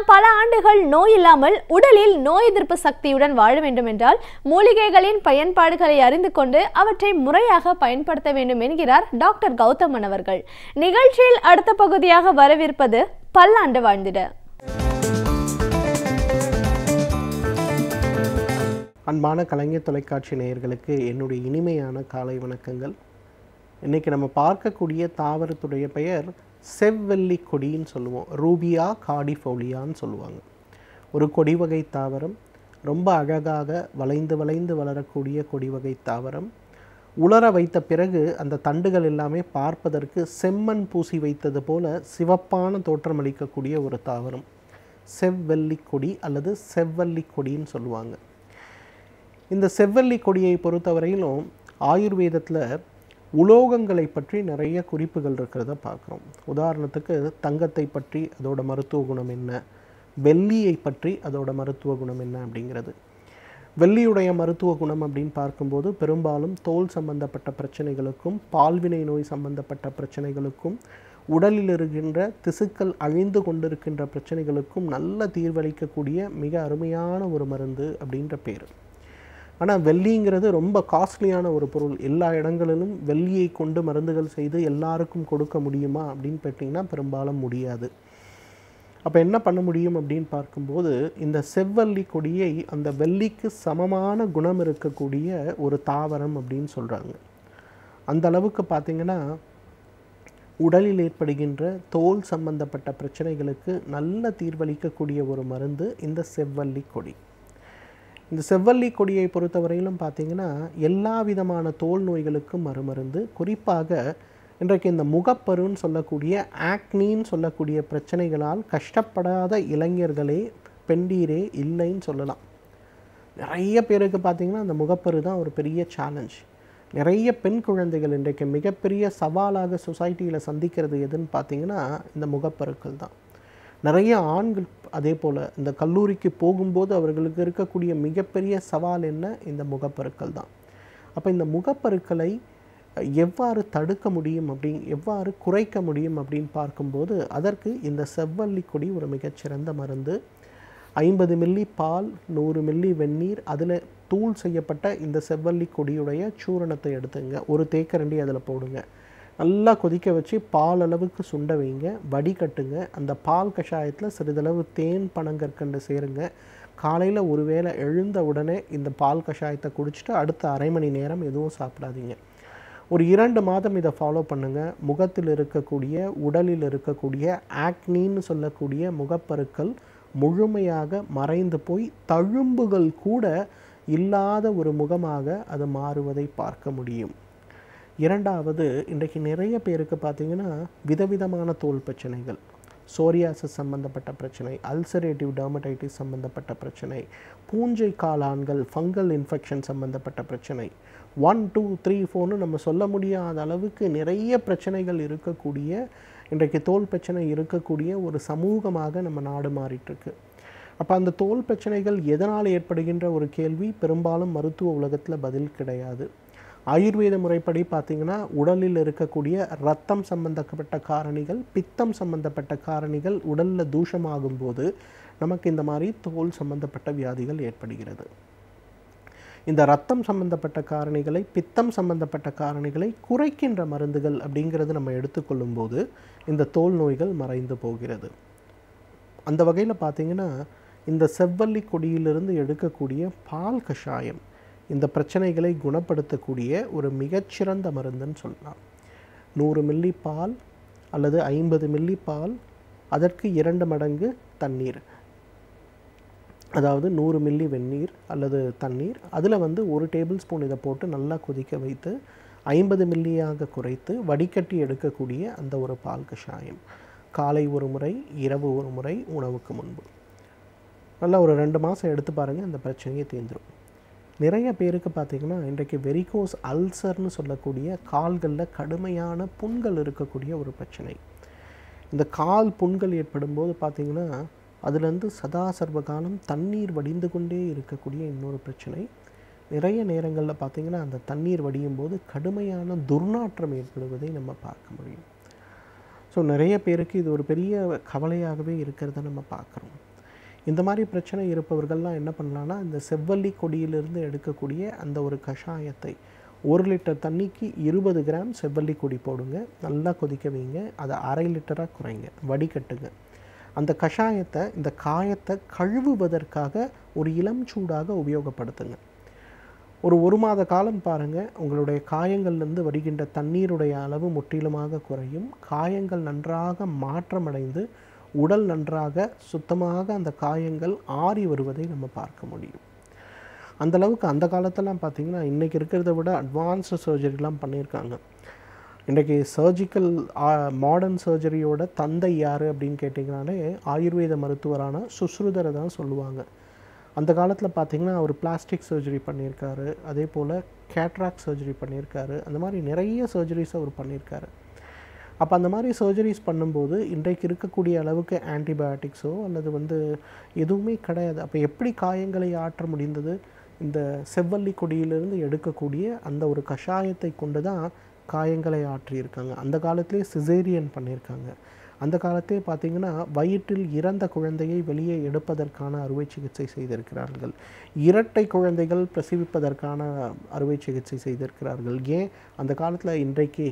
நாம் பல ஆண்டுகள் நோய் இல்லாமல் உடலில் நோய் எதிர்ப்பு சக்தியுடன் வாழ வேண்டும் என்றால் மூலிகைகளின் பயன்பாடுகளை அறிந்து கொண்டு அவற்றை முறையாக பயன்படுத்த வேண்டும் என்கிறார் டாக்டர் கௌதமன் அவர்கள். நிகழ்ச்சியில் அடுத்த பகுதியாக வரவிருப்பது பல்லாண்டு வாழ்ந்திட. அன்பான கலைஞர் தொலைக்காட்சி நேயர்களுக்கு என்னுடைய இனிமையான காலை வணக்கங்கள். இன்றைக்கி நம்ம பார்க்கக்கூடிய தாவரத்துடைய பெயர் செவ்வல்லி கொடின்னு சொல்லுவோம். ரூபியா கார்டிஃபோலியான்னு சொல்லுவாங்க. ஒரு கொடி வகை தாவரம், ரொம்ப அழகாக வளைந்து வளைந்து வளரக்கூடிய கொடி வகை தாவரம். உலர வைத்த பிறகு அந்த தண்டுகள் எல்லாமே பார்ப்பதற்கு செம்மண் பூசி வைத்தது போல சிவப்பான தோற்றம் அளிக்கக்கூடிய ஒரு தாவரம் செவ்வல்லி கொடி அல்லது செவ்வல்லி கொடின்னு சொல்லுவாங்க. இந்த செவ்வல்லி கொடியை பொறுத்தவரையிலும் ஆயுர்வேதத்தில் உலோகங்களை பற்றி நிறைய குறிப்புகள் இருக்கிறத பார்க்குறோம். உதாரணத்துக்கு தங்கத்தை பற்றி அதோட மருத்துவ குணம் என்ன, வெள்ளியை பற்றி அதோட மருத்துவ குணம் என்ன அப்படிங்கிறது. வெள்ளியுடைய மருத்துவ குணம் அப்படின்னு பார்க்கும்போது பெரும்பாலும் தோல் சம்பந்தப்பட்ட பிரச்சனைகளுக்கும் பால்வினை நோய் சம்பந்தப்பட்ட பிரச்சனைகளுக்கும் உடலில் இருக்கின்ற திசுக்கள் அழிந்து கொண்டிருக்கின்ற பிரச்சனைகளுக்கும் நல்ல தீர்வளிக்கக்கூடிய மிக அருமையான ஒரு மருந்து அப்படின்ற பேர். ஆனால் வெள்ளிங்கிறது ரொம்ப காஸ்ட்லியான ஒரு பொருள். எல்லா இடங்களிலும் வெள்ளியை கொண்டு மருந்துகள் செய்து எல்லாருக்கும் கொடுக்க முடியுமா அப்படின்னு கேட்டிங்கன்னா பெரும்பாலும் முடியாது. அப்போ என்ன பண்ண முடியும் அப்படின்னு பார்க்கும்போது இந்த செவ்வல்லி கொடியை அந்த வெள்ளிக்கு சமமான குணம் இருக்கக்கூடிய ஒரு தாவரம் அப்படின்னு சொல்கிறாங்க. அந்த அளவுக்கு பார்த்திங்கன்னா உடலில் ஏற்படுகின்ற தோல் சம்பந்தப்பட்ட பிரச்சனைகளுக்கு நல்ல தீர்வளிக்கக்கூடிய ஒரு மருந்து இந்த செவ்வல்லி கொடி. இந்த செவ்வல்லி கொடியை பொறுத்தவரையிலும் பார்த்திங்கன்னா எல்லா விதமான தோல் நோய்களுக்கும் மறுமருந்து. குறிப்பாக இன்றைக்கு இந்த முகப்பருன்னு சொல்லக்கூடிய ஆக்னின்னு சொல்லக்கூடிய பிரச்சனைகளால் கஷ்டப்படாத இளைஞர்களே பெண்டீரே இல்லைன்னு சொல்லலாம். நிறைய பேருக்கு பார்த்திங்கன்னா அந்த முகப்பரு தான் ஒரு பெரிய சேலஞ்ச். நிறைய பெண் குழந்தைகள் இன்றைக்கு மிகப்பெரிய சவாலாக சொசைட்டியில் சந்திக்கிறது எதுன்னு பார்த்திங்கன்னா இந்த முகப்பருக்கள் தான். நிறைய ஆண்கள் அதே போல் இந்த கல்லூரிக்கு போகும்போது அவர்களுக்கு இருக்கக்கூடிய மிகப்பெரிய சவால் என்ன, இந்த முகப்பருக்கள் தான். அப்போ இந்த முகப்பருக்களை எவ்வாறு தடுக்க முடியும் எவ்வாறு குறைக்க முடியும் அப்படின்னு பார்க்கும்போது அதற்கு இந்த செவ்வல்லி கொடி ஒரு மிகச்சிறந்த மருந்து. 50 மில்லி பால், 100 மில்லி வெந்நீர், அதில் தூள் செய்யப்பட்ட இந்த செவ்வல்லி கொடியுடைய சூரணத்தை எடுத்துங்க. ஒரு தேக்கரண்டி அதில் போடுங்க. நல்லா கொதிக்க வச்சு பால் அளவுக்கு சுண்ட வைங்க, வடிகட்டுங்க. அந்த பால் கஷாயத்தில் சிறிதளவு தேன் பனங்கற்கண்டு சேருங்க. காலையில் ஒரு வேளை எழுந்த உடனே இந்த பால் கஷாயத்தை குடிச்சிட்டு அடுத்த அரை மணி நேரம் எதுவும் சாப்பிடாதீங்க. ஒரு 2 மாதம் இதை ஃபாலோ பண்ணுங்கள். முகத்தில் இருக்கக்கூடிய உடலில் இருக்கக்கூடிய ஆக்னின்னு சொல்லக்கூடிய முகப்பருக்கள் முழுமையாக மறைந்து போய் தழும்புகள் கூட இல்லாத ஒரு முகமாக அது மாறுவதை பார்க்க முடியும். இரண்டாவது, இன்றைக்கு நிறைய பேருக்கு பார்த்திங்கன்னா விதவிதமான தோல் பிரச்சனைகள், சோரியாசிஸ் சம்பந்தப்பட்ட பிரச்சனை, அல்சரேட்டிவ் டெர்மடைட்டிஸ் சம்பந்தப்பட்ட பிரச்சனை, பூஞ்சை காளான்கள் ஃபங்கல் இன்ஃபெக்ஷன் சம்பந்தப்பட்ட பிரச்சனை, 1 2 3 4ன்னு நம்ம சொல்ல முடியாத அளவுக்கு நிறைய பிரச்சனைகள் இருக்கக்கூடிய இன்றைக்கு தோல் பிரச்சனை இருக்கக்கூடிய ஒரு சமூகமாக நம்ம நாடு மாறிட்டுருக்கு. அப்போ அந்த தோல் பிரச்சனைகள் எதனால் ஏற்படுகின்ற ஒரு கேள்வி பெரும்பாலும் மருத்துவ உலகத்தில் பதில் கிடையாது. ஆயுர்வேத முறைப்படி பார்த்திங்கன்னா உடலில் இருக்கக்கூடிய இரத்தம் சம்பந்தப்பட்ட காரணிகள், பித்தம் சம்பந்தப்பட்ட காரணிகள் உடலில் தூஷமாகும் போது நமக்கு இந்த மாதிரி தோல் சம்பந்தப்பட்ட வியாதிகள் ஏற்படுகிறது. இந்த இரத்தம் சம்பந்தப்பட்ட காரணிகளை, பித்தம் சம்பந்தப்பட்ட காரணிகளை குறைக்கின்ற மருந்துகள் அப்படிங்கிறது நம்ம எடுத்துக்கொள்ளும் போது இந்த தோல் நோய்கள் மறைந்து போகிறது. அந்த வகையில் பார்த்திங்கன்னா இந்த செவ்வல்லி கொடியிலிருந்து எடுக்கக்கூடிய பால் கஷாயம் இந்த பிரச்சனைகளை குணப்படுத்தக்கூடிய ஒரு மிகச்சிறந்த மருந்துன்னு சொல்லலாம். 100 மில்லி பால் அல்லது 50 மில்லி பால், அதற்கு 2 மடங்கு தண்ணீர், அதாவது 100 மில்லி வெந்நீர் அல்லது தண்ணீர், அதில் 1 டேபிள் ஸ்பூன் இதை போட்டு நல்லா கொதிக்க வைத்து 50 மில்லியாக குறைத்து வடிகட்டி எடுக்கக்கூடிய அந்த ஒரு பால் கஷாயம் காலை ஒரு முறை, இரவு ஒரு முறை, உணவுக்கு முன்பு. நல்லா ஒரு 2 மாதம் எடுத்து பாருங்கள், அந்த பிரச்சனையை தீர்ந்துடும். நிறைய பேருக்கு பார்த்திங்கன்னா இன்றைக்கு வெரிகோஸ் அல்சர்னு சொல்லக்கூடிய கால்களில் கடுமையான புண்கள் இருக்கக்கூடிய ஒரு பிரச்சனை. இந்த கால் புண்கள் ஏற்படும் போது பார்த்திங்கன்னா அதுலேருந்து சதா சர்வகாலம் தண்ணீர் வடிந்து கொண்டே இருக்கக்கூடிய இன்னொரு பிரச்சனை. நிறைய நேரங்களில் பார்த்திங்கன்னா அந்த தண்ணீர் வடியும் போது கடுமையான துர்நாற்றம் ஏற்படுவதை நம்ம பார்க்க முடியும். ஸோ நிறைய பேருக்கு இது ஒரு பெரிய கவலையாகவே இருக்கிறத நம்ம பார்க்குறோம். இந்த மாதிரி பிரச்சனை இருப்பவர்கள்லாம் என்ன பண்ணலான்னா, இந்த செவ்வல்லி கொடியிலிருந்து எடுக்கக்கூடிய அந்த ஒரு கஷாயத்தை 1 லிட்டர் தண்ணிக்கு 20 கிராம் செவ்வல்லி கொடி போடுங்க, நல்லா கொதிக்க வைங்க, அதை 1/2 லிட்டராக குறைங்க, வடிகட்டுங்க. அந்த கஷாயத்தை இந்த காயத்தை கழுவுவதற்காக ஒரு இளம் சூடாக உபயோகப்படுத்துங்க. ஒரு மாத காலம் பாருங்கள், உங்களுடைய காயங்கள்லேருந்து வருகின்ற தண்ணீருடைய அளவு முற்றிலுமாக குறையும். காயங்கள் நன்றாக மாற்றமடைந்து உடல் நன்றாக சுத்தமாக அந்த காயங்கள் ஆறி வருவதை நம்ம பார்க்க முடியும். அந்தளவுக்கு அந்த காலத்தெல்லாம் பார்த்திங்கன்னா இன்றைக்கி இருக்கிறத விட அட்வான்ஸ்டு சர்ஜரிலாம் பண்ணியிருக்காங்க. இன்றைக்கி சர்ஜிக்கல் மாடர்ன் சர்ஜரியோட தந்தை யார் அப்படின்னு கேட்டிங்கனாலே ஆயுர்வேத மருத்துவரான சுஷ்ருதரை தான் சொல்லுவாங்க. அந்த காலத்தில் பார்த்திங்கன்னா அவர் பிளாஸ்டிக் சர்ஜரி பண்ணியிருக்காரு, அதே போல் கேட்ராக்ட் சர்ஜரி பண்ணியிருக்காரு, அந்த மாதிரி நிறைய சர்ஜரிஸ் அவர் பண்ணியிருக்காரு. அப்போ அந்த மாதிரி சர்ஜரிஸ் பண்ணும்போது இன்றைக்கு இருக்கக்கூடிய அளவுக்கு ஆன்டிபயோட்டிக்ஸோ அல்லது எதுவுமே கிடையாது. அப்போ எப்படி காயங்களை ஆற்ற முடிந்தது? இந்த செவ்வல்லி கொடியிலிருந்து எடுக்கக்கூடிய அந்த ஒரு கஷாயத்தை கொண்டு தான் காயங்களை ஆற்றியிருக்காங்க. அந்த காலத்திலே சிசேரியன் பண்ணியிருக்காங்க. அந்த காலத்தே பார்த்திங்கன்னா வயிற்றில் இறந்த குழந்தையை வெளியே எடுப்பதற்கான அறுவை சிகிச்சை செய்திருக்கிறார்கள். இரட்டை குழந்தைகள் பிரசவிப்பதற்கான அறுவை சிகிச்சை செய்திருக்கிறார்கள். ஏன் அந்த காலத்தில் இன்றைக்கு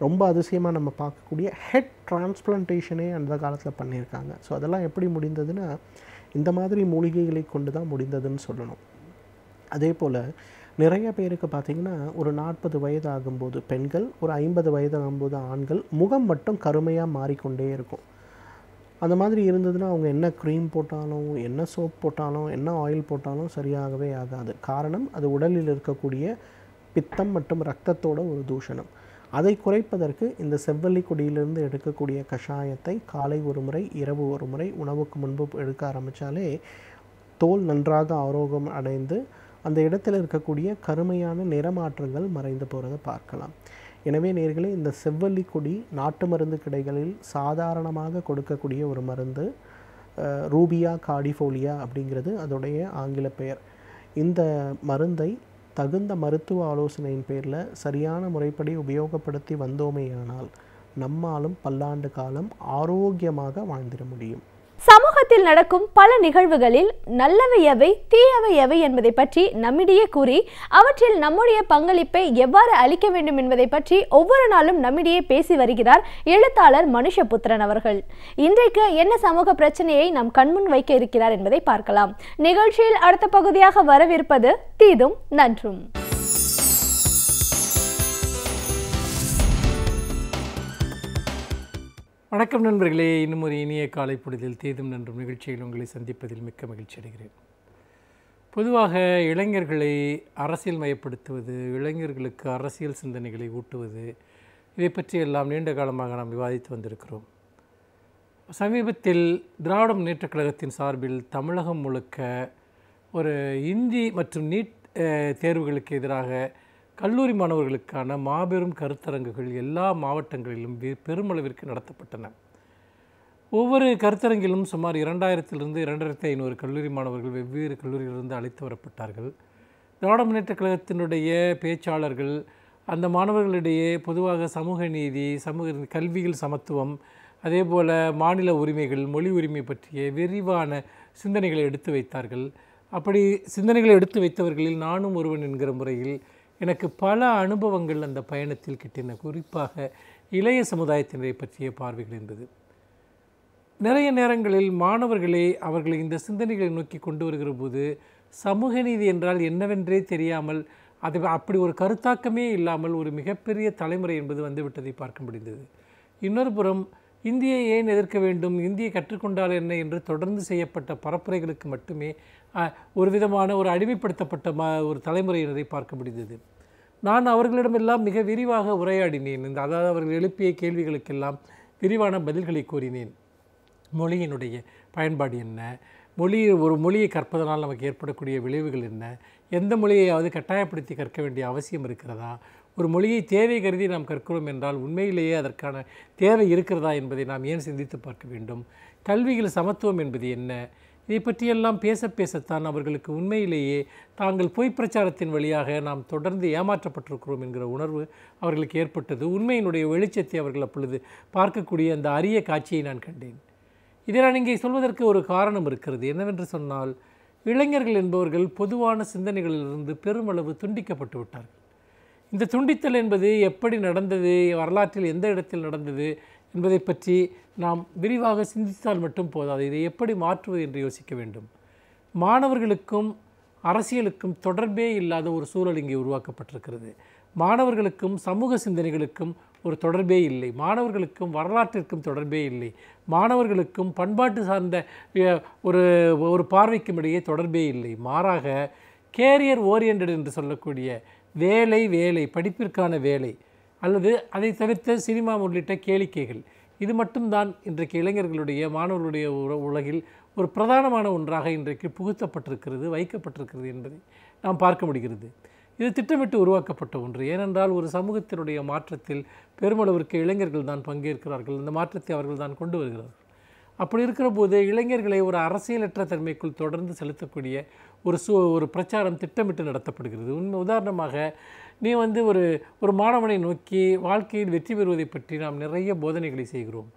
ரொம்ப அதிசயமாக நம்ம பார்க்கக்கூடிய ஹெட் டிரான்ஸ்பிளான்டேஷனே அந்த காலத்தில் பண்ணியிருக்காங்க. ஸோ அதெல்லாம் எப்படி முடிந்ததுன்னா இந்த மாதிரி மூலிகைகளை கொண்டு தான் முடிந்ததுன்னு சொல்லணும். அதே போல் நிறைய பேருக்கு பார்த்திங்கன்னா ஒரு 40 வயது ஆகும்போது பெண்கள், ஒரு 50 வயது ஆகும்போது ஆண்கள், முகம் மட்டும் கருமையாக மாறிக்கொண்டே இருக்கும். அந்த மாதிரி இருந்ததுன்னா அவங்க என்ன க்ரீம் போட்டாலும், என்ன சோப் போட்டாலும், என்ன ஆயில் போட்டாலும் சரியாகவே ஆகாது. காரணம், அது உடலில் இருக்கக்கூடிய பித்தம் மற்றும் இரத்தத்தோட ஒரு தூஷணம். அதை குறைப்பதற்கு இந்த செவ்வல்லி கொடியிலிருந்து எடுக்கக்கூடிய கஷாயத்தை காலை ஒரு முறை, இரவு ஒரு முறை, உணவுக்கு முன்பு எடுக்க ஆரம்பித்தாலே தோல் நன்றாக ஆரோக்கியம் அடைந்து அந்த இடத்துல இருக்கக்கூடிய கருமையான நிறமாற்றங்கள் மறைந்து போகிறத பார்க்கலாம். எனவே நேயர்களே, இந்த செவ்வல்லி கொடி நாட்டு மருந்து கடைகளில் சாதாரணமாக கொடுக்கக்கூடிய ஒரு மருந்து. ரூபியா கார்டிஃபோலியா அப்படிங்கிறது அதோடைய ஆங்கில பெயர். இந்த மருந்தை தகுந்த மருத்துவ ஆலோசனையின் பேரில் சரியான முறைப்படி உபயோகப்படுத்தி வந்தோமேயானால் நம்மாலும் பல்லாண்டு காலம் ஆரோக்கியமாக வாழ்ந்திட முடியும். சமூகத்தில் நடக்கும் பல நிகழ்வுகளில் நல்லவை எவை, தீயவை எவை என்பதை பற்றி நம்மிடையே கூறி அவற்றில் நம்முடைய பங்களிப்பை எவ்வாறு அளிக்க வேண்டும் என்பதை பற்றி ஒவ்வொரு நாளும் நம்மிடையே பேசி வருகிறார் எழுத்தாளர் மனுஷபுத்திரன் அவர்கள். இன்றைக்கு என்ன சமூக பிரச்சனையை நாம் கண்முன் வைக்க இருக்கிறார் என்பதை பார்க்கலாம். நிகழ்ச்சியில் அடுத்த பகுதியாக வரவிருப்பது தீதும் நன்றும். வணக்கம் நண்பர்களே, இன்னும் ஒரு இனிய காலை பொழுதில் தீதும் நன்றும் நிகழ்ச்சியில் உங்களை சந்திப்பதில் மிக்க மகிழ்ச்சி அடைகிறேன். பொதுவாக இளைஞர்களை அரசியல் மயப்படுத்துவது, இளைஞர்களுக்கு அரசியல் சிந்தனைகளை ஊட்டுவது, இதை பற்றி எல்லாம் நீண்ட காலமாக நாம் விவாதித்து வந்திருக்கிறோம். சமீபத்தில் திராவிட முன்னேற்றக் கழகத்தின் சார்பில் தமிழகம் முழுக்க ஒரு இந்தி மற்றும் நீட் தேர்வுகளுக்கு எதிராக கல்லூரி மாணவர்களுக்கான மாபெரும் கருத்தரங்குகள் எல்லா மாவட்டங்களிலும் பெருமளவிற்கு நடத்தப்பட்டன. ஒவ்வொரு கருத்தரங்கிலும் சுமார் 2000 to 2500 கல்லூரி மாணவர்கள் வெவ்வேறு கல்லூரியிலிருந்து அழைத்து வரப்பட்டார்கள். திராவிட முன்னேற்றக் கழகத்தினுடைய பேச்சாளர்கள் அந்த மாணவர்களிடையே பொதுவாக சமூக நீதி, கல்வியில் சமத்துவம், அதே போல் மாநில உரிமைகள், மொழி உரிமை பற்றிய விரிவான சிந்தனைகளை எடுத்து வைத்தார்கள். அப்படி சிந்தனைகளை எடுத்து வைத்தவர்களில் நானும் ஒருவன் என்கிற முறையில் எனக்கு பல அனுபவங்கள் அந்த பயணத்தில் கிட்டின. குறிப்பாக இளைய சமுதாயத்தினரை பற்றிய பார்வைகள் என்பது நிறைய நேரங்களில் மாணவர்களை அவர்களை இந்த சிந்தனைகளை நோக்கி கொண்டு வருகிற போது சமூக நீதி என்றால் என்னவென்றே தெரியாமல், அது அப்படி ஒரு கருத்தாக்கமே இல்லாமல் ஒரு மிகப்பெரிய தலைமுறை என்பது வந்துவிட்டதை பார்க்க முடிந்தது. இன்னொரு புறம் இந்தியை ஏன் எதிர்க்க வேண்டும், இந்தியை கற்றுக்கொண்டால் என்ன என்று தொடர்ந்து செய்யப்பட்ட பரப்புரைகளுக்கு மட்டுமே ஒரு விதமான ஒரு அடிமைப்படுத்தப்பட்ட ஒரு தலைமுறையினரை பார்க்க முடிந்தது. நான் அவர்களிடமெல்லாம் மிக விரிவாக உரையாடினேன். அதாவது அவர்கள் எழுப்பிய கேள்விகளுக்கெல்லாம் விரிவான பதில்களை கோரினேன். மொழியினுடைய பயன்பாடு என்ன, ஒரு மொழியை கற்பதனால் நமக்கு ஏற்படக்கூடிய விளைவுகள் என்ன, எந்த மொழியையாவது கட்டாயப்படுத்தி கற்க வேண்டிய அவசியம் இருக்கிறதா, ஒரு மொழியை தேவை கருதி நாம் கற்கிறோம் என்றால் உண்மையிலேயே அதற்கான தேவை இருக்கிறதா என்பதை நாம் ஏன் சிந்தித்து பார்க்க வேண்டும், கல்வியில் சமத்துவம் என்பது என்ன, இதை பற்றியெல்லாம் பேசத்தான் அவர்களுக்கு உண்மையிலேயே தாங்கள் பொய் பிரச்சாரத்தின் வழியாக நாம் தொடர்ந்து ஏமாற்றப்பட்டிருக்கிறோம் என்கிற உணர்வு அவர்களுக்கு ஏற்பட்டது. உண்மையினுடைய வெளிச்சத்தை அவர்கள் அப்பொழுது பார்க்கக்கூடிய அந்த அரிய காட்சியை நான் கண்டேன். இதை நான் இங்கே சொல்வதற்கு ஒரு காரணம் இருக்கிறது. என்னவென்று சொன்னால், இளைஞர்கள் என்பவர்கள் பொதுவான சிந்தனைகளிலிருந்து பெருமளவு துண்டிக்கப்பட்டு விட்டார்கள். இந்த துண்டித்தல் என்பது எப்படி நடந்தது, வரலாற்றில் எந்த இடத்தில் நடந்தது என்பதை பற்றி நாம் விரிவாக சிந்தித்தால் மட்டும் போதாது. இதை எப்படி மாற்றுவது என்று யோசிக்க வேண்டும். மாணவர்களுக்கும் அரசியலுக்கும் தொடர்பே இல்லாத ஒரு சூழல் இங்கே உருவாக்கப்பட்டிருக்கிறது. மாணவர்களுக்கும் சமூக சிந்தனைகளுக்கும் ஒரு தொடர்பே இல்லை. மாணவர்களுக்கும் வரலாற்றிற்கும் தொடர்பே இல்லை. மாணவர்களுக்கும் பண்பாட்டு சார்ந்த ஒரு பார்வைக்கும் இடையே தொடர்பே இல்லை. மாறாக கேரியர் ஓரியன்ட் என்று சொல்லக்கூடிய வேலை படிப்பிற்கான வேலை அல்லது அதை தவிர்த்த சினிமா உள்ளிட்ட கேளிக்கைகள், இது மட்டும்தான் இன்றைக்கு இளைஞர்களுடைய மாணவர்களுடைய உலகில் ஒரு பிரதானமான ஒன்றாக இன்றைக்கு புகுத்தப்பட்டிருக்கிறது, வைக்கப்பட்டிருக்கிறது என்பதை நாம் பார்க்க முடிகிறது. இது திட்டமிட்டு உருவாக்கப்பட்ட ஒன்று. ஏனென்றால் ஒரு சமூகத்தினுடைய மாற்றத்தில் பெருமளவிற்கு இளைஞர்கள் தான் பங்கேற்கிறார்கள். இந்த மாற்றத்தை அவர்கள் தான் கொண்டு வருகிறார்கள். அப்படி இருக்கிற போது இளைஞர்களை ஒரு அரசியலற்ற தன்மைக்குள் தொடர்ந்து செலுத்தக்கூடிய ஒரு பிரச்சாரம் திட்டமிட்டு நடத்தப்படுகிறது. உதாரணமாக நீ ஒரு மாணவனை நோக்கி வாழ்க்கையில் வெற்றி பெறுவதை பற்றி நாம் நிறைய போதனைகளை செய்கிறோம்.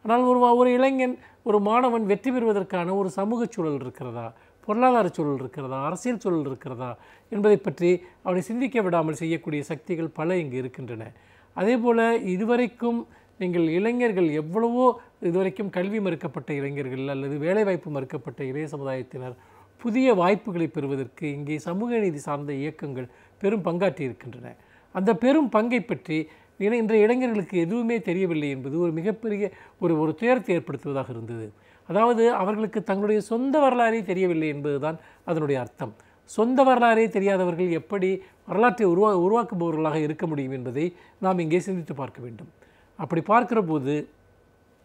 ஆனால் ஒரு இளைஞன் ஒரு மாணவன் வெற்றி பெறுவதற்கான ஒரு சமூக சூழல் இருக்கிறதா, பொருளாதார சூழல் இருக்கிறதா, அரசியல் சூழல் இருக்கிறதா என்பதை பற்றி அவனை சிந்திக்க விடாமல் செய்யக்கூடிய சக்திகள் பல இங்கு இருக்கின்றன. அதே போல் இதுவரைக்கும் நீங்கள் இளைஞர்கள் எவ்வளவோ இதுவரைக்கும் கல்வி மறுக்கப்பட்ட இளைஞர்கள் அல்லது வேலைவாய்ப்பு மறுக்கப்பட்ட இளைய சமுதாயத்தினர் புதிய வாய்ப்புகளை பெறுவதற்கு இங்கே சமூக நீதி சார்ந்த இயக்கங்கள் பெரும் பங்காற்றி இருக்கின்றன. அந்த பெரும் பங்கை பற்றி இன்றைய இளைஞர்களுக்கு எதுவுமே தெரியவில்லை என்பது ஒரு மிகப்பெரிய ஒரு துயரத்தை ஏற்படுத்துவதாக இருந்தது. அதாவது அவர்களுக்கு தங்களுடைய சொந்த வரலாறே தெரியவில்லை என்பதுதான் அதனுடைய அர்த்தம். சொந்த வரலாறே தெரியாதவர்கள் எப்படி வரலாற்றை உருவாக்குபவர்களாக இருக்க முடியும் என்பதை நாம் இங்கே சிந்தித்து பார்க்க வேண்டும். அப்படி பார்க்கிற போது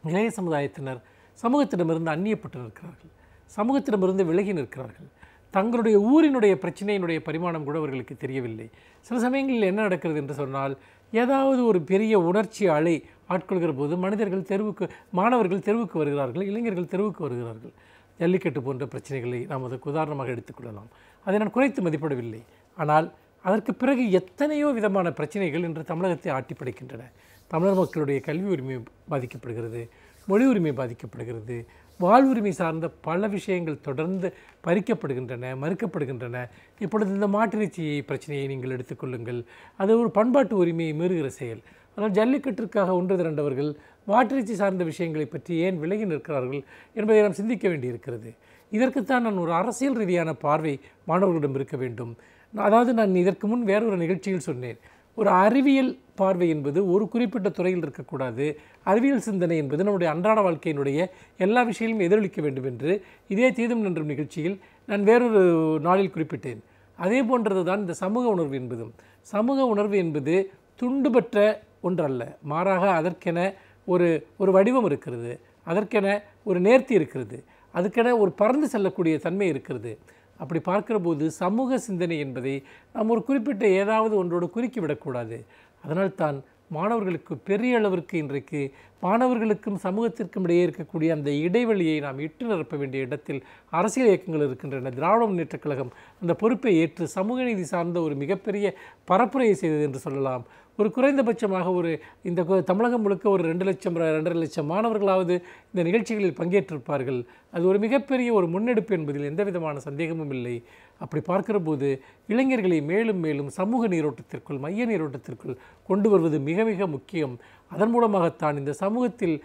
இளைய சமுதாயத்தினர் சமூகத்திடமிருந்து அந்நியப்பட்டு நிற்கிறார்கள், சமூகத்திடமிருந்து விலகி நிற்கிறார்கள். தங்களுடைய ஊரினுடைய பிரச்சனையினுடைய பரிமாணம் கூட அவர்களுக்கு தெரியவில்லை. சில சமயங்களில் என்ன நடக்கிறது என்று சொன்னால், ஏதாவது ஒரு பெரிய உணர்ச்சி அலை ஆட்கொள்கிற போது மாணவர்கள் தெருவுக்கு வருகிறார்கள், இளைஞர்கள் தெருவுக்கு வருகிறார்கள். ஜல்லிக்கட்டு போன்ற பிரச்சனைகளை நாம் அதற்கு உதாரணமாக எடுத்துக்கொள்ளலாம். அதை நான் குறைத்து மதிப்பிடவில்லை. ஆனால் அதற்கு பிறகு எத்தனையோ விதமான பிரச்சனைகள் இன்று தமிழகத்தை ஆட்டி படைக்கின்றன. தமிழர் மக்களுடைய கல்வி உரிமை பாதிக்கப்படுகிறது, மொழி உரிமை பாதிக்கப்படுகிறது, வாழ்வுரிமை சார்ந்த பல விஷயங்கள் தொடர்ந்து பறிக்கப்படுகின்றன, மறுக்கப்படுகின்றன. இப்பொழுது இந்த மாட்டிறைச்சி பிரச்சனையை நீங்கள் எடுத்துக்கொள்ளுங்கள். அது ஒரு பண்பாட்டு உரிமையை மீறுகிற செயல். ஆனால் ஜல்லிக்கட்டிற்காக ஒன்று திரண்டவர்கள் மாட்டிறைச்சி சார்ந்த விஷயங்களை பற்றி ஏன் விலகி நிற்கிறார்கள் என்பதை நாம் சிந்திக்க வேண்டியிருக்கிறது. இதற்குத்தான் நான் ஒரு அரசியல் ரீதியான பார்வை மாணவர்களிடம் இருக்க வேண்டும். அதாவது நான் இதற்கு முன் வேறொரு நிகழ்ச்சியில் சொன்னேன், ஒரு அறிவியல் பார்வை என்பது ஒரு குறிப்பிட்ட துறையில் இருக்கக்கூடாது. அறிவியல் சிந்தனை என்பது நம்முடைய அன்றாட வாழ்க்கையினுடைய எல்லா விஷயங்களும் எதிரொலிக்க வேண்டும் என்று இதே தீதும் நன்றும் நிகழ்ச்சியில் நான் வேறொரு நாளில் குறிப்பிட்டேன். அதே போன்றது தான் இந்த சமூக உணர்வு என்பதும். சமூக உணர்வு என்பது துண்டுபற்ற ஒன்றல்ல, மாறாக அதற்கென ஒரு வடிவம் இருக்கிறது, அதற்கென ஒரு நேர்த்தி இருக்கிறது, அதுக்கென ஒரு பறந்து செல்லக்கூடிய தன்மை இருக்கிறது. அப்படி பார்க்கிற போது சமூக சிந்தனை என்பதை நாம் ஒரு குறிப்பிட்ட ஏதாவது ஒன்றோடு குறுக்கிவிடக்கூடாது. அதனால்தான் மாணவர்களுக்கு பெரிய அளவிற்கு இன்றைக்கு மாணவர்களுக்கும் சமூகத்திற்கும் இடையே இருக்கக்கூடிய அந்த இடைவெளியை நாம் இட்டு நிரப்ப வேண்டிய இடத்தில் அரசியல் இயக்கங்கள் இருக்கின்றன. திராவிட முன்னேற்றக் கழகம் அந்த பொறுப்பை ஏற்று சமூக நீதி சார்ந்த ஒரு மிகப்பெரிய பரப்புரையை செய்தது என்று சொல்லலாம். ஒரு குறைந்தபட்சமாக இந்த தமிழகம் முழுக்க ஒரு 2 லட்சம் 2.5 லட்சம் மாணவர்களாவது இந்த நிகழ்ச்சிகளில் பங்கேற்றிருப்பார்கள். அது ஒரு மிகப்பெரிய ஒரு முன்னெடுப்பு என்பதில் எந்த விதமான சந்தேகமும் இல்லை. அப்படி பார்க்கிற போது இளைஞர்களை மேலும் மேலும் சமூக நீரோட்டத்திற்குள், மைய நீரோட்டத்திற்குள் கொண்டு வருவது மிக மிக முக்கியம். அதன் மூலமாகத்தான் இந்த சமூகத்தில்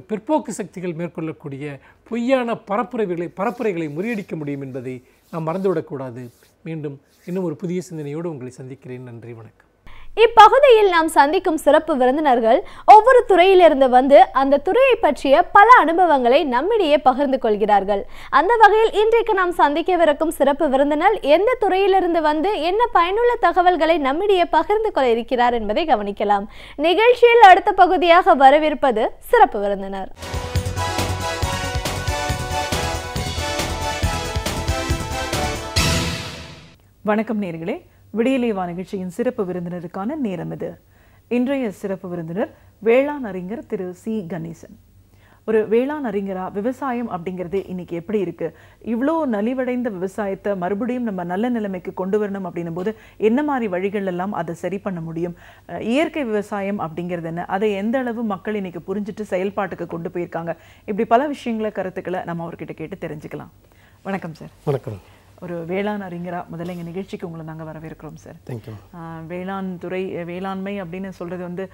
பிற்போக்கு சக்திகள் மேற்கொள்ளக்கூடிய பொய்யான பரப்புரைகளை முறியடிக்க முடியும் என்பதை நாம் மறந்துவிடக்கூடாது. மீண்டும் இன்னும் ஒரு புதிய சிந்தனையோடு உங்களை சந்திக்கிறேன். நன்றி, வணக்கம். இப்பகுதியில் நாம் சந்திக்கும் சிறப்பு விருந்தினர்கள் ஒவ்வொரு துறையிலிருந்து வந்து அந்த துறையை பற்றிய பல அனுபவங்களை நம்மிடையே பகிர்ந்து கொள்கிறார்கள். அந்த வகையில் இன்றைக்கு நாம் சந்திக்கவிருக்கும் சிறப்பு விருந்தினர் எந்த துறையிலிருந்து வந்து என்ன பயனுள்ள தகவல்களை நம்மிடையே பகிர்ந்து கொள்ள இருக்கிறார் என்பதை கவனிக்கலாம். நிகழ்ச்சியில் அடுத்த பகுதியாக வரவிருப்பது சிறப்பு விருந்தினர். வணக்கம் நேயர்களே, விடியலேவா நிகழ்ச்சியின் சிறப்பு விருந்தினருக்கான நேரம் இது. இன்றைய சிறப்பு விருந்தினர் வேளாண் அறிஞர் திரு சி. கணேசன். ஒரு வேளாண் அறிஞரா விவசாயம் அப்படிங்கிறது இன்னைக்கு எப்படி இருக்கு? இவ்வளோ நலிவடைந்த விவசாயத்தை மறுபடியும் நம்ம நல்ல நிலைமைக்கு கொண்டு வரணும் அப்படின்னும் போது என்ன மாதிரி வழிகள் எல்லாம் அதை சரி பண்ண முடியும்? இயற்கை விவசாயம் அப்படிங்கிறது என்ன, அதை எந்த அளவு மக்கள் இன்னைக்கு புரிஞ்சுட்டு செயல்பாட்டுக்கு கொண்டு போயிருக்காங்க, இப்படி பல விஷயங்களை கருத்துக்களை நம்ம அவர்கிட்ட கேட்டு தெரிஞ்சுக்கலாம். வணக்கம் சார். வணக்கம். ஒரு வேளாண் அறிஞரா முதல்ல எங்கள் நிகழ்ச்சிக்கு உங்களை நாங்கள் வரவேற்கிறோம் சார். தேங்க்யூ. வேளாண் துறை, வேளாண்மை அப்படின்னு சொல்கிறது வந்து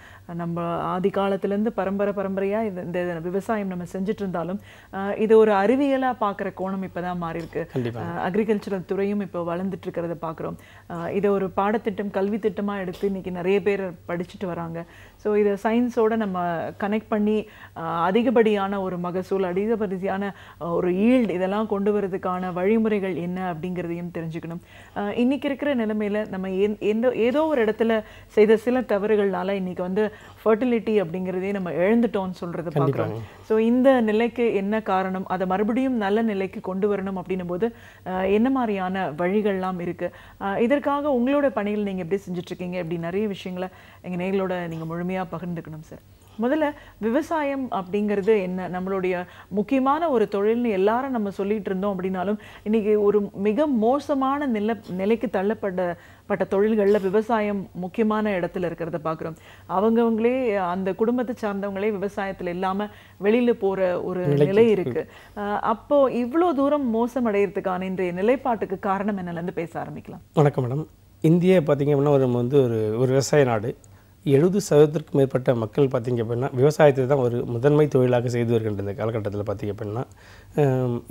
நம்ம ஆதி காலத்துலேருந்து பரம்பரையாக இந்த விவசாயம் நம்ம செஞ்சுட்டு இருந்தாலும் இது ஒரு அறிவியலாக பார்க்குற கோணம் இப்போ தான் மாறி இருக்கு. அக்ரிகல்ச்சரல் துறையும் இப்போ வளர்ந்துட்டு இருக்கிறத பார்க்குறோம். இதை ஒரு பாடத்திட்டம், கல்வி திட்டமாக எடுத்து இன்னைக்கு நிறைய பேர் படிச்சுட்டு வராங்க. ஸோ இதை சயின்ஸோடு நம்ம கனெக்ட் பண்ணி அதிகப்படியான ஒரு மகசூல், அதிகப்படியான ஒரு ஈல்டு இதெல்லாம் கொண்டு வரதுக்கான வழிமுறைகள் என்ன அப்படிங்கிறதையும் தெரிஞ்சுக்கணும். இன்னைக்கு இருக்கிற நிலைமையில நம்ம ஏதோ ஒரு இடத்துல செய்த சில தவறுகள்னால இன்னைக்கு வந்து ஃபர்டிலிட்டி அப்படிங்கிறதே நம்ம இழந்துட்டோம்னு சொல்றதை பார்க்குறோம். ஸோ இந்த நிலைக்கு என்ன காரணம், அதை மறுபடியும் நல்ல நிலைக்கு கொண்டு வரணும் அப்படின்னும் போது என்ன மாதிரியான வழிகள்லாம் இருக்கு, இதற்காக உங்களோட பணிகள் நீங்க எப்படி செஞ்சுட்டு இருக்கீங்க, இப்படி நிறைய விஷயங்களை எங்க நேர்களோட நீங்க முழுமையா பகிர்ந்துக்கணும் சார். முதல்ல விவசாயம் அப்படிங்கிறது என்ன, நம்மளுடைய முக்கியமான ஒரு தொழில்னு எல்லாரும் நம்ம சொல்லிட்டு இருந்தோம் அப்படின்னாலும் இன்னைக்கு ஒரு மிக மோசமான நிலைக்கு தள்ளப்பட்ட தொழில்களில் விவசாயம் முக்கியமான இடத்துல இருக்கிறத பார்க்குறோம். அவங்கவுங்களே, அந்த குடும்பத்தை சார்ந்தவங்களே விவசாயத்தில் இல்லாமல் வெளியில் போகிற ஒரு நிலை இருக்கு. அப்போ இவ்வளோ தூரம் மோசமடைகிறதுக்கான இன்றைய நிலைப்பாட்டுக்கு காரணம் என்னலேருந்து பேச ஆரம்பிக்கலாம். வணக்கம் மேடம். இந்தியா பார்த்திங்க அப்படின்னா ஒரு விவசாய நாடு. 70% மேற்பட்ட மக்கள் பார்த்திங்க அப்படின்னா விவசாயத்தை தான் ஒரு முதன்மை தொழிலாக செய்து வருகின்ற இந்த காலகட்டத்தில் பார்த்திங்க அப்படின்னா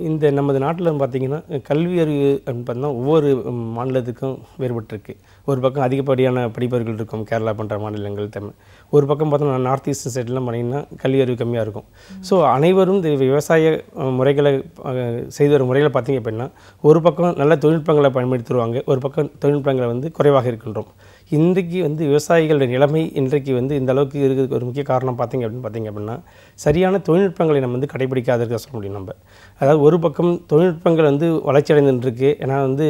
இந்த நமது நாட்டில் பார்த்திங்கன்னா கல்வி அறிவு அப்படின்னு பார்த்தீங்கன்னா ஒவ்வொரு மாநிலத்துக்கும் வேறுபட்டிருக்கு. ஒரு பக்கம் அதிகப்படியான படிப்பவர்கள் இருக்கும், கேரளா போன்ற மாநிலங்கள், தமிழ். ஒரு பக்கம் பார்த்தோம்னா நார்த் ஈஸ்ட் சைட்லாம் பார்த்திங்கன்னா கல்வி அறிவு கம்மியாக இருக்கும். ஸோ அனைவரும் இந்த விவசாய முறைகளை செய்து வரும் முறைகளை பார்த்திங்க அப்படின்னா ஒரு பக்கம் நல்ல தொழில்நுட்பங்களை பயன்படுத்தி வருவாங்க, ஒரு பக்கம் தொழில்நுட்பங்களை வந்து குறைவாக இருக்கின்றோம். இன்றைக்கு வந்து விவசாயிகளுடைய நிலைமை இன்றைக்கு வந்து இந்த அளவுக்கு இருக்கிறதுக்கு ஒரு முக்கிய காரணம் பார்த்திங்க அப்படின்னா சரியான தொழில்நுட்பங்களை நம்ம வந்து கடைபிடிக்காத சொல்ல முடியும். அதாவது ஒரு பக்கம் தொழில்நுட்பங்கள் வந்து வளர்ச்சி அடைந்துருக்கு. ஏன்னா வந்து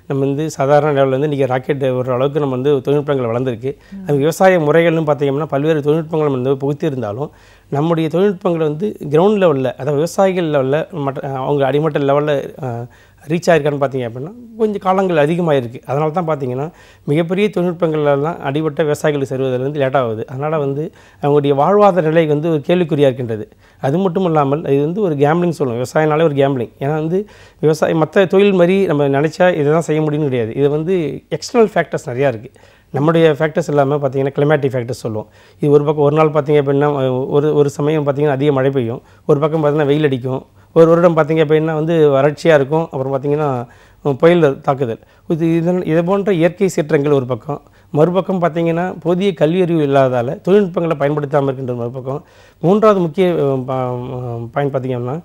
நம்ம வந்து சாதாரண லெவலில் வந்து இன்றைக்கி ராக்கெட் ஒரு அளவுக்கு நம்ம வந்து தொழில்நுட்பங்கள் வளர்ந்துருக்கு. அது விவசாய முறைகள்னு பார்த்திங்கன்னா பல்வேறு தொழில்நுட்பங்கள் வந்து புகுத்தி இருந்தாலும் நம்முடைய தொழில்நுட்பங்களை வந்து கிரவுண்ட் லெவலில், அதாவது விவசாயிகள் லெவலில் அவங்க அடிமட்ட லெவலில் ரீச் ஆகிருக்கான்னு பார்த்திங்க அப்படின்னா கொஞ்சம் காலங்கள் அதிகமாக இருக்குது. அதனால தான் பார்த்திங்கன்னா மிகப்பெரிய தொழில்நுட்பங்கள்லாம் அடிபட்ட விவசாயிகளுக்கு செல்வதிலிருந்து லேட் ஆகுது. அதனால் வந்து அவங்களுடைய வாழ்வாதார நிலை வந்து ஒரு கேள்விக்குறியாக இருக்கின்றது. அது மட்டும் இல்லாமல் இது வந்து ஒரு கேம்பிளிங் சொல்லுவோம். விவசாயனாலே ஒரு கேம்பிளிங். ஏன்னா வந்து விவசாயம் மற்ற தொழில் மாதிரி நம்ம நினச்சா இதை தான் செய்ய முடியும்னு கிடையாது. இது வந்து எக்ஸ்டர்னல் ஃபேக்டர்ஸ் நிறையா இருக்குது. நம்முடைய ஃபேக்டர்ஸ் இல்லாமல் பார்த்திங்கன்னா கிளைமேட்டிக் ஃபேக்டர்ஸ் சொல்லுவோம். இது ஒரு பக்கம் ஒரு நாள் பார்த்திங்க அப்படின்னா ஒரு சமயம் பார்த்திங்கன்னா அதிக மழை பெய்யும், ஒரு பக்கம் பார்த்திங்கன்னா வெயில் அடிக்கும், ஒரு வருடம் பார்த்திங்க அப்படின்னா வந்து வறட்சியாக இருக்கும், அப்புறம் பார்த்திங்கன்னா புயல் தாக்குதல். இதை போன்ற இயற்கை சீற்றங்கள் ஒரு பக்கம். மறுபக்கம் பார்த்திங்கன்னா போதிய கல்வி அறிவு இல்லாததால் தொழில்நுட்பங்களை பயன்படுத்தாமல் இருக்கின்ற மறுபக்கம். மூன்றாவது முக்கிய பாயிண்ட் பார்த்திங்கன்னா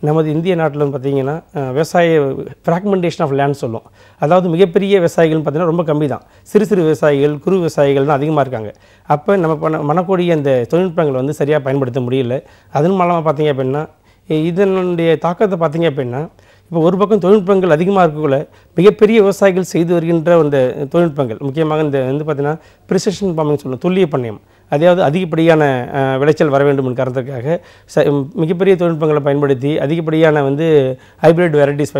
நமது இந்திய நாட்டில் பார்த்திங்கன்னா விவசாய ஃப்ராக்மெண்டேஷன் ஆஃப் லேண்ட் சொல்லுவோம். அதாவது மிகப்பெரிய விவசாயிகள்னு பார்த்திங்கன்னா ரொம்ப கம்மி தான். சிறு சிறு விவசாயிகள், குறு விவசாயிகள் தான் அதிகமாக இருக்காங்க. அப்போ நம்ம பண்ணக்கூடிய அந்த தொழில்நுட்பங்களை வந்து சரியாக பயன்படுத்த முடியல. அதன் மூலமாக பார்த்திங்க அப்படின்னா இதனுடைய தாக்கத்தை பார்த்திங்க அப்படின்னா இப்போ ஒரு பக்கம் தொழில்நுட்பங்கள் அதிகமாக இருக்கக்குள்ள மிகப்பெரிய விவசாயிகள் செய்து வருகின்ற அந்த தொழில்நுட்பங்கள் முக்கியமாக இந்த வந்து பார்த்திங்கன்னா ப்ரிசிஷன் ஃபார்மிங் சொல்லுவோம், துல்லிய பண்ணையம். அதாவது அதிகப்படியான விளைச்சல் வர வேண்டும் என்ற காரணத்துக்காக மிகப்பெரிய தொழில்நுட்பங்களை பயன்படுத்தி அதிகப்படியான வந்து ஹைப்ரிட் வெரைட்டிஸ்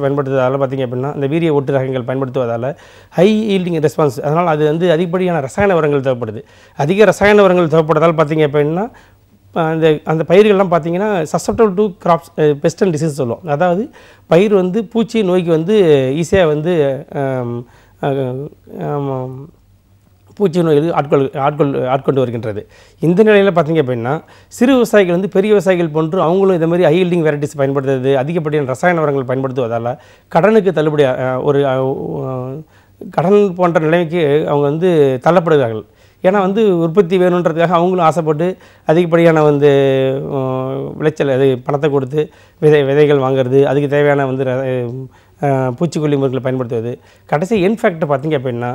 பயன்படுத்துவதால் பார்த்திங்க அப்படின்னா அந்த வீரிய ஒட்டு ரகங்கள் பயன்படுத்துவதால் ஹை ஈல்டிங் ரெஸ்பான்ஸ். அதனால் அது வந்து அதிகப்படியான ரசாயன உரங்கள் தேவைப்படுது. அதிக ரசாயன உரங்கள் தேவைப்படுறதால் பார்த்திங்க அப்படின்னா அந்த பயிர்கள்லாம் பார்த்திங்கன்னா susceptible to crops pest and disease சொல்லுவோம். அதாவது பயிர் வந்து பூச்சி நோய்க்கு வந்து ஈஸியாக வந்து பூச்சி நோய் ஆட்கொண்டு வருகின்றது. இந்த நிலையில் பார்த்திங்க அப்படின்னா சிறு விவசாயிகள் வந்து பெரிய விவசாயிகள் போன்று அவங்களும் இந்த மாதிரி ஹை ஈல்டிங் வெரைட்டிஸ் பயன்படுத்துறது, அதிகப்படியான ரசாயன உரங்கள் பயன்படுத்துவதால் கடனுக்கு தள்ளுபடி ஒரு கடன் போன்ற நிலைமைக்கு அவங்க வந்து தள்ளப்படுகிறார்கள். ஏன்னா வந்து உற்பத்தி வேணுன்றதுக்காக அவங்களும் ஆசைப்பட்டு அதிகப்படியான வந்து விளைச்சல் அது பணத்தை கொடுத்து விதைகள் வாங்குறது, அதுக்கு தேவையான வந்து பூச்சிக்கொல்லி முறைகளை பயன்படுத்துவது. கடைசி என் ஃபேக்டர் பார்த்திங்க அப்படின்னா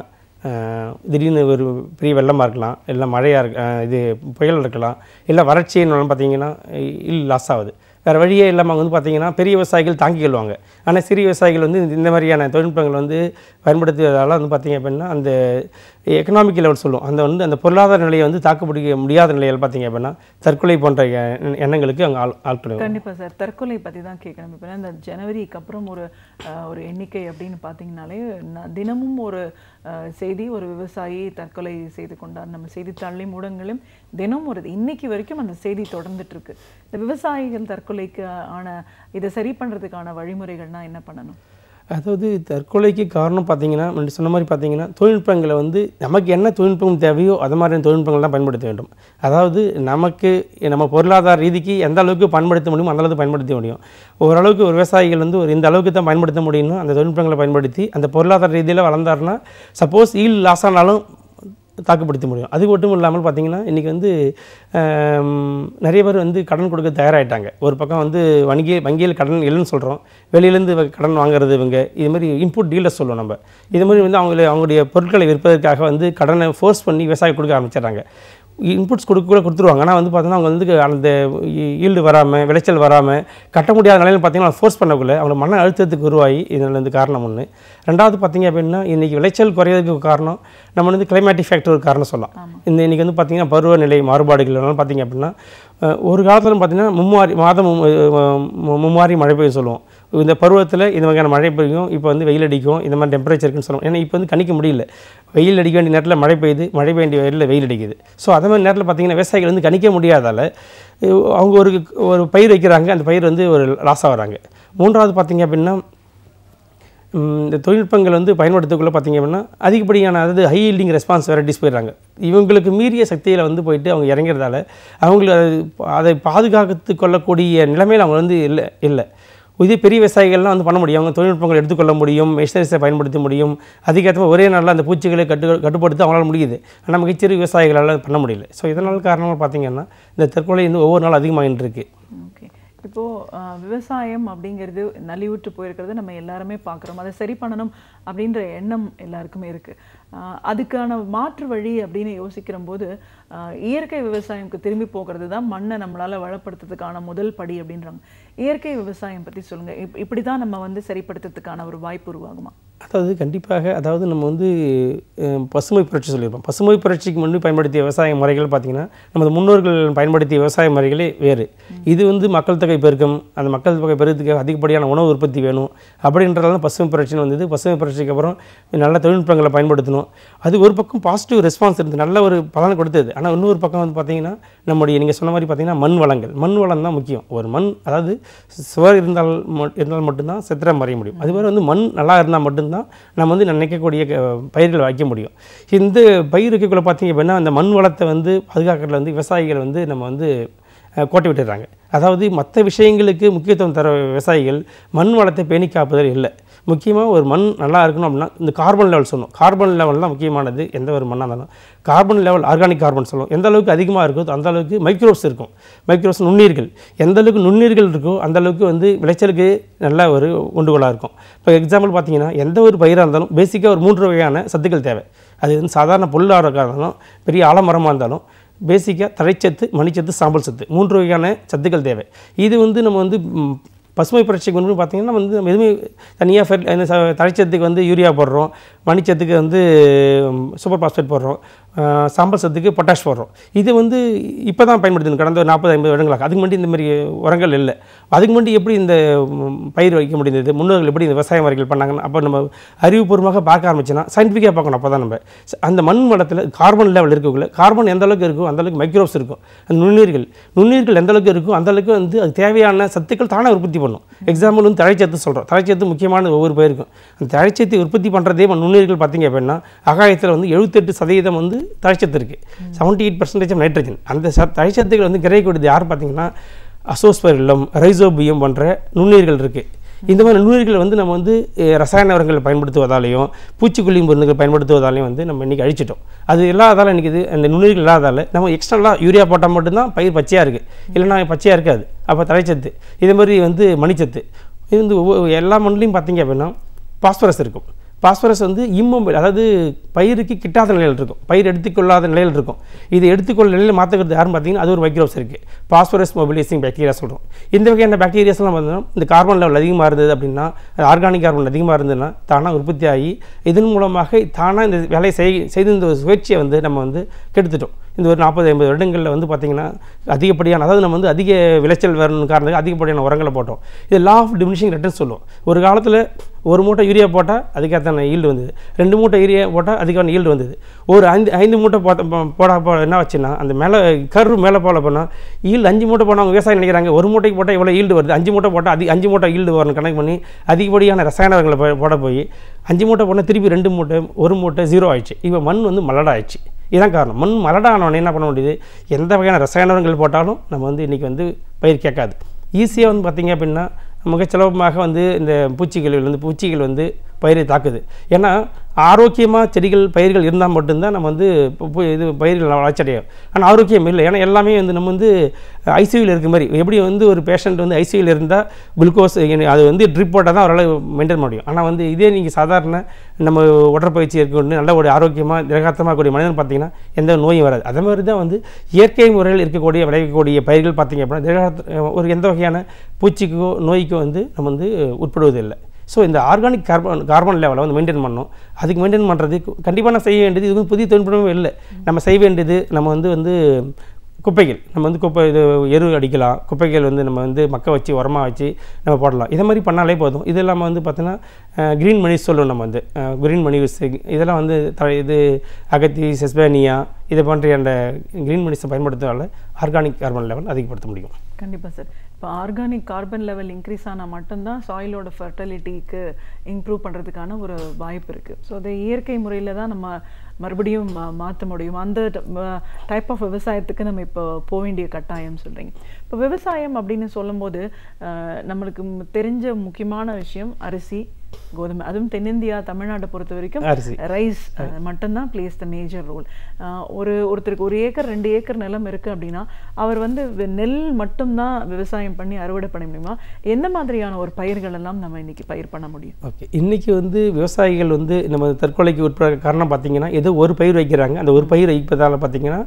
திடீர்னு ஒரு பெரிய வெள்ளமாக இருக்கலாம், இல்லை மழையாக இது புயல் இருக்கலாம், இல்லை வறட்சின்னு பார்த்திங்கன்னா லாஸ் ஆகுது. வேறு வழியே இல்லாமல் வந்து பார்த்திங்கன்னா பெரிய விவசாயிகள் தாங்கிக் கொள்வாங்க. ஆனால் சிறிய விவசாயிகள் வந்து இந்த மாதிரியான தொழில்நுட்பங்கள் வந்து பயன்படுத்துவதால் வந்து பார்த்திங்க அப்படின்னா அந்த எக்கனாமிக் லெவல் சொல்லுவோம், அந்த வந்து அந்த பொருளாதார நிலையை வந்து தாக்குப்பிடிக்க முடியாத நிலையில் பார்த்திங்க அப்படின்னா தற்கொலை போன்ற எண்ணங்களுக்கு அங்கே ஆட்கள். கண்டிப்பாக சார், தற்கொலை பற்றி தான் கேட்கணும். இப்போ இந்த ஜனவரிக்கு அப்புறம் ஒரு எண்ணிக்கை அப்படின்னு பார்த்தீங்கனாலே தினமும் ஒரு செய்தி, ஒரு விவசாயி தற்கொலை செய்து கொண்டார். நம்ம செய்தித்தாள்லையும் ஊடகங்களையும் தினம் இன்னைக்கு வரைக்கும் அந்த செய்தி தொடர்ந்துட்டு இருக்கு. இந்த விவசாயிகள் தற்கொலைக்கு இதை சரி பண்ணுறதுக்கான வழிமுறைகள்னால் என்ன பண்ணணும்? அதாவது தற்கொலைக்கு காரணம் பார்த்திங்கன்னா சொன்ன மாதிரி பார்த்திங்கன்னா தொழில்நுட்பங்களை வந்து நமக்கு என்ன தொழில்நுட்பம் தேவையோ அது மாதிரியான தொழில்நுட்பங்கள் தான் பயன்படுத்த வேண்டும். அதாவது நமக்கு நம்ம பொருளாதார ரீதிக்கு எந்த அளவுக்கு பயன்படுத்த முடியும் அந்த அளவுக்கு பயன்படுத்த முடியும். ஓரளவுக்கு ஒரு விவசாயிகள் வந்து இந்த அளவுக்கு தான் பயன்படுத்த முடியும்னு அந்த தொழில்நுட்பங்களை பயன்படுத்தி அந்த பொருளாதார ரீதியில் வளர்ந்தாருன்னா சப்போஸ் ஈல் லாஸ் ஆனாலும் தாக்குப்படுத்த முடியும். அது மட்டும் இல்லாமல் பார்த்திங்கன்னா இன்றைக்கி வந்து நிறைய பேர் வந்து கடன் கொடுக்க தயாராகிட்டாங்க. ஒரு பக்கம் வந்து வங்கியில் கடன் இல்லைன்னு சொல்கிறோம், வெளியிலேருந்து கடன் வாங்குறது இவங்க இது மாதிரி இன்புட் டீலர்ஸ் சொல்லுவோம் நம்ம. இது மாதிரி வந்து அவங்களுடைய பொருட்களை விற்பதற்காக வந்து கடனை ஃபோர்ஸ் பண்ணி விவசாயி கொடுக்க ஆரம்பிச்சிடறாங்க. இன்புட்ஸ் கொடுத்துருவாங்க. ஆனால் வந்து பார்த்தீங்கன்னா அவங்க வந்து அந்த ஈல்டு வராமல் விளைச்சல் வராமல் கட்ட முடியாத நிலையில் பார்த்தீங்கன்னா ஃபோர்ஸ் பண்ணக்குள்ள அவங்க மன அழுத்தத்துக்கு உருவாகி இதில் வந்து காரணம் ஒன்று. ரெண்டாவது பார்த்திங்க அப்படின்னா இன்றைக்கி விளைச்சல் குறையிறதுக்கு காரணம் நம்ம வந்து கிளைமேட்டிக் ஃபேக்டர் ஒரு காரணம் சொல்லலாம். இன்றைக்கி வந்து பார்த்திங்கன்னா பருவநிலை மாறுபாடுகள் பார்த்திங்க அப்படின்னா ஒரு காலத்தில் பார்த்திங்கன்னா மும்மாரி மழை பெய்யும் சொல்லுவோம். இந்த பருவத்தில் இந்த வகையான மழை பெய்யும், இப்போ வந்து வெயில் அடிக்கும், இந்த மாதிரி டெம்பரேச்சர் இருக்குன்னு சொல்லுவோம். ஏன்னா இப்போ வந்து கணிக்க முடியல, வெயில் அடிக்க வேண்டிய நேரத்தில் மழை பெய்யுது, மழை பெய்ய வேண்டிய நேரத்தில் வெயில் அடிக்குது. ஸோ அதே மாதிரி நேரத்தில் பார்த்திங்கன்னா விவசாயிகள் வந்து கணிக்க முடியாதால் அவங்க ஒரு பயிர் வைக்கிறாங்க, அந்த பயிர் வந்து ஒரு லாஸ் ஆகிறாங்க. மூன்றாவது பார்த்திங்க அப்படின்னா இந்த தொழில்நுட்பங்கள் வந்து பயன்படுத்தக்குள்ளே பார்த்திங்க அப்படின்னா அதிகப்படியான அதாவது ஹை ஈல்டிங் ரெஸ்பான்ஸ் வெரைட்டிஸ் போயிடுறாங்க. இவங்களுக்கு மீறிய சக்தியில் வந்து போயிட்டு அவங்க இறங்கிறதால அவங்களுக்கு அதை பாதுகாத்து கொள்ளக்கூடிய நிலைமையில் அவங்க வந்து இல்லை. இதே பெரிய விவசாயிகள்லாம் வந்து பண்ண முடியும், அவங்க தொழில்நுட்பங்கள் எடுத்துக்கொள்ள முடியும், மெஷினரிஸை பயன்படுத்த முடியும், அதிகமாக ஒரே நாளில் அந்த பூச்சிகளை கட்டுப்படுத்த அவங்களால முடியுது. ஆனால் மிகச்சிறு விவசாயிகளால் பண்ண முடியல. ஸோ இதனால் காரணமாக பார்த்திங்கன்னா இந்த தற்கொலை வந்து ஒவ்வொரு நாள் அதிகமாகிட்டு இருக்குது. ஓகே, இப்போது விவசாயம் அப்படிங்கிறது நலிவுற்று போயிருக்கிறது நம்ம எல்லாருமே பார்க்குறோம். அதை சரி பண்ணணும் அப்படின்ற எண்ணம் எல்லாருக்குமே இருக்குது. அதுக்கான மாற்று வழி அப்படின்னு யோசிக்கிற போது இயற்கை விவசாயம்க்கு திரும்பி போகிறது தான் மண்ணை நம்மளால் வளப்படுத்துறதுக்கான முதல் படி அப்படின்றாங்க. இயற்கை விவசாயம் பற்றி சொல்லுங்கள். இப்படி தான் நம்ம வந்து சரிப்படுத்துறதுக்கான ஒரு வாய்ப்பு உருவாகுமா? அதாவது கண்டிப்பாக, அதாவது நம்ம வந்து பசுமை புரட்சி சொல்லியிருப்போம். பசுமை புரட்சிக்கு முன்பு பயன்படுத்திய விவசாய முறைகள் பார்த்திங்கன்னா நமது முன்னோர்கள் பயன்படுத்திய விவசாய முறைகளே வேறு. இது வந்து மக்கள் தொகை பெருக்கம், அந்த மக்கள் தொகை பெருக்கத்துக்கு அதிகப்படியான உணவு உற்பத்தி வேணும் அப்படின்றதால பசுமை புரட்சின்னு வந்தது. பசுமை புரட்சிக்கு அப்புறம் நல்ல தொழில்நுட்பங்களை பயன்படுத்தணும். அது ஒரு பக்கம் பாசிட்டிவ் ரெஸ்பான்ஸ் இருந்து நல்ல ஒரு பலன் கொடுத்தது. ஆனால் இன்னொரு பக்கம் வந்து பார்த்திங்கன்னா நம்முடைய நீங்கள் சொன்ன மாதிரி பார்த்திங்கன்னா மண் வளம் தான் முக்கியம். ஒரு மண் அதாவது சுவர் இருந்தால் மட்டும்தான் சித்திரம் வரைய முடியும். அதுவரை வந்து மண் நல்லா இருந்தால் மட்டும்தான் நம்ம வந்து நினைக்கக்கூடிய பயிர்கள் வைக்க முடியும். இந்த பயிர் வைக்கக்குள்ள பார்த்திங்க அப்படின்னா அந்த மண் வளத்தை வந்து பாதுகாக்கிறதுல வந்து விவசாயிகள் வந்து நம்ம வந்து கோட்டை விட்டுடுறாங்க. அதாவது மற்ற விஷயங்களுக்கு முக்கியத்துவம் தர விவசாயிகள் மண் வளத்தை பேணி காப்பதில் இல்லை. முக்கியமாக ஒரு மண் நல்லா இருக்கணும் அப்படின்னா இந்த கார்பன் லெவல் சொல்லணும். கார்பன் லெவல் தான் முக்கியமானது. எந்த ஒரு மண்ணாக இருந்தாலும் கார்பன் லெவல், ஆர்கானிக் கார்பன் சொல்லுவோம். எந்த அளவுக்கு அதிகமாக இருக்கோ அந்த அளவுக்கு மைக்ரோப்ஸ் இருக்கும். மைக்ரோப்ஸ் நுண்ணீர்கள், எந்த அளவுக்கு நுண்ணீர்கள் இருக்கோ அந்த அளவுக்கு வந்து விளைச்சலுக்கு நல்ல ஒரு உண்டுகோலாக இருக்கும். இப்போ எக்ஸாம்பிள் பார்த்தீங்கன்னா எந்த ஒரு பயிராக இருந்தாலும் பேசிக்காக ஒரு 3 வகையான சத்துக்கள் தேவை. அது வந்து சாதாரண பொருளாதாரம் இருந்தாலும் பெரிய ஆலமரமாக இருந்தாலும் பேசிக்காக தழைச்சத்து, மணிச்சத்து, சாம்பல் சத்து 3 வகையான சத்துக்கள் தேவை. இது வந்து நம்ம வந்து பசுமை புரட்சிக்கு முன்பு பார்த்திங்கன்னா வந்து நம்ம எதுவுமே தனியாக தழைச்சத்துக்கு வந்து யூரியா போடுறோம், மணிச்சத்துக்கு வந்து சூப்பர் பாஸ்பேட் போடுறோம், சாம்பல் சத்துக்கு பொட்டாஷ் போடுறோம். இது வந்து இப்போ தான் பயன்படுத்தணும் கடந்த 40-50 வருடங்களாக. அதுக்கு முன்னாடி இந்த மாதிரி உரங்கள் இல்லை. அதுக்கு முன்னாடி எப்படி இந்த பயிர் வைக்க முடிந்தது, முன்னோர்கள் எப்படி இந்த விவசாய முறைகள் பண்ணாங்கன்னு அப்போ நம்ம அறிவுபூர்வமாக பார்க்க ஆரம்பிச்சோன்னா சயின்டிஃபிக்காக பார்க்கணும். அப்போ தான் நம்ம அந்த மண் வளத்தில் கார்பன் லெவல் இருக்கக்குள்ள கார்பன் எந்த அளவுக்கு இருக்கும் அந்தளவுக்கு மைக்ரோப்ஸ் இருக்கும். அந்த நுண்ணீர்கள் எந்த அளவுக்கு இருக்கும் அந்தளவுக்கு வந்து அது தேவையான சத்துக்கள் தானே உற்பத்தி பண்ணும். எக்ஸாம்பிள் வந்து தழைச்சத்து சொல்கிறோம். தழைச்சத்து முக்கியமான ஒவ்வொரு பயிருக்கும். அந்த தழைச்சத்தை உற்பத்தி பண்ணுறதே நுண்ணீர்கள் பார்த்திங்க அப்படின்னா ஆகாயத்தில் வந்து 78% வந்து தழைச்சத்து இருக்குது, 78% நைட்ரஜன். அந்த தழைச்சத்துக்கள் வந்து கிரகிக்கூடியது யார் பார்த்திங்கன்னா அசோஸ்பெரில்லம், ரைசோபியம் போன்ற நுண்ணீர்கள் இருக்குது. இந்த மாதிரி நுண்ணீர்கள் வந்து நம்ம வந்து ரசாயன உரங்கள் பயன்படுத்துவதாலையும் பூச்சிக்கொல்லி மருந்துகள் பயன்படுத்துவதாலையும் வந்து நம்ம இன்றைக்கி அழிச்சிட்டோம். அது இல்லாதால் இன்றைக்கி இது அந்த நுண்ணீர்கள் இல்லாதால் நம்ம எக்ஸ்ட்ரலாக யூரியா போட்டால் மட்டும்தான் பயிர் பச்சையாக இருக்குது, இல்லைனா பச்சையாக இருக்காது. அப்போ தழைச்சத்து, இதே மாதிரி வந்து மணிச்சத்து, இது வந்து எல்லா மண்ணிலையும் பார்த்திங்க அப்படின்னா பாஸ்பரஸ் இருக்கும். பாஸ்பரஸ் வந்து இம்மொபைல், அதாவது பயிருக்கு கிட்டாத நிலையில் இருக்கும், பயிர் எடுத்துக்கொள்ளாத நிலையில் இருக்கும். இது எடுத்துக்கொள்ள நிலையில் மாற்றுக்கிறது யாருன்னு பார்த்தீங்கன்னா அது ஒரு மைக்ரோப்ஸ் இருக்குது, பாஸ்பரஸ் மொபிலைசிங் பாக்டீரியா சொல்கிறோம். இந்த வகையான பாக்டீரியாஸ்லாம் பார்த்தீங்கன்னா இந்த கார்பன் லெவல் அதிகமாக இருந்தது அப்படின்னா, ஆர்கானிக் கார்பன் அதிகமாக இருந்ததுன்னா தானாக உற்பத்தி ஆகி இதன் மூலமாக தானாக இந்த வேலையை செய்து இந்த சுழற்சியை வந்து நம்ம வந்து கெடுத்துட்டோம். இந்த ஒரு 40-50 வருடங்களில் வந்து பார்த்திங்கன்னா அதிகப்படியான, அதாவது நம்ம வந்து அதிக விளைச்சல் வரணும் காரணத்துக்கு அதிகப்படியான உரங்களை போட்டோம். இது லா ஆஃப் டிமினிஷிங் ரிட்டர்ன்ஸ் சொல்லுவோம். ஒரு காலத்தில் ஒரு மூட்டை யூரியா போட்டால் அதுக்கான ஈல்டு வந்தது, 2 மூட்டை யூரியா போட்டால் அதுக்கான ஈல்டு வந்தது. ஒரு 5 மூட்டை போட என்ன வச்சுன்னா அந்த மேலே கரு மேலே போனால் ஈல்டு 5 மூட்டை போனால் அவங்க விவசாயம் நினைக்கிறாங்க ஒரு மூட்டைக்கு போட்டால் இவ்வளோ ஈல்டு வருது, 5 மூட்டை போட்டால் 5 மூட்டை ஈல்டு வரணும் கணக்கு பண்ணி அதிகப்படியான ரசாயன உரங்களை போட போய் 5 மூட்டை போனால் திருப்பி 2 மூட்டை 1 மூட்டை 0 ஆயிடுச்சு. இப்போ மண் வந்து மலடாயிடுச்சு. இதுதான் காரணம். மண் மலடானவனே என்ன பண்ண முடியுது, எந்த வகையான ரசாயன உரங்கள் போட்டாலும் நம்ம வந்து இன்றைக்கி வந்து பயிர் கேட்காது. ஈஸியாக வந்து பார்த்திங்க அப்படின்னா மிக சுலபமாக வந்து இந்த பூச்சிகள் வந்து பயிரை தாக்குது. ஏன்னா ஆரோக்கியமாக செடிகள் பயிர்கள் இருந்தால் மட்டும்தான் நம்ம வந்து இது பயிர்கள் வளர்ச்சியடையும். ஆனால் ஆரோக்கியம் இல்லை. ஏன்னா எல்லாமே வந்து நம்ம வந்து ஐசியூவில் இருக்கிற மாதிரி, எப்படி வந்து ஒரு பேஷண்ட் வந்து ஐசியூவில் இருந்தால் குளுக்கோஸ் அது வந்து ட்ரிப் போட்டால் தான் அவரால் மெயின்டைன் பண்ண முடியும். ஆனால் வந்து இதே நீங்கள் சாதாரண நம்ம உடற்பயிற்சி இருக்கணும் நல்ல ஒரு ஆரோக்கியமாக திரகாத்தமாக கூடிய மனிதன் பார்த்திங்கன்னா எந்த நோயும் வராது. அதே மாதிரி தான் வந்து இயற்கை முறையில் விளையக்கூடிய பயிர்கள் பார்த்திங்க அப்படின்னா ஒரு எந்த வகையான பூச்சிக்கோ நோய்க்கோ வந்து நம்ம வந்து உட்படுவதில்லை. ஸோ இந்த ஆர்கானிக் கார்பன் லெவலை வந்து மெயின்டைன் பண்ணணும். அதுக்கு மெயின்டைன் பண்ணுறது கண்டிப்பாக நான் செய்ய வேண்டியது, இது வந்து புதிய தொழில்நுட்பமே இல்லை. நம்ம செய்ய வேண்டியது நம்ம வந்து குப்பைகள், நம்ம வந்து இது எரு அடிக்கலாம், குப்பைகள் வந்து நம்ம வந்து மக்க வச்சு உரமாக வச்சு நம்ம போடலாம். இதை மாதிரி பண்ணாலே போதும். இது இல்லாமல் வந்து பார்த்தோன்னா க்ரீன் மணிஸ் சொல்லுவோம். நம்ம வந்து க்ரீன் மணிஸ் இதெல்லாம் வந்து இது அகத்தி, செஸ்பேனியா இதை போன்ற அந்த க்ரீன் மணிஸை பயன்படுத்துறதால ஆர்கானிக் கார்பன் லெவல் அதிகப்படுத்த முடியும். கண்டிப்பாக சார். இப்போ ஆர்கானிக் கார்பன் லெவல் இன்க்ரீஸ் ஆனால் மட்டும்தான் சாயிலோட ஃபர்டிலிட்டிக்கு இம்ப்ரூவ் பண்ணுறதுக்கான ஒரு வாய்ப்பு இருக்குது. ஸோ அதை இயற்கை முறையில் தான் நம்ம மறுபடியும் மாற்ற முடியும். அந்த டைப் ஆஃப் விவசாயத்துக்கு நம்ம இப்போ போக வேண்டிய கட்டாயம் சொல்கிறீங்க. இப்போ விவசாயம் அப்படின்னு சொல்லும்போது நம்மளுக்கு தெரிஞ்ச முக்கியமான விஷயம் அரிசி, கோதுமை. அதுவும் தென்னிந்தியா தமிழ்நாட்டை பொறுத்த வரைக்கும் ரைஸ் மட்டும்தான் பிளேஸ் த மேஜர் ரோல். ஒருத்தருக்கு 1 ஏக்கர் 2 ஏக்கர் நிலம் இருக்குது அப்படின்னா அவர் வந்து நெல் மட்டும்தான் விவசாயம் பண்ணி அறுவடை பண்ண முடியுமா? எந்த மாதிரியான ஒரு பயிர்கள் எல்லாம் நம்ம இன்னைக்கு பயிர் பண்ண முடியும்? ஓகே, இன்றைக்கி வந்து விவசாயிகள் வந்து நம்ம தற்கொலைக்கு உட்பட காரணம் பார்த்திங்கன்னா ஏதோ ஒரு பயிர் வைக்கிறாங்க. அந்த ஒரு பயிர் வைப்பதால் பார்த்திங்கன்னா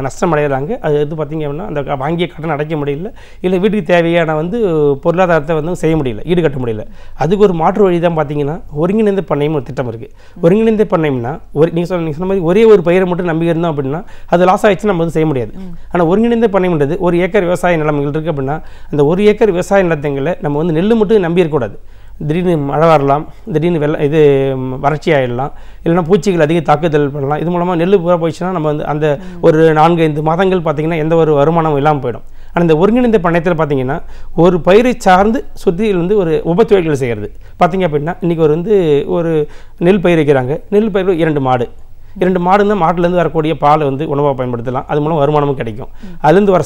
நஷ்டம் அடைகிறாங்க. அது வந்து பார்த்திங்க அப்படின்னா அந்த வாங்கிய கடன் அடைக்க முடியல, இல்லை வீட்டுக்கு தேவையான வந்து பொருளாதாரத்தை வந்து செய்ய முடியல, ஈடுகட்ட முடியல. அதுக்கு ஒரு மாற்று வழி தான் பார்த்திங்கன்னா ஒருங்கிணைந்த பண்ணையும் ஒரு திட்டம் இருக்குது. ஒருங்கிணைந்த பண்ணைம்னா நீங்கள் சொன்ன மாதிரி ஒரே ஒரு பயிரை மட்டும் நம்பி இருந்தோம் அப்படின்னா அது லாஸ் ஆகிடுச்சுன்னா நம்ம வந்து செய்ய முடியாது. ஆனால் ஒருங்கிணைந்த பண்ணைன்றது 1 ஏக்கர் விவசாய நிலங்கள் இருக்குது அப்படின்னா அந்த 1 ஏக்கர் விவசாய நிலத்தங்களை நம்ம வந்து நெல் மட்டும் நம்பி இருக்கக்கூடாது. திடீர்னு மழை வரலாம், திடீர்னு இது வறட்சி ஆகிடலாம், இல்லைனா பூச்சிகள் அதிக தாக்குதல் பண்ணலாம். இது மூலமாக நெல் பூரா போயிடுச்சுன்னா நம்ம வந்து அந்த ஒரு 4-5 மாதங்கள் பார்த்திங்கன்னா எந்த ஒரு வருமானம் இல்லாமல் போயிடும். ஆனால் இந்த ஒருங்கிணைந்த பண்ணையத்தில் பார்த்திங்கன்னா ஒரு பயிரை சார்ந்து சுற்றியில் வந்து ஒரு உபத்தொழில்கள் செய்கிறது பார்த்திங்க அப்படின்னா இன்றைக்கி ஒரு நெல் பயிர் வைக்கிறாங்க. நெல் பயிர் 2 மாடு மாடுன்னா மாட்டிலேருந்து வரக்கூடிய பாலை வந்து உணவாக பயன்படுத்தலாம். அது மூலம் வருமானமும் கிடைக்கும். அதுலேருந்து வர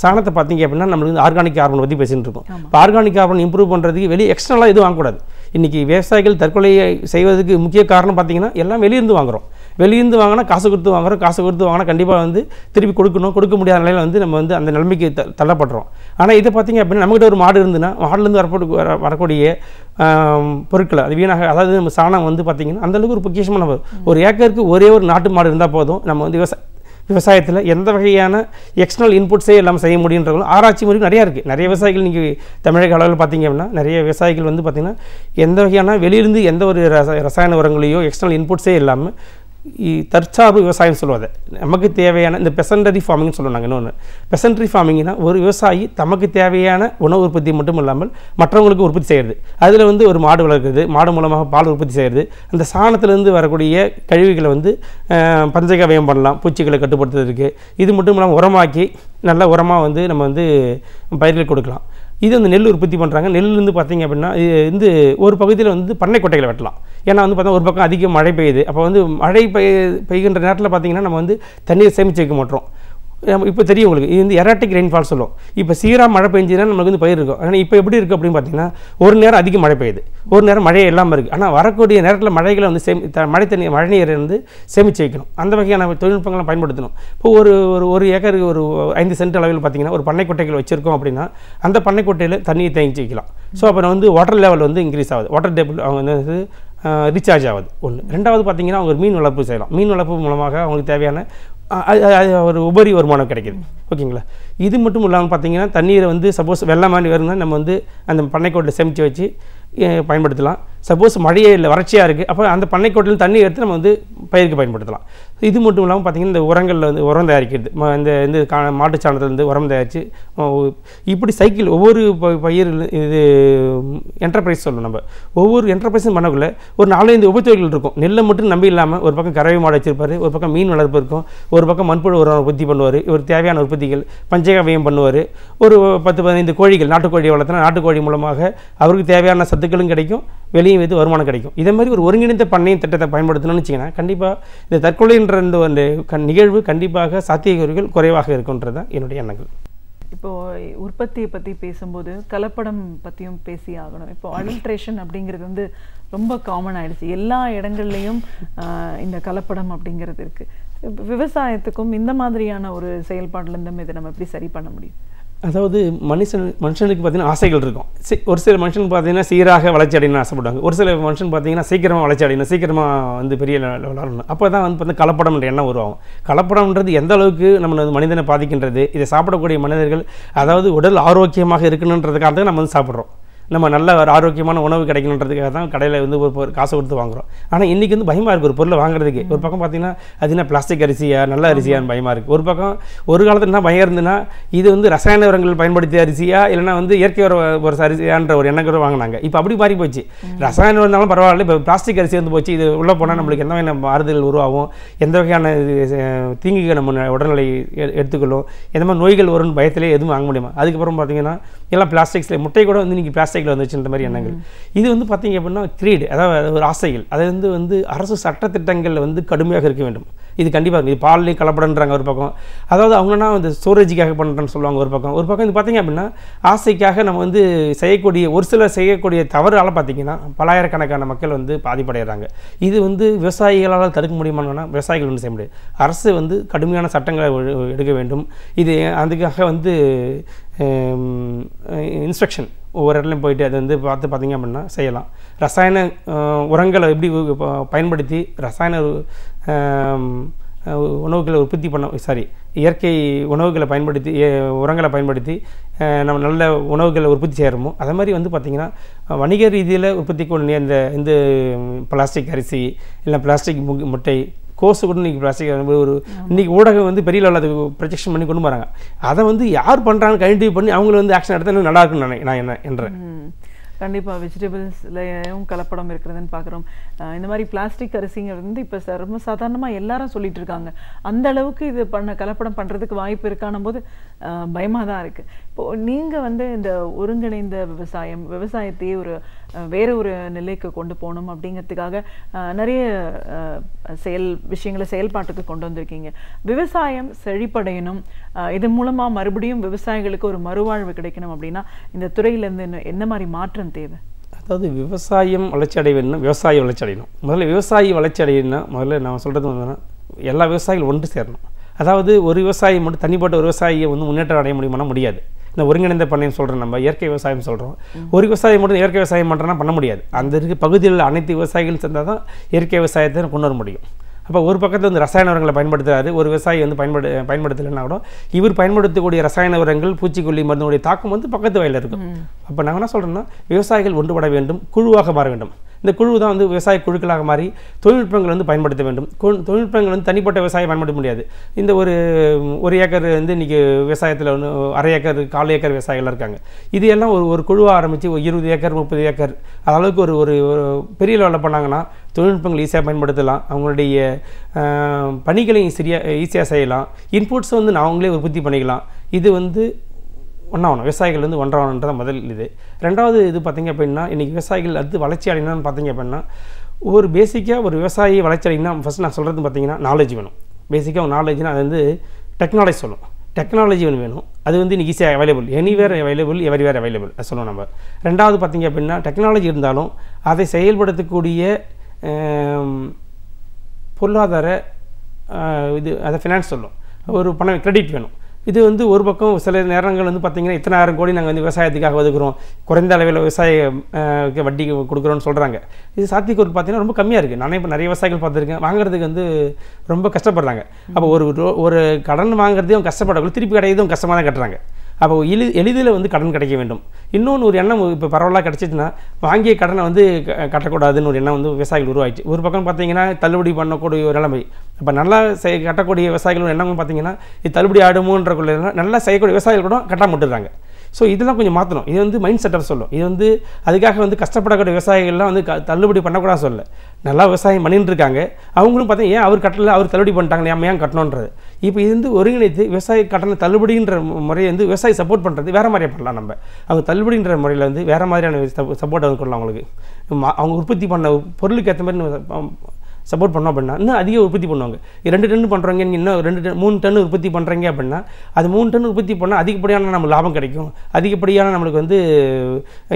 சாணத்தை பார்த்தீங்க அப்படின்னா நம்மளுக்கு ஆர்கானிக் கார்பன் பற்றி பேசிட்டு இருக்கோம். இப்போ ஆர்கானிக் கார்பன் இம்ப்ரூவ் பண்ணுறதுக்கு வெளியே எக்ஸ்ட்ரலாக எதுவும் வாங்கக்கூடாது. இன்றைக்கி விவசாயிகள் தற்கொலையை செய்வதற்கு முக்கிய காரணம் பார்த்திங்கன்னா எல்லாம் வெளியிருந்து வாங்குகிறோம். வெளியிருந்து வாங்கினா காசு கொடுத்து வாங்குகிறோம். காசு கொடுத்து வாங்கினா கண்டிப்பாக வந்து திருப்பி கொடுக்க முடியாத நிலையில் வந்து நம்ம வந்து அந்த நிலைமைக்கு தள்ளப்படுறோம். ஆனால் இதை பார்த்திங்க அப்படின்னா நம்மகிட்ட ஒரு மாடு இருந்துன்னா மாடுலேருந்து வரக்கூடிய பொருட்களை அது வீணாக, அதாவது நம்ம சாணம் வந்து பார்த்திங்கன்னா அந்தளவுக்கு ஒரு பொக்கிஷமான ஒரு ஏக்கருக்கு ஒரே ஒரு நாட்டு மாடு இருந்தால் போதும். நம்ம வந்து விவசாயத்தில் எந்த வகையான எக்ஸ்டர்னல் இன்புட்ஸே எல்லாம் செய்ய முடியுன்றவங்களும் ஆராய்ச்சி முறையும் நிறையா இருக்குது. நிறைய விவசாயிகள் நீங்கள் தமிழக அளவில் பார்த்திங்க அப்படின்னா நிறைய விவசாயிகள் வந்து பார்த்திங்கன்னா எந்த வகையான வெளியிருந்து எந்த ஒரு ரசாயன உரங்களையோ எக்ஸ்டர்னல் இன்புட்ஸே இல்லாமல் தற்சார்பு விவசாயம் சொல்லுவாங்க. நமக்கு தேவையான இந்த பெசன்டரி ஃபார்மிங்னு சொல்லுவாங்க. இன்னொன்று பெசன்டரி ஃபார்மிங்னா ஒரு விவசாயி தமக்கு தேவையான உணவு உற்பத்தி மட்டும் இல்லாமல் மற்றவங்களுக்கு உற்பத்தி செய்கிறது. அதில் வந்து ஒரு மாடு வளர்க்குறது, மாடு மூலமாக பால் உற்பத்தி செய்கிறது, அந்த சாணத்திலேருந்து வரக்கூடிய கழிவுகளை வந்து பஞ்சகவியம் பண்ணலாம், பூச்சிகளை கட்டுப்படுத்துறதுக்கு. இது மட்டும் இல்லாமல் உரமாக்கி நல்ல உரமாக வந்து நம்ம வந்து பயிர்கள் கொடுக்கலாம். இது வந்து நெல் உற்பத்தி பண்ணுறாங்க. நெல்லிருந்து பார்த்திங்க அப்படின்னா இது ஒரு பகுதியில் வந்து பண்ணை கொட்டைகளை வெட்டலாம். ஏன்னா வந்து பார்த்தா ஒரு பக்கம் அதிக மழை பெய்யுது. அப்போ வந்து மழை பெய்கின்ற நேரத்தில் பார்த்திங்கன்னா நம்ம வந்து தண்ணியை சேமித்து வைக்க மாட்டோம். இப்போ தெரியும் உங்களுக்கு, இது வந்து எராட்டிக் ரெயின்ஃபால் சொல்லுவோம். இப்போ சீராக மழை பெஞ்சுன்னா நமக்கு வந்து பயிர் இருக்கும். ஆனால் இப்போ எப்படி இருக்குது அப்படின்னு பார்த்தீங்கன்னா ஒரு நேரம் அதிக மழை பெய்யுது, ஒரு நேரம் மழையே இல்லாமல் இருக்குது. ஆனால் வரக்கூடிய நேரத்தில் மழைகளை வந்து மழை நீரை வந்து சேமித்து வைக்கணும். அந்த வகையான தொழில்நுட்பங்களை பயன்படுத்தணும். இப்போ ஒரு ஏக்கருக்கு ஒரு 5 சென்ட் அளவில் பார்த்திங்கன்னா ஒரு பண்ணைக்கொட்டைகள் வச்சுருக்கோம் அப்படின்னா அந்த பண்ணைக்கொட்டையில் தண்ணியை தேங்கி வைக்கலாம். ஸோ அப்புறம் வந்து வாட்டர் லெவல் வந்து இன்க்ரீஸ் ஆகுது. வாட்டர் டேபிள் அவங்க வந்து ரீசார்ஜ் ஆகுது ஒன்று. ரெண்டாவது பார்த்திங்கன்னா அவங்க மீன் வளர்ப்பு செய்யலாம். மீன் வளர்ப்பு மூலமாக அவங்களுக்கு தேவையான ஒரு உபரி வருமானம் கிடைக்கிது. ஓகேங்களா? இது மட்டும் இல்லாமல் பார்த்திங்கன்னா தண்ணீரை வந்து சப்போஸ் வெள்ளம் மாதிரி வருதுன்னா நம்ம வந்து அந்த பண்ணைக்கோட்டில் சேமித்து வச்சு பயன்படுத்தலாம். சப்போஸ் மழையே இல்லை, வறட்சியாக இருக்குது, அப்போ அந்த பண்ணைக்கோட்டில் தண்ணி எடுத்து நம்ம வந்து பயிருக்கு பயன்படுத்தலாம். இது மட்டும் இல்லாமல் பார்த்திங்கன்னா இந்த உரங்களில் வந்து உரம் தயாரிக்கிறது, இந்த மாட்டு சாணத்துலேருந்து உரம் தயாரித்து இப்படி சைக்கிள் ஒவ்வொரு பயிர் இது என்டர்பிரைஸ் சொல்லணும். நம்ம ஒவ்வொரு என்டர்பிரைஸும் பண்ணக்குள்ள ஒரு 4-5 உபத்தொழில்கள் இருக்கும். நெல்லை மட்டும் நம்பி இல்லாமல் ஒரு பக்கம் கறவை மாடு வச்சிருப்பார், ஒரு பக்கம் மீன் வளர்ப்பு இருக்கும், ஒரு பக்கம் மண்புழு உரம் உற்பத்தி பண்ணுவார், ஒரு தேவையான உற்பத்திகள் பஞ்சகவியம் பண்ணுவார், ஒரு 10-15 கோழிகள் நாட்டுக்கோழி வளர்த்தினா நாட்டுக்கோழி மூலமாக அவருக்கு தேவையான சத்துக்களும் கிடைக்கும், வெளியும் வைத்து வருமானம் கிடைக்கும். இதே மாதிரி ஒரு ஒருங்கிணைந்த பண்ணையும் திட்டத்தை பயன்படுத்தணும்னு வச்சிங்கன்னா கண்டிப்பாக இந்த தற்கொலைன்ற இந்த நிகழ்வு கண்டிப்பாக சாத்தியக்கூறுகள் குறைவாக இருக்குன்றது தான் என்னுடைய எண்ணங்கள். இப்போது உற்பத்தியை பற்றி பேசும்போது கலப்படம் பற்றியும் பேசி ஆகணும். இப்போ அடல்ட்ரேஷன் அப்படிங்கிறது வந்து ரொம்ப காமன் ஆயிடுச்சு. எல்லா இடங்கள்லையும் இந்த கலப்படம் அப்படிங்கிறது இருக்குது. விவசாயத்துக்கும் இந்த மாதிரியான ஒரு செயல்பாடுலேருந்தும் இதை நம்ம எப்படி சரி பண்ண முடியும்? அதாவது மனுஷனுக்கு பார்த்தீங்கன்னா ஆசைகள் இருக்கும். ஒரு சில மனுஷன் பார்த்தீங்கன்னா சீராக வளர்ச்சி அடையணும்னு ஆசைப்படுவாங்க. ஒரு சில மனுஷன் பார்த்தீங்கன்னா சீக்கிரமாக வளர்ச்சி அடையணும், சீக்கிரமாக வந்து பெரிய வளரணும். அப்போ தான் வந்து கலப்படம்ன்ற எண்ணம் உருவாகும். கலப்படம்ன்றது எந்த அளவுக்கு நம்ம மனிதனை பாதிக்கின்றது, இதை சாப்பிடக்கூடிய மனிதர்கள் அதாவது உடல் ஆரோக்கியமாக இருக்கணுன்றதுக்காக நம்ம வந்து சாப்பிட்றோம். நம்ம நல்ல ஒரு ஆரோக்கியமான உணவு கிடைக்கணுன்றதுக்காக தான் கடையில் வந்து ஒரு காசு கொடுத்து வாங்குகிறோம். ஆனால் இன்றைக்கி வந்து பயமாக இருக்குது ஒரு பொருளை வாங்குறதுக்கு. ஒரு பக்கம் பார்த்தீங்கன்னா அது என்ன பிளாஸ்டிக் அரிசியா நல்ல அரிசியான்னு பயமாக இருக்குது. ஒரு பக்கம் ஒரு காலத்தில் என்ன பயம் இருந்துன்னா இது வந்து ரசாயன உரங்கள் பயன்படுத்திய அரிசியா இல்லைனா வந்து இயற்கை ஒரு அரிசியான்ற ஒரு எண்ணங்கள் வாங்கினாங்க. இப்போ அப்படி மாறி போச்சு. ரசாயனம் இருந்தாலும் பரவாயில்ல, இப்போ பிளாஸ்டிக் அரிசி வந்து போச்சு. இது உள்ளே போனால் நம்மளுக்கு எந்த வகையான மாறுதல் உருவாகும், எந்த வகையான தீங்குகள் நம்ம உடல்நிலை எடுத்துக்கொள்ளும், எந்த மாதிரி நோய்கள் வரும்னு பயத்திலே எதுவும் வாங்க முடியுமா? அதுக்கப்புறம் பார்த்தீங்கன்னா எல்லாம் பிளாஸ்டிக்ஸில் முட்டை கூட வந்து இன்றைக்கி பிளாஸ்டிக்கில் வந்துச்சுன்ற மாதிரி எண்ணங்கள். இது வந்து பார்த்தீங்க அப்படின்னா கிரீடு, அதாவது ஒரு ஆசைகள். அது வந்து அரசு சட்டத்திட்டங்களில் வந்து கடுமையாக இருக்க வேண்டும். இது கண்டிப்பாக இது பால்லையும் கலப்படன்றாங்க ஒரு பக்கம். அதாவது அவங்கன்னா வந்து ஸ்டோரேஜுக்காக பண்ணுறேன்னு சொல்லுவாங்க ஒரு பக்கம். ஒரு பக்கம் இது பார்த்தீங்க அப்படின்னா ஆசைக்காக நம்ம வந்து செய்யக்கூடிய தவறால் பார்த்தீங்கன்னா பலாயிரக்கணக்கான மக்கள் வந்து பாதிப்படைகிறாங்க. இது வந்து விவசாயிகளால் தடுக்க முடியுமானா விவசாயிகள் ஒன்றும் செய்ய முடியாது. அரசு வந்து கடுமையான சட்டங்களை எடுக்க வேண்டும். இது அதுக்காக வந்து இன்ஸ்ட்ரக்ஷன் ஒவ்வொரு இடத்துலையும் போயிட்டு அதை வந்து பார்த்தீங்க அப்படின்னா செய்யலாம். ரசாயன உரங்களை எப்படி பயன்படுத்தி ரசாயன உணவுகளை உற்பத்தி இயற்கை உணவுகளை பயன்படுத்தி உரங்களை பயன்படுத்தி நம்ம நல்ல உணவுகளை உற்பத்தி செய்கிறோமோ அதே மாதிரி வந்து பார்த்திங்கன்னா வணிக ரீதியில் உற்பத்தி கொண்டு இந்த பிளாஸ்டிக் அரிசி இல்லை பிளாஸ்டிக் முட்டை கோர்ஸ் கூட இன்றைக்கி பிளாஸ்டிக் ஒரு இன்றைக்கி ஊடகம் வந்து பெரிய லெவலில் அது ப்ரொஜெக்ஷன் பண்ணி கொண்டு வராங்க. அதை வந்து யார் பண்ணுறாங்கன்னு கண்டினியூ பண்ணி அவங்கள வந்து ஆக்ஷன் எடுத்தால் நல்லா இருக்குன்னு நான் என்றேன். கண்டிப்பாக வெஜிடபிள்ஸ்லையும் கலப்படம் இருக்கிறதுன்னு பார்க்குறோம். இந்த மாதிரி பிளாஸ்டிக் அரிசிங்கிறது வந்து இப்போ ரொம்ப சாதாரணமாக எல்லாரும் சொல்லிட்டு இருக்காங்க. அந்த அளவுக்கு இது கலப்படம் பண்ணுறதுக்கு வாய்ப்பு இருக்கானும் போது பயமாக தான் இருக்குது. இப்போது நீங்கள் வந்து இந்த ஒருங்கிணைந்த விவசாயத்தையே வேறு ஒரு நிலைக்கு கொண்டு போகணும் அப்படிங்கிறதுக்காக நிறைய விஷயங்களை செயல்பாட்டுக்கு கொண்டு வந்திருக்கீங்க. விவசாயம் செழிப்படையணும், இதன் மூலமாக மறுபடியும் விவசாயிகளுக்கு ஒரு மறுவாழ்வு கிடைக்கணும் அப்படின்னா இந்த துறையிலேருந்து என்ன மாதிரி மாற்றம் தேவை? அதாவது விவசாயம் வளர்ச்சி அடைய வேணும்னா விவசாயி வளர்ச்சி அடையணும். முதல்ல விவசாயி வளர்ச்சி அடையணும்னா முதல்ல நான் சொல்கிறது வந்து எல்லா விவசாயிகளும் ஒன்று சேரணும். அதாவது ஒரு விவசாயி மட்டும் தனிப்பட்ட ஒரு விவசாயியை வந்து முன்னேற்றம் அடைய முடியுமானா முடியாது. இந்த ஒருங்கிணைந்த பண்ணைன்னு சொல்கிறோம், நம்ம இயற்கை விவசாயம் சொல்கிறோம். ஒரு விவசாயம் மட்டும் இயற்கை விவசாயம் பண்ணுறோன்னா பண்ண முடியாது. அந்த இருக்க பகுதியில் அனைத்து விவசாயிகளும் சேர்ந்தால் தான் இயற்கை விவசாயத்தை கொண்டு வர முடியும். அப்போ ஒரு பக்கத்தில் வந்து ரசாயன உரங்களை பயன்படுத்துறாரு, ஒரு விவசாயி வந்து பயன்படுத்தலைன்னா கூட இவர் பயன்படுத்தக்கூடிய ரசாயன உரங்கள் பூச்சிக்கொல்லி மருந்துடைய தாக்கம் வந்து பக்கத்து வயலில் இருக்கும். அப்போ நாங்கள் என்ன சொல்கிறோம்னா விவசாயிகள் ஒன்றுபட வேண்டும், குழுவாக மாற வேண்டும். இந்த குழு தான் வந்து விவசாய குழுக்களாக மாறி தொழில்நுட்பங்கள் வந்து பயன்படுத்த வேண்டும். தொழில்நுட்பங்கள் வந்து தனிப்பட்ட விவசாயம் பயன்படுத்த முடியாது. இந்த ஒரு ஏக்கர் வந்து இன்றைக்கி விவசாயத்தில் ஒன்று அரை ஏக்கர் 1/4 ஏக்கர் விவசாயிகள் இருக்காங்க. இது எல்லாம் ஒரு குழுவாக ஆரம்பித்து ஒரு 20 ஏக்கர் 30 ஏக்கர் அளவுக்கு ஒரு பெரிய லெவலில் பண்ணாங்கன்னா தொழில்நுட்பங்கள் ஈஸியாக பயன்படுத்தலாம். அவங்களுடைய பணிகளையும் ஈஸியாக செய்யலாம். இன்புட்ஸை வந்து அவங்களே உற்பத்தி பண்ணிக்கலாம். இது வந்து ஒன்றாகணும், விவசாயிகள் வந்து ஒன்றாகணுன்றதான் முதல் இது. ரெண்டாவது இது பார்த்திங்க அப்படின்னா இன்றைக்கி விவசாயிகள் அடுத்து வளர்ச்சி அடையணும்னு பார்த்திங்க அப்படின்னா ஒரு பேசிக்காக ஒரு விவசாயி வளர்ச்சி அடையினா ஃபஸ்ட் நான் சொல்கிறது பார்த்திங்கன்னா நாலேஜ் வேணும். பேசிக்காக ஒரு நாலேஜ்னால் அது வந்து டெக்னாலஜி சொல்லணும். டெக்னாலஜி வேணும். அது வந்து இன்றைக்கி ஈஸியாக அவைலபிள், எனிவேர் அவைலபிள், எவரிவேர் அவைலபிள் அது சொல்லணும் நம்ம. ரெண்டாவது பார்த்திங்க அப்படின்னா டெக்னாலஜி இருந்தாலும் அதை செயல்படுத்தக்கூடிய பொருளாதார இது அதை ஃபினான்ஸ் சொல்லும், ஒரு பணம் கிரெடிட் வேணும். இது வந்து ஒரு பக்கம் சில நேரங்கள் வந்து பார்த்திங்கன்னா இத்தனை ஆயிரம் கோடி நாங்கள் வந்து விவசாயத்துக்காக ஒதுக்குறோம், குறைந்த அளவில் விவசாய வட்டி கொடுக்குறோன்னு சொல்கிறாங்க. இது சாத்தியக்கூறு பார்த்திங்கன்னா ரொம்ப கம்மியாக இருக்குது. நானே இப்போ நிறைய விவசாயிகள் பார்த்துருக்கேன், வாங்குறதுக்கு வந்து ரொம்ப கஷ்டப்படுறாங்க. அப்போ ஒரு கடன் வாங்குறதையும் கஷ்டப்படக்குள்ள திருப்பி கிடைக்கிறதும் கஷ்டமாக தான் கட்டுறாங்க. அப்போ எளிதில் வந்து கடன் கிடைக்க வேண்டும். இன்னொன்று ஒரு எண்ணம் இப்போ பரவலாக கிடச்சிச்சுன்னா வாங்கிய கடனை வந்து கட்டக்கூடாதுன்னு ஒரு எண்ணம் வந்து விவசாயிகள் உருவாயிடுச்சு. ஒரு பக்கம் பார்த்தீங்கன்னா தள்ளுபடி பண்ணக்கூடிய ஒரு நிலைமை. இப்போ நல்லா கட்டக்கூடிய விவசாயிகள் எண்ணம் பார்த்தீங்கன்னா இது தள்ளுபடி ஆடுமோன்றக்குள்ள நல்லா செய்யக்கூடிய விவசாயிகள் கூட கட்டாம விட்டுறாங்க. ஸோ இதெல்லாம் கொஞ்சம் மாற்றணும். இது வந்து மைண்ட் செட்டப் சொல்லும். இது வந்து அதுக்காக வந்து கஷ்டப்படக்கூடிய விவசாயிகள்லாம் வந்து தள்ளுபடி பண்ணக்கூடாது சொல்ல. நல்லா விவசாயம் பண்ணிட்டு இருக்காங்க. அவங்களும் பார்த்தீங்கன்னா ஏன் அவர் கட்டல, அவர் தள்ளுபடி பண்ணிட்டாங்க, நம்ம ஏன் கட்டணுன்றது. இப்போ இது வந்து ஒருங்கிணைத்து விவசாய கட்டண தள்ளுபடின்ற முறையை வந்து விவசாயி சப்போர்ட் பண்ணுறது வேறு மாதிரியே பண்ணலாம். நம்ம அவங்க தள்ளுபடின்ற முறையில் வந்து வேறு மாதிரியான சப்போர்ட் வந்து கொள்ளலாம். அவங்களுக்கு அவங்க உற்பத்தி பண்ண பொருளுக்கு ஏற்ற மாதிரி சப்போர்ட் பண்ணோம் அப்படின்னா இன்னும் அதிக உற்பத்தி பண்ணுவாங்க. 2 டன் பண்ணுறவங்க இன்னும் 3 டன் உற்பத்தி பண்ணுறீங்க அப்படின்னா அது 3 டன் உற்பத்தி பண்ணால் அதிகப்படியான நம்மளுக்கு லாபம் கிடைக்கும், அதிகப்படியான நம்மளுக்கு வந்து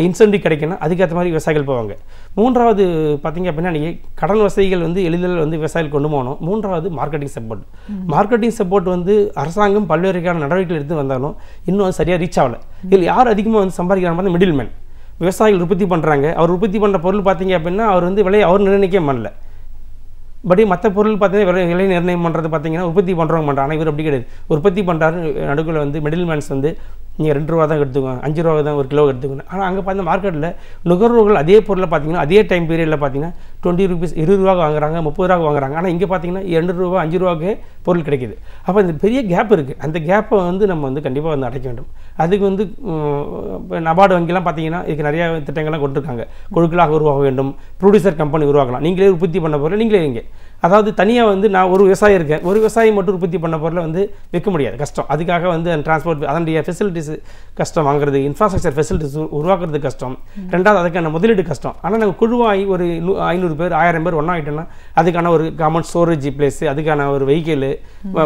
இன்சென்டிவ் கிடைக்கணும். அதுக்கேற்ற மாதிரி விவசாயிகள் போவாங்க. மூன்றாவது பார்த்திங்க அப்படின்னா நீங்கள் கடன் வசதிகள் வந்து எளிதில் வந்து விவசாயிகள் கொண்டு போகணும். மூன்றாவது மார்க்கெட்டிங் சப்போர்ட். மார்க்கெட்டிங் சப்போர்ட் வந்து அரசாங்கம் பல்வேறு வகையான நடவடிக்கைகள் எடுத்து வந்தாலும் இன்னும் அது சரியாக ரீச் ஆகலை. இதில் யார் அதிகமாக வந்து சம்பாதிக்கிறாங்க பார்த்தா மிடில் மேன். விவசாயிகள் உற்பத்தி பண்ணுறாங்க, அவர் உற்பத்தி பண்ணுற பொருள் பார்த்தீங்க அப்படின்னா அவர் வந்து விலையை அவர் நிர்ணயிக்க பண்ணல. பட் மற்ற பொருள் பார்த்தீங்கன்னா விலை நிர்ணயம் பண்ணுறது பார்த்தீங்கன்னா உற்பத்தி பண்ணுறவங்க பண்ணுறாங்க. ஆனால் இவர் அப்படி கிடையாது. உற்பத்தி பண்ணுறாரு, நடுவில் வந்து மிடில் மேன்ஸ் வந்து நீங்கள் 2 ரூபா தான் எடுத்துக்கோங்க, 5 ரூபா தான் ஒரு கிலோ எடுத்துக்கணும். ஆனால் அங்கே பார்த்து மார்க்கெட்டில் நுகர்வோர்கள் அதே பொருளை பார்த்தீங்கன்னா அதே டைம் பீரியடில் பார்த்தீங்கன்னா 20 ரூபீஸ் 20 ரூபாய்க்கு வாங்குறாங்க, 30 ரூபாய்க்கு வாங்குறாங்க. ஆனால் இங்கே பார்த்தீங்கன்னா 2 ரூபா 5 ரூபாய்க்கு பொருள் கிடைக்கிது. அப்போ இந்த பெரிய கேப் இருக்குது. அந்த கேப்பை வந்து நம்ம வந்து கண்டிப்பாக வந்து அடைக்க வேண்டும். அதுக்கு வந்து இப்போ நபார்டு வங்கிலாம் பார்த்தீங்கன்னா இதுக்கு நிறைய திட்டங்கள்லாம் கொண்டிருக்காங்க. குழுக்களாக உருவாக வேண்டும், ப்ரொடியூசர் கம்பெனி உருவாக்கலாம். நீங்களே உற்பத்தி பண்ண பொருள் நீங்களே இங்கே, அதாவது தனியாக வந்து நான் ஒரு விவசாயி இருக்கேன், ஒரு விவசாயி மட்டும் உற்பத்தி பண்ண பொருளை வந்து விற்க முடியாது, கஷ்டம். அதுக்காக வந்து டிரான்ஸ்போர்ட் அதனுடைய ஃபெசிலிட்டிஸ் கஷ்டம், வாங்குறது இன்ஃப்ராஸ்ட்ரக்சர் ஃபெசிலிட்டிஸ் உருவாக்குறது கஷ்டம். ரெண்டாவது அதுக்கான முதலீடு கஷ்டம். ஆனால் நாங்கள் குழுவாகி ஒரு 500 பேர் 1000 பேர் ஒன்றா ஆகிட்டோன்னா அதுக்கான ஒரு கவர்மெண்ட் ஸ்டோரேஜ் பிளேஸ், அதுக்கான ஒரு வெஹிக்கிள்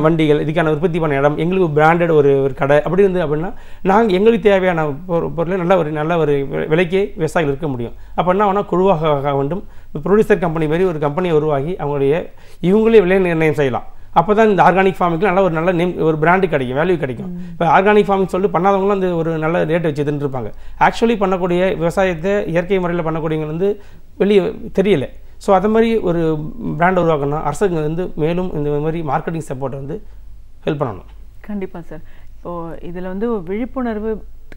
வண்டிகள், இதுக்கான உற்பத்தி பண்ண இடம், எங்களுக்கு பிராண்டட் ஒரு கடை அப்படி இருந்து அப்படின்னா நாங்கள் எங்களுக்கு தேவையான பொருளை நல்ல ஒரு விலைக்கு விவசாயிகள் இருக்க முடியும். அப்போ என்ன வேணால் குழுவாக வேண்டும், ப்ரொடியூசர் கம்பெனி மாதிரி ஒரு கம்பெனியை உருவாகி அவங்களுடைய இவங்களே விலை நிர்ணயம் செய்யலாம். அப்போ தான் இந்த ஆர்கானிக் ஃபார்மிங்க்கு நல்ல ஒரு நேம், ஒரு பிராண்டு கிடைக்கும், வேல்யூ கிடைக்கும். இப்போ ஆர்கானிக் ஃபார்மிங் சொல்லிட்டு பண்ணாதவங்களும் அந்த ஒரு நல்ல ரேட் வச்சு இருப்பாங்க. ஆக்சுவலி பண்ணக்கூடிய விவசாயத்தை இயற்கை முறையில் பண்ணக்கூடியவங்க வந்து வெளியே தெரியல. ஸோ அது மாதிரி ஒரு பிராண்டை உருவாக்கணும். அரசுங்க வந்து மேலும் இந்த மாதிரி மார்க்கெட்டிங் சப்போர்ட்டை வந்து ஹெல்ப் பண்ணணும். கண்டிப்பாக சார். இப்போது இதில் வந்து விழிப்புணர்வு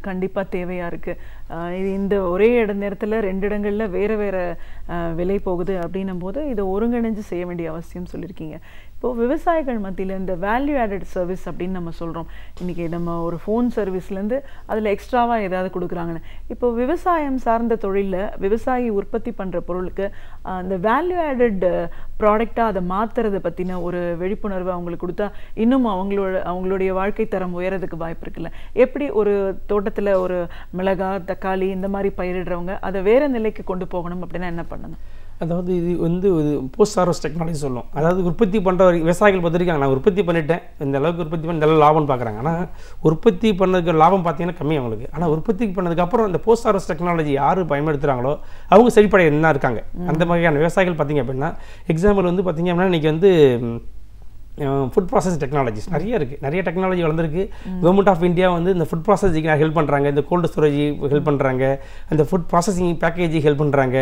கண்டிப்பாக தேவையாக இருக்குது. இது இந்த ஒரே நேரத்தில் 2 இடங்களில் வேறு வேறு விலை போகுது அப்படின்னும் போது இதை ஒருங்கிணைஞ்சு செய்ய வேண்டிய அவசியம் சொல்லியிருக்கீங்க. இப்போது விவசாயிகள் மத்தியில் இந்த வேல்யூ ஆடட் சர்வீஸ் அப்படின்னு நம்ம சொல்கிறோம். இன்றைக்கி நம்ம ஒரு ஃபோன் சர்வீஸ்லேருந்து அதில் எக்ஸ்ட்ராவாக ஏதாவது கொடுக்குறாங்கன்னு. இப்போ விவசாயம் சார்ந்த தொழிலில் விவசாயி உற்பத்தி பண்ணுற பொருளுக்கு அந்த வேல்யூ ஆடட் ப்ராடக்டாக அதை மாற்றுறதை பற்றின ஒரு விழிப்புணர்வு அவங்களுக்கு கொடுத்தா இன்னும் அவங்களுடைய வாழ்க்கை தரம் உயரதுக்கு வாய்ப்பு இருக்குல்ல. எப்படி ஒரு தோட்டத்தில் ஒரு மிளகாய், தக்காளி இந்த மாதிரி பயிரிடுறவங்க அதை வேறு நிலைக்கு கொண்டு போகணும் அப்படின்னா என்ன பண்ணணும்? அதாவது இது வந்து போஸ்ட் ஹார்வெஸ்ட் டெக்னாலஜி சொல்லும். அதாவது உற்பத்தி பண்ணுற விவசாயிகள் பார்த்துருக்காங்க, நான் உற்பத்தி பண்ணிட்டேன், இந்த அளவுக்கு உற்பத்தி பண்ணி நல்ல லாபம்னு பார்க்குறாங்க. ஆனால் உற்பத்தி பண்ணதுக்கு லாபம் பார்த்தீங்கன்னா கம்மி அவங்களுக்கு. ஆனால் உற்பத்தி பண்ணதுக்கப்புறம் இந்த போஸ்ட் ஹார்வெஸ்ட் டெக்னாலஜி யார் பயன்படுத்துகிறாங்களோ அவங்க செழிப்படைய என்ன இருக்காங்க. அந்த மாதிரியான விவசாயிகள் பார்த்திங்க அப்படின்னா எக்ஸாம்பிள் வந்து பார்த்திங்க அப்படின்னா இன்றைக்கி வந்து ஃபுட் ப்ராசஸ் டெக்னாலஜிஸ் நிறைய இருக்குது, நிறைய டெக்னாலஜி வளர்ந்துருக்கு. கவர்மெண்ட் ஆஃப் இந்தியா வந்து இந்த ஃபுட் ப்ராசஸிங் ஹெல்ப் பண்ணுறாங்க, இந்த கோல்டு ஸ்டோரேஜ் ஹெல்ப் பண்ணுறாங்க, அந்த ஃபுட் ப்ராசஸிங் பேக்கேஜிங் ஹெல்ப் பண்ணுறாங்க.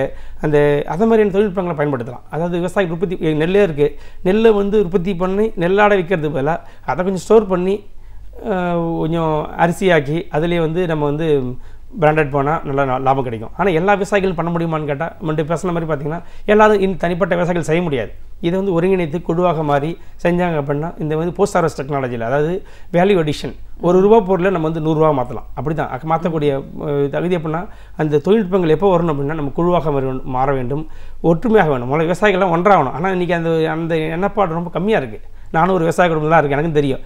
அதை மாதிரியான தொழில்நுட்பங்களை பயன்படுத்தலாம். அதாவது விவசாயி உற்பத்தி நெல்லே இருக்குது, நெல்லை வந்து உற்பத்தி பண்ணி நெல்லாடை விற்கிறது பதிலாக அதை கொஞ்சம் ஸ்டோர் பண்ணி கொஞ்சம் அரிசியாக்கி அதுலேயே வந்து நம்ம வந்து பிராண்டட் போனால் நல்ல லாபம் கிடைக்கும். ஆனால் எல்லா விவசாயிகளும் பண்ண முடியுமான்னு கேட்டால் முன்னாடி பேசுன மாதிரி பார்த்திங்கன்னா எல்லாரும் தனிப்பட்ட விவசாயிகள் செய்ய முடியாது. இதை வந்து ஒருங்கிணைத்து குழுவாக மாறி செஞ்சாங்க அப்படின்னா இந்த வந்து போஸ்ட் ஹார்வெஸ்ட் டெக்னாலஜியில், அதாவது வேல்யூ அடிஷன், ₹1 பொருளை நம்ம வந்து ₹100 மாற்றலாம். அப்படி தான் மாற்றக்கூடிய தகுதி அப்படின்னா அந்த தொழில்நுட்பங்கள் எப்போ வரணும் அப்படின்னா நம்ம குழுவாக மாற வேண்டும், ஒற்றுமையாக வேணும். முதல்ல விவசாயிகள்லாம் ஒன்றாகணும். ஆனால் இன்றைக்கி அந்த எண்ணப்பாடு ரொம்ப கம்மியாக இருக்குது. நானும் ஒரு விவசாய குடும்பம் தான் இருக்கேன், எனக்கும் தெரியும்.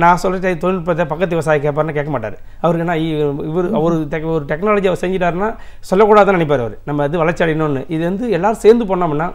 நான் சொல்கிற தொழில்நுட்பத்தை பக்கத்து விவசாயி கேட்பாருன்னு கேட்க மாட்டார். அவருக்கு என்ன ஒரு டெக்னாலஜி அவர் செஞ்சிட்டாருன்னா சொல்லக்கூடாதுன்னு நினைப்பார் அவர். நம்ம அது வளர்ச்சி அடையணும்னு. இது வந்து எல்லோரும் சேர்ந்து பண்ணோம்னா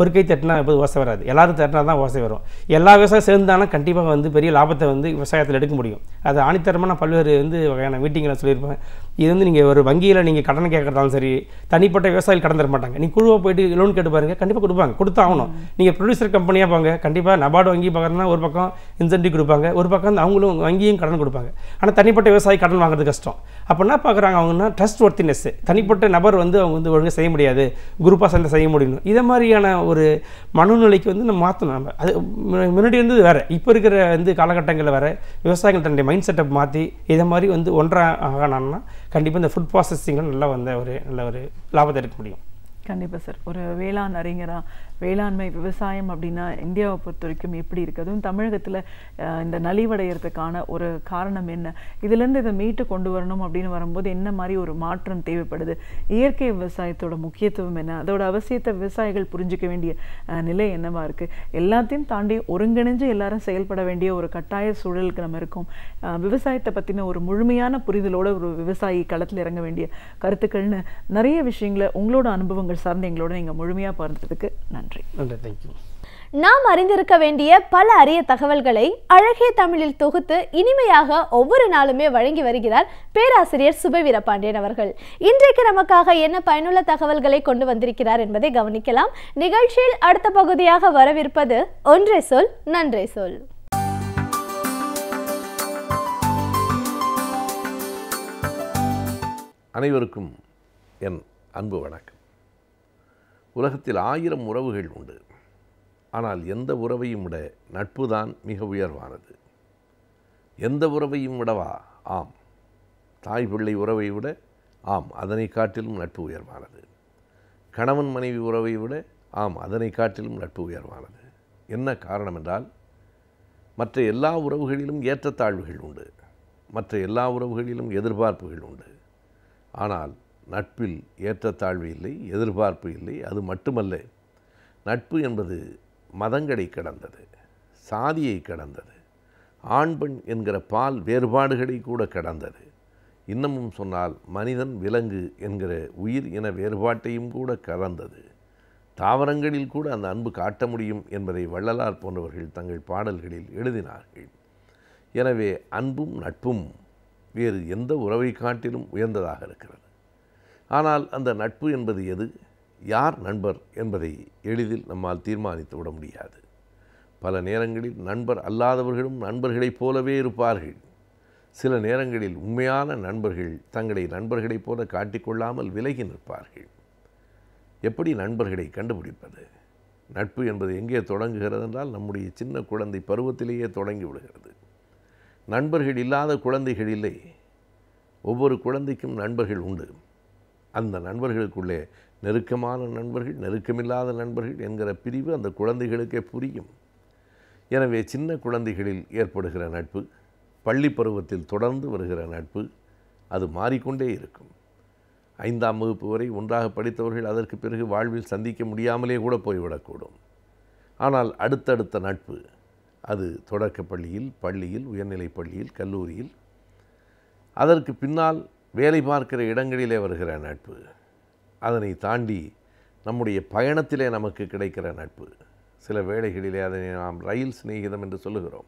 ஒரு கை தட்டினா எப்போது ஓசை வராது, எல்லாரும் தட்டினா தான் ஓசை வரும். எல்லா விவசாயம் சேர்ந்தாலும் கண்டிப்பாக வந்து பெரிய லாபத்தை வந்து விவசாயத்தில் எடுக்க முடியும். அது ஆணித்தரமாக நான் பல்வேறு வந்து வகையான மீட்டிங்கில் சொல்லியிருப்பேன். இது வந்து நீங்கள் ஒரு வங்கியில் நீங்கள் கடன் கேட்கறதாலும் சரி, தனிப்பட்ட விவசாயிகள் கடன் தர மாட்டாங்க. நீங்கள் குழுவாக போயிட்டு லோன் கேட்டு பாருங்கள், கண்டிப்பாக கொடுப்பாங்க, கொடுத்தாகணும். நீங்கள் ப்ரொடியூசர் கம்பெனியாக போங்க, கண்டிப்பாக நபார்டு வங்கி பார்க்குறதுனா ஒரு பக்கம் இன்சென்டிவ் கொடுப்பாங்க, ஒரு பக்கம் அவங்களும் வங்கியும் கடன் கொடுப்பாங்க. ஆனால் தனிப்பட்ட விவசாயி கடன் வாங்குறது கஷ்டம். அப்போ என்ன பார்க்குறாங்க அவங்கன்னா ட்ரஸ்ட் ஒர்த்தினஸ். தனிப்பட்ட நபர் வந்து அவங்க வந்து ஒழுங்காக செய்ய முடியாது, குரூப்பாக சேர்ந்து செய்ய முடியும். இதை மாதிரியான ஒரு மனநிலைக்கு வந்து நம்ம மாற்றணும். நம்ம அது முன்னாடி வந்து வேறு, இப்போ இருக்கிற வந்து காலகட்டங்களில் வேறு விவசாயிகள் தன்னுடைய மைண்ட் செட்டப் மாற்றி இதை மாதிரி வந்து ஒன்றாக ஆகணும்னா கண்டிப்பாக இந்த ஃபுட் ப்ராசஸிங்கில் நல்லா வந்து நல்ல ஒரு லாபத்தை எடுக்க முடியும். கண்டிப்பாக சார். ஒரு வேளாண் அறிஞரா வேளாண்மை விவசாயம் அப்படின்னா இந்தியாவை பொறுத்த வரைக்கும் எப்படி இருக்குது, அதுவும் தமிழகத்தில் இந்த நலிவடைகிறதுக்கான ஒரு காரணம் என்ன, இதுலேருந்து இதை மீட்டு கொண்டு வரணும் அப்படின்னு வரும்போது என்ன மாதிரி ஒரு மாற்றம் தேவைப்படுது, இயற்கை விவசாயத்தோட முக்கியத்துவம் என்ன, அதோட அவசியத்தை விவசாயிகள் புரிஞ்சிக்க வேண்டிய நிலை என்னவா இருக்குது, எல்லாத்தையும் தாண்டி ஒருங்கிணைஞ்சு எல்லாரும் செயல்பட வேண்டிய ஒரு கட்டாய சூழலுக்கு நம்ம இருக்கோம். விவசாயத்தை பற்றின ஒரு முழுமையான புரிதலோட ஒரு விவசாயி களத்தில் இறங்க வேண்டிய கருத்துக்கள்னு நிறைய விஷயங்களை உங்களோட அனுபவங்கள் சார்ந்து எங்களோட நீங்கள் முழுமையாக பகிர்ந்ததுக்கு நன்றி. தேங்க்யூ. நாம் அறிந்திருக்க வேண்டிய பல அரிய தகவல்களை அழகிய தமிழில் தொகுத்து இனிமையாக ஒவ்வொரு நாளுமே வழங்கி வருகிறார் பேராசிரியர் சுபை வீரபாண்டியன் அவர்கள். இன்றைக்கு நமக்காக என்ன பயனுள்ள தகவல்களை கொண்டு வந்திருக்கிறார் என்பதை கவனிக்கலாம். நிகழ்ச்சியில் அடுத்த பகுதியாக வரவிருப்பது ஒன்றே சொல் நன்றே சொல். அனைவருக்கும் என் அன்பு வணக்கம். உலகத்தில் 1000 உறவுகள் உண்டு. ஆனால் எந்த உறவையும் விட நட்பு தான் மிக உயர்வானது. எந்த உறவையும் விடவா? ஆம், தாய் பிள்ளை உறவை விட ஆம், அதனை காட்டிலும் நட்பு உயர்வானது. கணவன் மனைவி உறவை விட ஆம், அதனை காட்டிலும் நட்பு உயர்வானது. என்ன காரணம் என்றால், மற்ற எல்லா உறவுகளிலும் ஏற்றத்தாழ்வுகள் உண்டு, மற்ற எல்லா உறவுகளிலும் எதிர்பார்ப்புகள் உண்டு. ஆனால் நட்பில் ஏற்றத்தாழ்வு இல்லை, எதிர்பார்ப்பு இல்லை. அது மட்டுமல்ல, நட்பு என்பது மதங்களை கடந்தது, சாதியை கடந்தது, ஆண் பெண் என்கிற பால் வேறுபாடுகளை கூட கடந்தது. இன்னமும் சொன்னால் மனிதன் விலங்கு என்கிற உயிர் இன வேறுபாட்டையும் கூட கடந்தது. தாவரங்களில் கூட அந்த அன்பு காட்ட முடியும் என்பதை வள்ளலார் போன்றவர்கள் தங்கள் பாடல்களில் எழுதினார்கள். எனவே அன்பும் நட்பும் வேறு எந்த உறவை காட்டிலும் உயர்ந்ததாக இருக்கிறது. ஆனால் அந்த நட்பு என்பது எது, யார் நண்பர் என்பதை எளிதில் நம்மால் தீர்மானித்து விட முடியாது. பல நேரங்களில் நண்பர் அல்லாதவர்களும் நண்பர்களைப் போலவே இருப்பார்கள். சில நேரங்களில் உண்மையான நண்பர்கள் தங்களை நண்பர்களைப் போல காட்டிக்கொள்ளாமல் விலகி நிற்பார்கள். எப்படி நண்பர்களை கண்டுபிடிப்பது? நட்பு என்பது எங்கே தொடங்குகிறது என்றால், நம்முடைய சின்ன குழந்தை பருவத்திலேயே தொடங்கி விடுகிறது. நண்பர்கள் இல்லாத குழந்தைகள் இல்லை. ஒவ்வொரு குழந்தைக்கும் நண்பர்கள் உண்டு. அந்த நண்பர்களுக்குள்ளே நெருக்கமான நண்பர்கள், நெருக்கமில்லாத நண்பர்கள் என்கிற பிரிவு அந்த குழந்தைகளுக்கே புரியும். எனவே சின்ன குழந்தைகளில் ஏற்படுகிற நட்பு, பள்ளி பருவத்தில் தொடர்ந்து வருகிற நட்பு, அது மாறிக்கொண்டே இருக்கும். 5ஆம் வகுப்பு வரை ஒன்றாக படித்தவர்கள் அதற்கு பிறகு வாழ்வில் சந்திக்க முடியாமலே கூட போய்விடக்கூடும். ஆனால் அடுத்தடுத்த நட்பு, அது தொடக்க பள்ளியில், பள்ளியில், உயர்நிலைப் பள்ளியில், கல்லூரியில், அதற்கு பின்னால் வேலை பார்க்கிற இடங்களிலே வருகிற நட்பு, அதனை தாண்டி நம்முடைய பயணத்திலே நமக்கு கிடைக்கிற நட்பு. சில வேளைகளிலே அதனை நாம் ரயில் சிநேகிதம் என்று சொல்லுகிறோம்.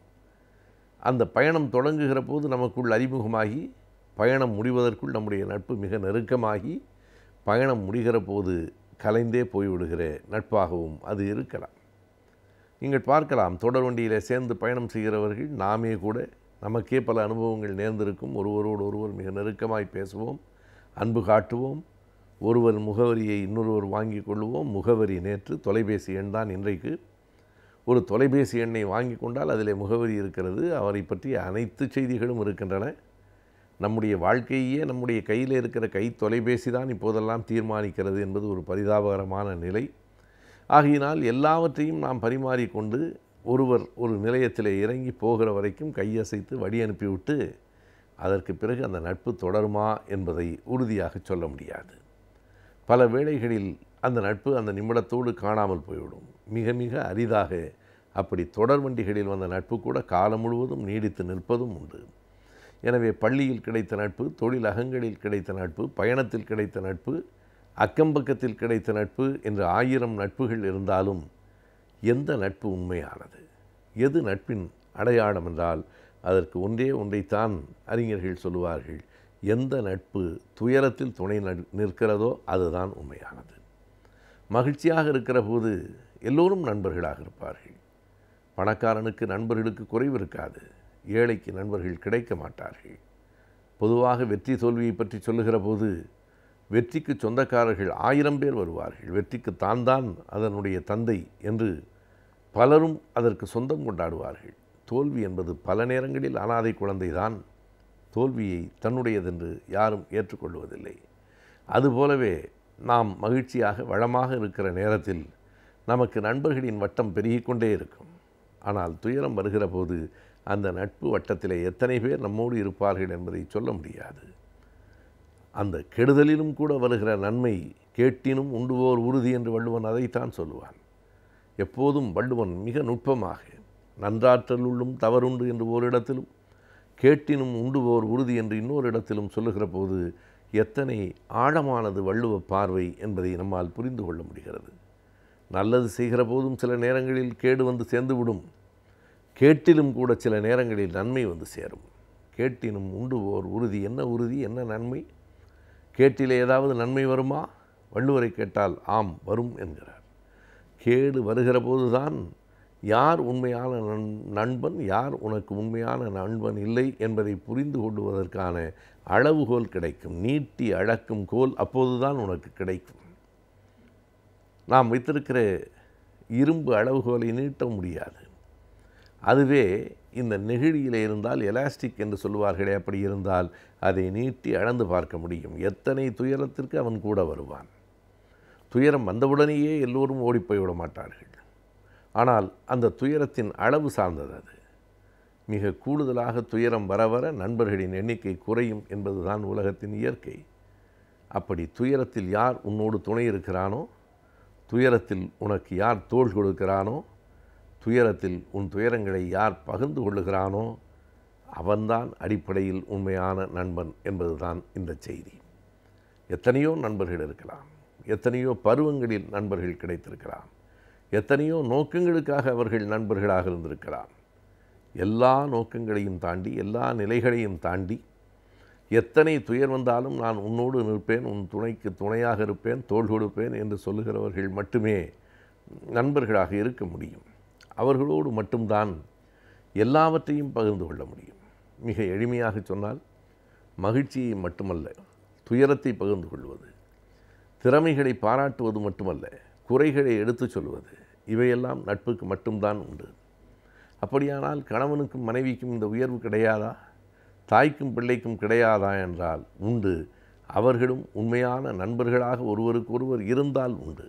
அந்த பயணம் தொடங்குகிற போது நமக்குள் அறிமுகமாகி, பயணம் முடிவதற்குள் நம்முடைய நட்பு மிக நெருக்கமாகி, பயணம் முடிகிற போது கலைந்தே போய்விடுகிற நட்பாகவும் அது இருக்கலாம். நீங்கள் பார்க்கலாம், தொடர் வண்டியில் சேர்ந்து பயணம் செய்கிறவர்கள் நாமே கூட நமக்கே பல அனுபவங்கள் நேர்ந்திருக்கும். ஒருவரோடு ஒருவர் மிக நெருக்கமாய் பேசுவோம், அன்பு காட்டுவோம், ஒருவர் முகவரியை இன்னொருவர் வாங்கி கொள்வோம். முகவரி நேற்று, தொலைபேசி எண் தான் இன்றைக்கு. ஒரு தொலைபேசி எண்ணை வாங்கி கொண்டால் அதிலே முகவரி இருக்கிறது, அவரை பற்றிய அனைத்து செய்திகளும் இருக்கின்றன. நம்முடைய வாழ்க்கையே நம்முடைய கையில் இருக்கிற கை தொலைபேசி தான் இப்போதெல்லாம் தீர்மானிக்கிறது என்பது ஒரு பரிதாபகரமான நிலை. ஆகையினால் எல்லாவற்றையும் நாம் பரிமாறிக்கொண்டு ஒருவர் ஒரு நிலையத்தில் இறங்கி போகிற வரைக்கும் கையசைத்து வழி அனுப்பிவிட்டு அதற்கு பிறகு அந்த நட்பு தொடருமா என்பதை உறுதியாக சொல்ல முடியாது. பல வேளைகளில் அந்த நட்பு அந்த நிமிடத்தோடு காணாமல் போய்விடும். மிக மிக அரிதாக அப்படி தொடர் வண்டிகளில் வந்த நட்பு கூட காலம் முழுவதும் நீடித்து நிற்பதும் உண்டு. எனவே பள்ளியில் கிடைத்த நட்பு, தொழிலகங்களில் கிடைத்த நட்பு, பயணத்தில் கிடைத்த நட்பு, அக்கம்பக்கத்தில் கிடைத்த நட்பு என்று 1000 நட்புகள் இருந்தாலும் எந்த நட்பு உண்மையானது? எது நட்பின் அடையாளம் என்றால் அதற்கு ஒன்றைத்தான் அறிஞர்கள் சொல்லுவார்கள். எந்த நட்பு துயரத்தில் துணை நிற்கிறதோ அதுதான் உண்மையானது. மகிழ்ச்சியாக இருக்கிற போது எல்லோரும் நண்பர்களாக இருப்பார்கள். பணக்காரனுக்கு நண்பர்களுக்கு குறைவு இருக்காது, ஏழைக்கு நண்பர்கள் கிடைக்க மாட்டார்கள். பொதுவாக வெற்றி தோல்வியை பற்றி சொல்லுகிற போது வெற்றிக்கு சொந்தக்காரர்கள் 1000 பேர் வருவார்கள். வெற்றிக்கு தான் அதனுடைய தந்தை என்று பலரும் அதற்கு சொந்தம் கொண்டாடுவார்கள். தோல்வி என்பது பல நேரங்களில் அனாதை குழந்தைதான் தோல்வியை தன்னுடையதென்று யாரும் ஏற்றுக்கொள்வதில்லை. அதுபோலவே நாம் மகிழ்ச்சியாக வளமாக இருக்கிற நேரத்தில் நமக்கு நண்பர்களின் வட்டம் பெருகிக்கொண்டே இருக்கும். ஆனால் துயரம் வருகிற போது அந்த நட்பு வட்டத்திலே எத்தனை பேர் நம்மோடு இருப்பார்கள் என்பதை சொல்ல முடியாது. அந்த கெடுதலிலும் கூட வருகிற நன்மை கேட்டினும் உண்டுவோர் உறுதி என்று வள்ளுவன் அதைத்தான் சொல்லுவான். எப்போதும் வள்ளுவன் மிக நுட்பமாக நன்றாற்றலுள்ளும் தவறுண்டு என்று ஓரிடத்திலும் கேட்டினும் உண்டுவோர் உறுதி என்று இன்னொரு இடத்திலும் சொல்லுகிற போது எத்தனை ஆழமானது வள்ளுவ பார்வை என்பதை நம்மால் புரிந்து கொள்ள முடிகிறது. நல்லது செய்கிற போதும் சில நேரங்களில் கேடு வந்து சேர்ந்துவிடும். கேட்டிலும் கூட சில நேரங்களில் நன்மை வந்து சேரும். கேட்டினும் உண்டுவோர் உறுதி. என்ன உறுதி, என்ன நன்மை? கேட்டிலே ஏதாவது நன்மை வருமா? வள்ளுவரை கேட்டால் ஆம் வரும் என்கிறார். கேடு வருகிற போதுதான் யார் உண்மையான நண்பன், யார் உனக்கு உண்மையான நண்பன் இல்லை என்பதை புரிந்து கொள்வதற்கான அளவுகோல் கிடைக்கும். நீட்டி அளக்கும் கோல் அப்போதுதான் உனக்கு கிடைக்கும். நாம் வைத்திருக்கிற இரும்பு அளவுகோலை நீட்ட முடியாது. அதுவே இந்த நெகிழியில் இருந்தால் எலாஸ்டிக் என்று சொல்லுவார்களே, அப்படி இருந்தால் அதை நீட்டி அளந்து பார்க்க முடியும். எத்தனை துயரத்திற்கு அவன் கூட வருவான். துயரம் வந்தவுடனேயே எல்லோரும் ஓடிப்போய்விட மாட்டார்கள். ஆனால் அந்த துயரத்தின் அளவு சார்ந்தது. அது மிக கூடுதலாக துயரம் வர வர நண்பர்களின் எண்ணிக்கை குறையும் என்பதுதான் உலகத்தின் இயற்கை. அப்படி துயரத்தில் யார் உன்னோடு துணை இருக்கிறானோ, துயரத்தில் உனக்கு யார் தோள் கொடுக்கிறானோ, துயரத்தில் உன் துயரங்களை யார் பகிர்ந்து கொள்ளுகிறானோ அவன்தான் அடிப்படையில் உண்மையான நண்பன் என்பதுதான் இந்த செய்தி. எத்தனையோ நண்பர்கள் இருக்கலாம், எத்தனையோ பருவங்களில் நண்பர்கள் கிடைத்திருக்கலாம், எத்தனையோ நோக்கங்களுக்காக அவர்கள் நண்பர்களாக இருந்திருக்கலாம். எல்லா நோக்கங்களையும் தாண்டி, எல்லா நிலைகளையும் தாண்டி எத்தனை துயர் வந்தாலும் நான் உன்னோடு நிற்பேன், உன் துணைக்கு துணையாக இருப்பேன், தோள் கொடுப்பேன் என்று சொல்லுகிறவர்கள் மட்டுமே நண்பர்களாக இருக்க முடியும். அவர்களோடு மட்டும்தான் எல்லாவற்றையும் பகிர்ந்து கொள்ள முடியும். மிக எளிமையாக சொன்னால் மகிழ்ச்சியை மட்டுமல்ல, துயரத்தை பகிர்ந்து கொள்வது, திறமைகளை பாராட்டுவது மட்டுமல்ல, குறைகளை எடுத்துச் சொல்வது, இவையெல்லாம் நட்புக்கு மட்டும்தான் உண்டு. அப்படியானால் கணவனுக்கும் மனைவிக்கும் இந்த உயர்வு கிடையாதா? தாய்க்கும் பிள்ளைக்கும் கிடையாதா என்றால் உண்டு. அவர்களும் உண்மையான நண்பர்களாக ஒருவருக்கொருவர் இருந்தால் உண்டு.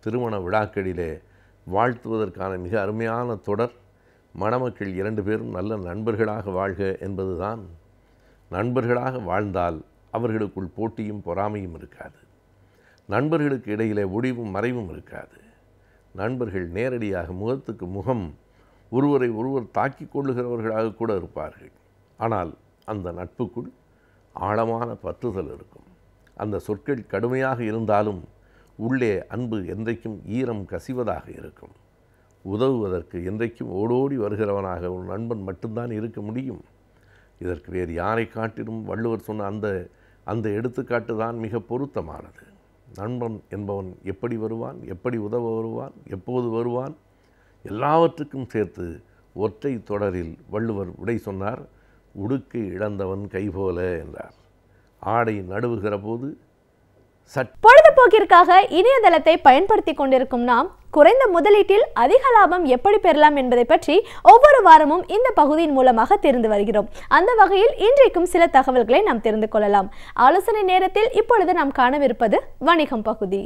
திருமண விழாக்களிலே வாழ்த்துவதற்கான மிக அருமையான தொடர் மணமக்கள் 2 பேரும் நல்ல நண்பர்களாக வாழ்க என்பதுதான். நண்பர்களாக வாழ்ந்தால் அவர்களுக்குள் போட்டியும் பொறாமையும் இருக்காது. நண்பர்களுக்கு இடையிலே ஒளிவும் மறைவும் இருக்காது. நண்பர்கள் நேரடியாக முகத்துக்கு முகம் ஒருவரை ஒருவர் தாக்கிக் கொள்ளுகிறவர்களாக கூட இருப்பார்கள். ஆனால் அந்த நட்புக்குள் ஆழமான பற்றுதல் இருக்கும். அந்த சொற்கள் கடுமையாக இருந்தாலும் உள்ளே அன்பு என்றைக்கும் ஈரம் கசிவதாக இருக்கும். உதவுவதற்கு என்றைக்கும் ஓடோடி வருகிறவனாக ஒரு நண்பன் மட்டும்தான் இருக்க முடியும். இதற்கு வேறு யாரை காட்டிலும் வள்ளுவர் சொன்ன அந்த எடுத்துக்காட்டு தான் மிக பொருத்தமானது. நண்பன் என்பவன் எப்படி வருவான், எப்படி உதவ வருவான், எப்போது வருவான், எல்லாவற்றுக்கும் சேர்த்து ஒற்றை தொடரில் வள்ளுவர் விடை சொன்னார். உடுக்கை இழந்தவன் கைபோல என்றார். ஆடை நடுவுகிற போது பொழுதுபோக்கிற்காக இணையதளத்தை பயன்படுத்தி கொண்டிருக்கும் நாம் குறைந்த முதலீட்டில் அதிக லாபம் எப்படி பெறலாம் என்பதை பற்றி ஒவ்வொரு வாரமும் இந்த பகுதியின் மூலமாக தெரிந்து வருகிறோம். அந்த வகையில் இன்றைக்கும் சில தகவல்களை நாம் தெரிந்து கொள்ளலாம். ஆலோசனை நேரத்தில் இப்பொழுது நாம் காணவிருப்பது வணிகம் பகுதி.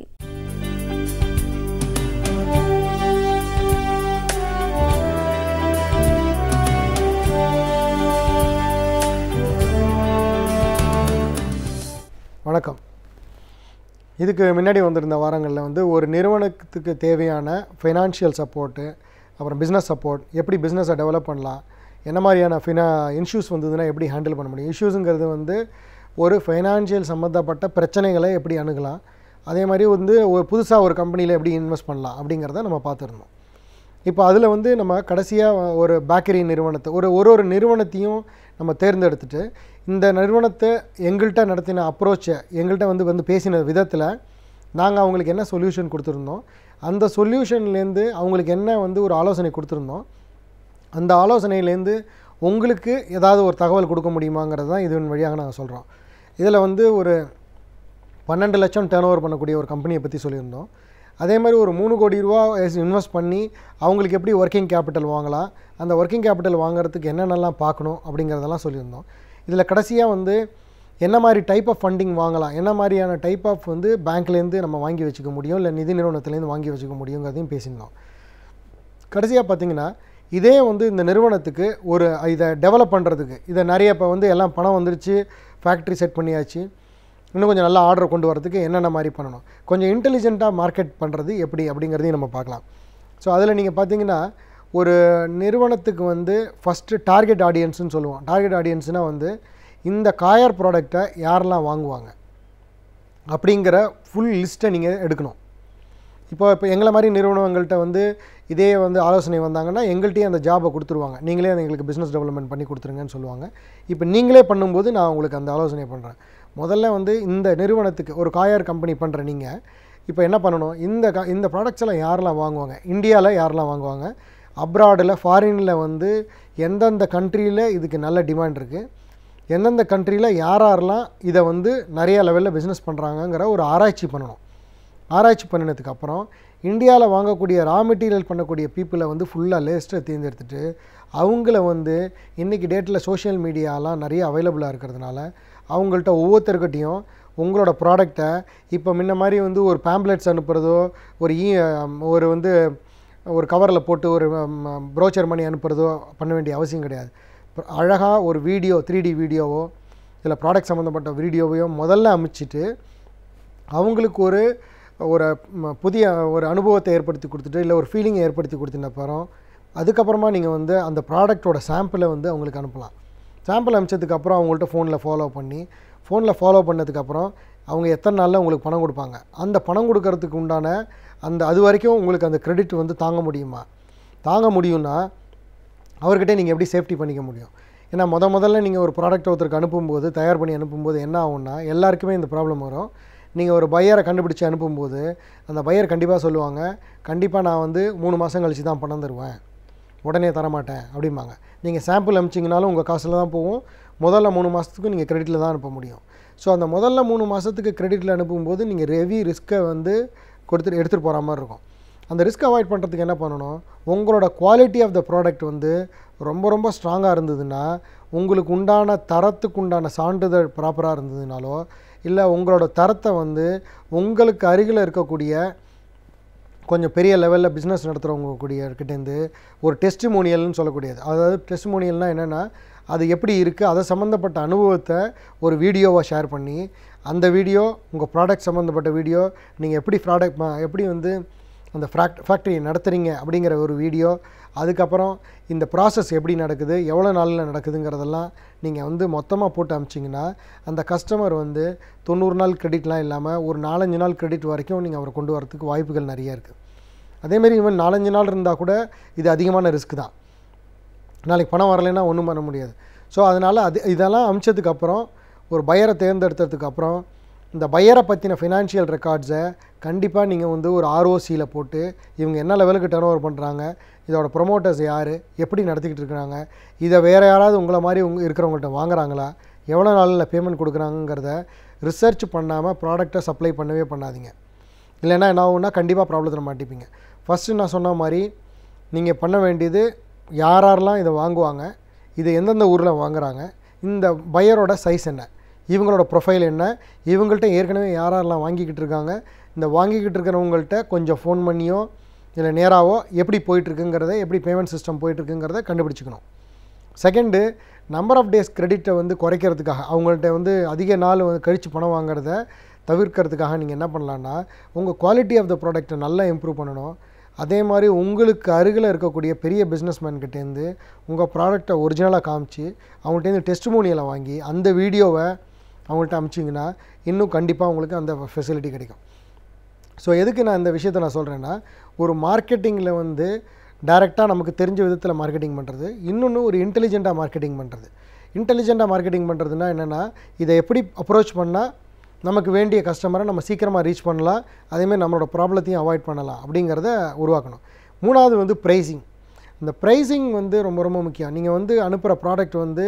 வணக்கம். இதுக்கு முன்னாடி வந்திருந்த வாரங்களில் ஒரு நிறுவனத்துக்கு தேவையான ஃபைனான்ஷியல் சப்போர்ட்டு, அப்புறம் பிஸ்னஸ் சப்போர்ட், எப்படி பிஸ்னஸை டெவலப் பண்ணலாம், என்ன மாதிரியான இஷ்யூஸ் வந்ததுன்னா எப்படி ஹேண்டில் பண்ண முடியும். இஷ்யூஸுங்கிறது ஒரு ஃபைனான்ஷியல் சம்மந்தப்பட்ட பிரச்சனைகளை எப்படி அணுகலாம், அதே மாதிரி வந்து ஒரு புதுசாக ஒரு கம்பெனியில் எப்படி இன்வெஸ்ட் பண்ணலாம் அப்படிங்கிறத நம்ம பார்த்துருந்தோம். இப்போ அதில் வந்து நம்ம கடைசியாக ஒரு பேக்கரி நிறுவனத்தை ஒரு நிறுவனத்தையும் நம்ம தேர்ந்தெடுத்துட்டு இந்த நிறுவனத்தை எங்கள்கிட்ட நடத்தின அப்ரோச்சை எங்கள்கிட்ட வந்து பேசின விதத்தில் நாங்கள் அவங்களுக்கு என்ன சொல்யூஷன் கொடுத்துருந்தோம், அந்த சொல்யூஷன்லேருந்து அவங்களுக்கு என்ன வந்து ஒரு ஆலோசனை கொடுத்துருந்தோம், அந்த ஆலோசனையிலேருந்து உங்களுக்கு ஏதாவது ஒரு தகவல் கொடுக்க முடியுமாங்கிறது தான் இதன் வழியாக நாங்கள் சொல்கிறோம். இதில் வந்து ஒரு 12 லட்சம் டர்ன் ஓவர் பண்ணக்கூடிய ஒரு கம்பெனியை பற்றி சொல்லியிருந்தோம். அதே மாதிரி ஒரு 3 கோடி ரூபா இன்வெஸ்ட் பண்ணி அவங்களுக்கு எப்படி ஒர்க்கிங் கேபிட்டல் வாங்கலாம், அந்த ஒர்க்கிங் கேபிட்டல் வாங்குறதுக்கு என்னென்னலாம் பார்க்கணும் அப்படிங்கிறதெல்லாம் சொல்லியிருந்தோம். இதில் கடைசியாக வந்து என்ன மாதிரி டைப் ஆஃப் ஃபண்டிங் வாங்கலாம், என்ன மாதிரியான டைப் ஆஃப் வந்து பேங்க்லேருந்து நம்ம வாங்கி வச்சுக்க முடியும், இல்லை நிதி நிறுவனத்துலேருந்து வாங்கி வச்சுக்க முடியுங்கிறதையும் பேசியிருந்தோம். கடைசியாக பார்த்திங்கன்னா இதே வந்து இந்த நிறுவனத்துக்கு ஒரு இதை டெவலப் பண்ணுறதுக்கு இதை நிறைய இப்போ வந்து எல்லாம் பணம் வந்துருச்சு, ஃபேக்ட்ரி செட் பண்ணியாச்சு, இன்னும் கொஞ்சம் நல்லா ஆர்டர் கொண்டு வரதுக்கு என்னென்ன மாதிரி பண்ணணும், கொஞ்சம் இன்டெலிஜென்ட்டாக மார்க்கெட் பண்ணுறது எப்படி அப்படிங்கிறதையும் நம்ம பார்க்கலாம். ஸோ அதில் நீங்கள் பார்த்தீங்கன்னா ஒரு நிறுவனத்துக்கு வந்து ஃபஸ்ட்டு டார்கெட் ஆடியன்ஸ்னு சொல்லுவோம். டார்கெட் ஆடியன்ஸ்னால் வந்து இந்த காயர் ப்ராடக்டை யாரெல்லாம் வாங்குவாங்க அப்படிங்கிற ஃபுல் லிஸ்ட்டை நீங்கள் எடுக்கணும். இப்போ எங்களை மாதிரி நிறுவனங்கள்கிட்ட வந்து இதே வந்து ஆலோசனை வந்தாங்கன்னா எங்கள்கிட்டயே அந்த ஜாபை கொடுத்துருவாங்க, நீங்களே எங்களுக்கு பிஸ்னஸ் டெவலப்மெண்ட் பண்ணி கொடுத்துருங்கன்னு சொல்லுவாங்க. இப்போ நீங்களே பண்ணும்போது நான் உங்களுக்கு அந்த ஆலோசனை பண்ணுறேன். முதல்ல வந்து இந்த நிறுவனத்துக்கு ஒரு காயர் கம்பெனி பண்ணுற நீங்கள் இப்போ என்ன பண்ணணும், இந்த ப்ராடக்ட்ஸ் எல்லாம் யாரெல்லாம் வாங்குவாங்க, இந்தியாவில் யாரெல்லாம் வாங்குவாங்க, அப்ராடில் ஃபாரினில் வந்து எந்தெந்த கண்ட்ரியில் இதுக்கு நல்ல டிமாண்ட் இருக்குது, எந்தெந்த கண்ட்ரியில் யாரெல்லாம் இதை வந்து நிறைய லெவலில் பிஸ்னஸ் பண்ணுறாங்கங்கிற ஒரு ஆராய்ச்சி பண்ணணும். ஆராய்ச்சி பண்ணினதுக்கப்புறம் இந்தியாவில் வாங்கக்கூடிய ரா மெட்டீரியல் பண்ணக்கூடிய பீப்புளை வந்து ஃபுல்லாக லிஸ்ட்டை தேர்ந்தெடுத்துட்டு அவங்கள வந்து இன்றைக்கி டேட்டில் சோஷியல் மீடியாலாம் நிறைய அவைலபிளாக இருக்கிறதுனால அவங்கள்ட்ட ஒவ்வொருத்தருக்கிட்டையும் உங்களோட ப்ராடக்டை இப்போ முன்ன மாதிரி வந்து ஒரு பேம்ப்ளெட்ஸ் அனுப்புகிறதோ ஒரு வந்து ஒரு கவரில் போட்டு ஒரு ப்ரோச்சர் மணி அனுப்புகிறதோ பண்ண வேண்டிய அவசியம் கிடையாது. அழகாக ஒரு வீடியோ 3D வீடியோவோ இல்லை ப்ராடக்ட் சம்மந்தப்பட்ட வீடியோவையோ முதல்ல அமைச்சிட்டு அவங்களுக்கு ஒரு புதிய ஒரு அனுபவத்தை ஏற்படுத்தி கொடுத்துட்டு இல்லை ஒரு ஃபீலிங்கை ஏற்படுத்தி கொடுத்ததுக்கப்புறம் அதுக்கப்புறமா நீங்கள் வந்து அந்த ப்ராடக்டோட சாம்பிளை வந்து அவங்களுக்கு அனுப்பலாம். சாம்பிள் அனுப்பிச்சதுக்கப்புறம் அவங்கள்ட்ட ஃபோனில் ஃபாலோ பண்ணதுக்கப்புறம் அவங்க எத்தனை நாளில் உங்களுக்கு பணம் கொடுப்பாங்க, அந்த பணம் கொடுக்கறதுக்கு உண்டான அது வரைக்கும் உங்களுக்கு அந்த கிரெடிட் வந்து தாங்க முடியும்னா அவர்கிட்ட நீங்கள் எப்படி சேஃப்டி பண்ணிக்க முடியும். ஏன்னா முதல்ல நீங்கள் ஒரு ப்ராடக்ட் ஒருத்தருக்கு அனுப்பும்போது தயார் பண்ணி அனுப்பும்போது என்ன ஆகும்னா எல்லாருக்குமே இந்த ப்ராப்ளம் வரும். நீங்கள் ஒரு பையரை கண்டுபிடிச்சி அனுப்பும்போது அந்த பையர் கண்டிப்பாக சொல்லுவாங்க, கண்டிப்பாக நான் வந்து 3 மாதம் கழித்து தான் பணம் தருவேன், உடனே தரமாட்டேன் அப்படிம்பாங்க. நீங்கள் சாம்பிள் அனுப்பிச்சிங்கனாலும் உங்கள் காசில் தான் போகும், முதல்ல 3 மாதத்துக்கும் நீங்கள் கிரெடிட்டில் தான் அனுப்ப முடியும். ஸோ அந்த முதல்ல 3 மாதத்துக்கு கிரெடிட்டில் அனுப்பும்போது நீங்கள் ஹெவி ரிஸ்க்கை வந்து எடுத்துகிட்டு போகிற மாதிரி இருக்கும். அந்த ரிஸ்க் அவாய்ட் பண்ணுறதுக்கு என்ன பண்ணணும், உங்களோட குவாலிட்டி ஆஃப் த ப்ராடக்ட் வந்து ரொம்ப ஸ்ட்ராங்காக இருந்ததுன்னா, உங்களுக்கு உண்டான தரத்துக்கு உண்டான சான்றிதழ் ப்ராப்பராக இருந்ததுனாலோ இல்லை உங்களோட தரத்தை வந்து உங்களுக்கு அருகில் இருக்கக்கூடிய கொஞ்சம் பெரிய லெவலில் பிஸ்னஸ் நடத்துகிறவங்க கிட்டேருந்து ஒரு டெஸ்டிமோனியல்னு சொல்லக்கூடியது. அதாவது டெஸ்டிமோனியல்னால் என்னென்னா அது எப்படி இருக்குது அதை சம்மந்தப்பட்ட அனுபவத்தை ஒரு வீடியோவாக ஷேர் பண்ணி அந்த வீடியோ உங்கள் ப்ராடக்ட் சம்மந்தப்பட்ட வீடியோ, நீங்கள் எப்படி வந்து அந்த ஃபேக்ட்ரியை நடத்துகிறீங்க அப்படிங்கிற ஒரு வீடியோ, அதுக்கப்புறம் இந்த ப்ராசஸ் எப்படி நடக்குது, எவ்வளோ நாளில் நடக்குதுங்கிறதெல்லாம் நீங்கள் வந்து மொத்தமாக போட்டு அனுப்பிச்சிங்கன்னா அந்த கஸ்டமர் வந்து 90 நாள் கிரெடிட்லாம் இல்லாமல் ஒரு 4-5 நாள் கிரெடிட் வரைக்கும் நீங்கள் அவரை கொண்டு வரதுக்கு வாய்ப்புகள் நிறைய இருக்குது. அதேமாரி இவன் 4-5 நாள் இருந்தால் கூட இது அதிகமான ரிஸ்க் தான், நாளைக்கு பணம் வரலைன்னா ஒன்றும் பண்ண முடியாது. ஸோ அதனால் இதெல்லாம் அமிச்சதுக்கப்புறம் ஒரு பையரை தேர்ந்தெடுத்ததுக்கப்புறம் இந்த பையரை பற்றின ஃபினான்ஷியல் ரெக்கார்ட்ஸை கண்டிப்பாக நீங்கள் வந்து ஒரு ROCயில் போட்டு இவங்க என்ன லெவலுக்கு டர்ன் ஓவர் பண்ணுறாங்க, இதோட ப்ரொமோட்டர்ஸ் யார், எப்படி நடத்திக்கிட்டு இருக்கிறாங்க, இதை வேறு யாராவது உங்களை மாதிரி இருக்கிறவங்கள்ட்ட வாங்குறாங்களா, எவ்வளோ நாளில் பேமெண்ட் கொடுக்குறாங்கிறத ரிசர்ச் பண்ணாமல் ப்ராடக்டை சப்ளை பண்ணாதீங்க. இல்லைன்னா என்ன ஆகுன்னா கண்டிப்பாக ப்ராப்ளத்தில் மாட்டிப்பீங்க. ஃபஸ்ட்டு நான் சொன்ன மாதிரி நீங்கள் பண்ண வேண்டியது யாரெல்லாம் இதை வாங்குவாங்க, இது எந்தெந்த ஊரில் வாங்குகிறாங்க, இந்த பையரோட சைஸ் என்ன, இவங்களோட ப்ரொஃபைல் என்ன, இவங்கள்ட்ட ஏற்கனவே யாரெல்லாம் வாங்கிக்கிட்டு இருக்காங்க, இந்த வாங்கிக்கிட்டு இருக்கிறவங்கள்ட்ட கொஞ்சம் ஃபோன் பண்ணியோ இல்லை நேராவோ எப்படி போயிட்டுருக்குங்கிறத, எப்படி பேமெண்ட் சிஸ்டம் போயிட்டுருக்குங்கிறத கண்டுபிடிச்சிக்கணும். செகண்டு, நம்பர் ஆஃப் டேஸ் கிரெடிட்டை வந்து குறைக்கிறதுக்காக அவங்கள்ட்ட வந்து அதிக நாள் கழித்து பணம் வாங்குறத தவிர்க்கிறதுக்காக நீங்கள் என்ன பண்ணலான்னா உங்கள் குவாலிட்டி ஆஃப் த ப்ராடக்ட்டை நல்லா இம்ப்ரூவ் பண்ணணும். அதே மாதிரி உங்களுக்கு அருகில் இருக்கக்கூடிய பெரிய பிஸ்னஸ்மேன்கிட்டேருந்து உங்கள் ப்ராடக்டை ஒரிஜினலாக காமிச்சு அவங்கள்ட்டேருந்து டெஸ்டிமோனியலை வாங்கி அந்த வீடியோவை அவங்கள்ட்ட அனுப்பிச்சிங்கன்னா இன்னும் கண்டிப்பாக உங்களுக்கு அந்த ஃபெசிலிட்டி கிடைக்கும். ஸோ எதுக்கு நான் இந்த விஷயத்தை நான் சொல்கிறேன்னா, ஒரு மார்க்கெட்டிங்கில் வந்து டைரெக்டாக நமக்கு தெரிஞ்ச விதத்தில் மார்க்கெட்டிங் பண்ணுறது, இன்னொன்று ஒரு இன்டெலிஜெண்ட்டாக மார்க்கெட்டிங் பண்ணுறது. இன்டெலிஜெண்ட்டாக மார்க்கெட்டிங் பண்ணுறதுனா என்னென்னா, இதை எப்படி அப்ரோச் பண்ணால் நமக்கு வேண்டிய கஸ்டமரை நம்ம சீக்கிரமாக ரீச் பண்ணலாம், அதேமாதிரி நம்மளோட ப்ராப்ளத்தையும் அவாய்ட் பண்ணலாம் அப்படிங்கிறத உருவாக்கணும். மூணாவது வந்து ப்ரைஸிங். இந்த ப்ரைஸிங் வந்து ரொம்ப ரொம்ப முக்கியம். நீங்கள் வந்து அனுப்புகிற ப்ராடக்ட் வந்து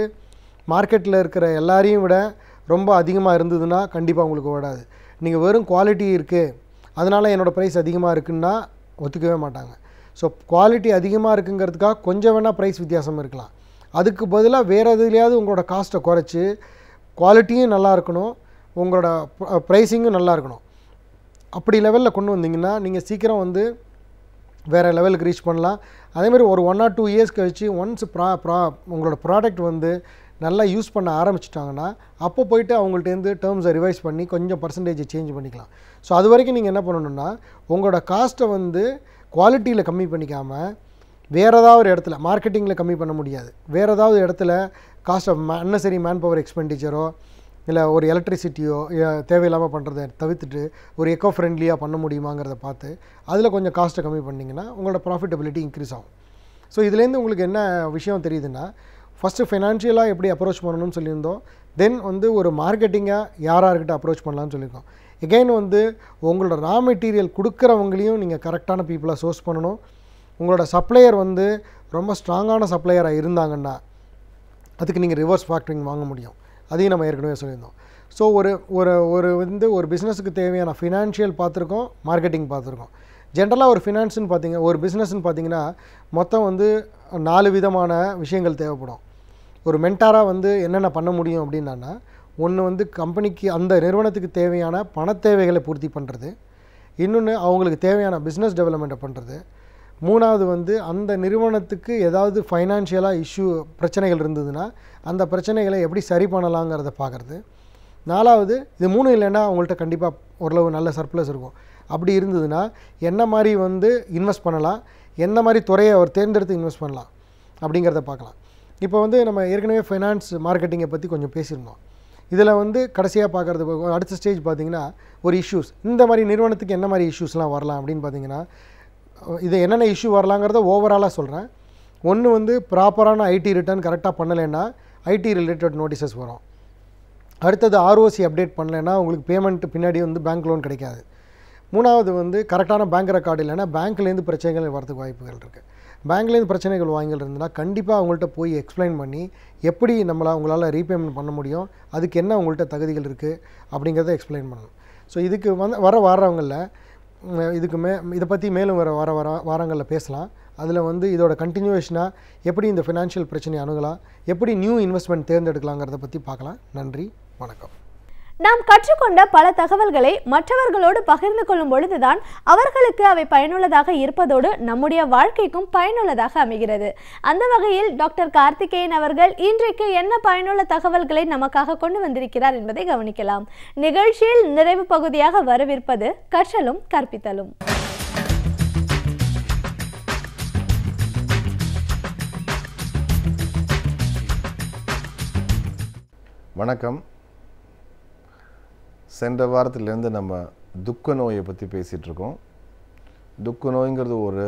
மார்க்கெட்டில் இருக்கிற எல்லாரையும் விட ரொம்ப அதிகமாக இருந்ததுன்னா கண்டிப்பாக உங்களுக்கு ஓடாது. நீங்கள் வெறும் குவாலிட்டி இருக்குது அதனால் என்னோடய ப்ரைஸ் அதிகமாக இருக்குன்னா ஒத்துக்கவே மாட்டாங்க. ஸோ குவாலிட்டி அதிகமாக இருக்குங்கிறதுக்காக கொஞ்சம் வேணால் ப்ரைஸ் வித்தியாசம் இருக்கலாம். அதுக்கு பதிலாக வேறு எதுலையாவது உங்களோட காஸ்ட்டை குறைச்சி குவாலிட்டியும் நல்லா இருக்கணும், உங்களோட ப்ரைஸிங்கும் நல்லா இருக்கணும். அப்படி லெவலில் கொண்டு வந்தீங்கன்னா நீங்கள் சீக்கிரம் வந்து வேறு லெவலுக்கு ரீச் பண்ணலாம். அதேமாதிரி ஒரு 1 or 2 இயர்ஸ் கழிச்சு ஒன்ஸ் உங்களோட ப்ராடக்ட் வந்து நல்லா யூஸ் பண்ண ஆரம்பிச்சிட்டாங்கன்னா அப்போ போய்ட்டு அவங்கள்ட்டேருந்து டேர்ம்ஸை ரிவைஸ் பண்ணி கொஞ்சம் பர்சன்டேஜை சேஞ்ச் பண்ணிக்கலாம். ஸோ அது வரைக்கும் நீங்கள் என்ன பண்ணணுன்னா, உங்களோட காஸ்ட்டை வந்து குவாலிட்டியில் கம்மி பண்ணிக்காமல் வேறு ஏதாவது ஒரு இடத்துல, மார்க்கெட்டிங்கில் கம்மி பண்ண முடியாது, வேறு ஏதாவது இடத்துல cost of unnecessary man power எக்ஸ்பெண்டிச்சரோ இல்லை ஒரு எலக்ட்ரிசிட்டியோ தேவையில்லாமல் பண்ணுறதை தவிர்த்துட்டு ஒரு எக்கோ ஃப்ரெண்ட்லியாக பண்ண முடியுமாங்கிறத பார்த்து அதில் கொஞ்சம் காஸ்ட்டை கம்மி பண்ணிங்கன்னா உங்களோட ப்ராஃபிட்டபிலிட்டி இன்க்ரீஸ் ஆகும். ஸோ இதுலேருந்து உங்களுக்கு என்ன விஷயம் தெரியுதுன்னா, ஃபஸ்ட்டு ஃபைனான்ஷியலாக எப்படி அப்ரோச் பண்ணணும்னு சொல்லியிருந்தோம், தென் வந்து ஒரு மார்க்கெட்டிங்காக யார்கிட்ட அப்ரோச் பண்ணலான்னு சொல்லியிருக்கோம். எகெயின் வந்து உங்களோட ரா மெட்டீரியல் கொடுக்குறவங்களையும் நீங்கள் கரெக்டான பீப்புளாக சோர்ஸ் பண்ணணும். உங்களோட சப்ளையர் வந்து ரொம்ப ஸ்ட்ராங்கான சப்ளையராக இருந்தாங்கன்னா அதுக்கு நீங்கள் ரிவர்ஸ் ஃபேக்டரிங் வாங்க முடியும். அதையும் நம்ம ஏற்கனவே சொல்லியிருந்தோம். ஸோ ஒரு பிஸ்னஸுக்கு தேவையான ஃபினான்ஷியல் பார்த்துருக்கோம், மார்க்கெட்டிங் பார்த்துருக்கோம். ஜென்ரலாக ஒரு பிஸ்னஸ்ன்னு பார்த்தீங்கன்னா மொத்தம் வந்து 4 விதமான விஷயங்கள் தேவைப்படும். ஒரு மென்டாராக வந்து என்னென்ன பண்ண முடியும் அப்படின்னா, ஒன்று வந்து கம்பெனிக்கு அந்த நிறுவனத்துக்கு தேவையான பண தேவைகளை பூர்த்தி பண்ணுறது, இன்னொன்று அவங்களுக்கு தேவையான பிஸ்னஸ் டெவலப்மெண்ட்டை பண்ணுறது, மூணாவது வந்து அந்த நிறுவனத்துக்கு ஏதாவது ஃபைனான்ஷியலாக பிரச்சனைகள் இருந்ததுன்னா அந்த பிரச்சனைகளை எப்படி சரி பண்ணலாங்கிறத பார்க்குறது, நாலாவது இது 3 இல்லைன்னா அவங்கள்ட்ட கண்டிப்பாக ஓரளவு நல்ல சர்ப்ளஸ் இருக்கும். அப்படி இருந்ததுன்னா என்ன மாதிரி வந்து இன்வெஸ்ட் பண்ணலாம், என்ன மாதிரி துறையை அவர் தேர்ந்தெடுத்து இன்வெஸ்ட் பண்ணலாம் அப்படிங்கிறத பார்க்கலாம். இப்போ வந்து நம்ம ஏற்கனவே ஃபைனான்ஸ் மார்க்கெட்டிங்கை பற்றி கொஞ்சம் பேசியிருந்தோம். இதில் வந்து கடைசியாக பார்க்குறது அடுத்த ஸ்டேஜ் பார்த்திங்கன்னா ஒரு இஷ்யூஸ், இந்த மாதிரி நிறுவனத்துக்கு என்ன மாதிரி இஷ்யூஸ்லாம் வரலாம் அப்படின்னு பார்த்திங்கன்னா, இது என்னென்ன இஷ்யூ வரலாங்கிறத ஓவராலாக சொல்கிறேன். ஒன்று வந்து ப்ராப்பரான ஐடி ரிட்டர்ன் கரெக்டாக பண்ணலைன்னா ஐடி ரிலேட்டட் நோட்டீசஸ் வரும். அடுத்தது ஆர்ஓசி அப்டேட் பண்ணலைன்னா உங்களுக்கு பேமெண்ட் பின்னாடி வந்து பேங்க் லோன் கிடைக்காது. மூணாவது வந்து கரெக்டான பேங்க் ரெக்கார்டு இல்லைன்னா பேங்க்லேருந்து பிரச்சனைகள் வரதுக்கு வாய்ப்புகள் இருக்குது. பேங்க்லேருந்து பிரச்சனைகள் வாங்கிகள் இருந்ததுன்னா கண்டிப்பாக அவங்கள்ட்ட போய் எக்ஸ்பிளைன் பண்ணி எப்படி உங்களால் ரீபேமெண்ட் பண்ண முடியும், அதுக்கு என்ன உங்கள்கிட்ட தகுதிகள் இருக்குது அப்படிங்கிறத எக்ஸ்பிளைன் பண்ணணும். ஸோ இதுக்கு வரவங்களில் இதை பற்றி மேலும் வர வாரங்களில் பேசலாம். அதில் வந்து இதோட கண்டினியூவேஷனாக எப்படி இந்த ஃபினான்ஷியல் பிரச்சனையை அணுகலாம், எப்படி நியூ இன்வெஸ்ட்மெண்ட் தேர்ந்தெடுக்கலாங்கிறத பற்றி பார்க்கலாம். நன்றி, வணக்கம். நாம் கற்றுக்கொண்ட பல தகவல்களை மற்றவர்களோடு பகிர்ந்து கொள்ளும் பொழுதுதான் அவர்களுக்கு அவை பயனுள்ளதாக இருப்பதோடு நம்முடைய வாழ்க்கைக்கும் பயனுள்ளதாக அமைகிறது. அந்த வகையில் டாக்டர் கார்த்திகேயன் அவர்கள் இன்றைக்கு என்ன பயனுள்ள தகவல்களை நமக்காக கொண்டு வந்திருக்கிறார் என்பதை கவனிக்கலாம். நிகழ்ச்சியில் நிறைவு பகுதியாக வரவிருப்பது கற்றலும் கற்பித்தலும். வணக்கம். சென்ற வாரத்திலேருந்து நம்ம துக்க நோயை பற்றி பேசிகிட்ருக்கோம். துக்க நோய்ங்கிறது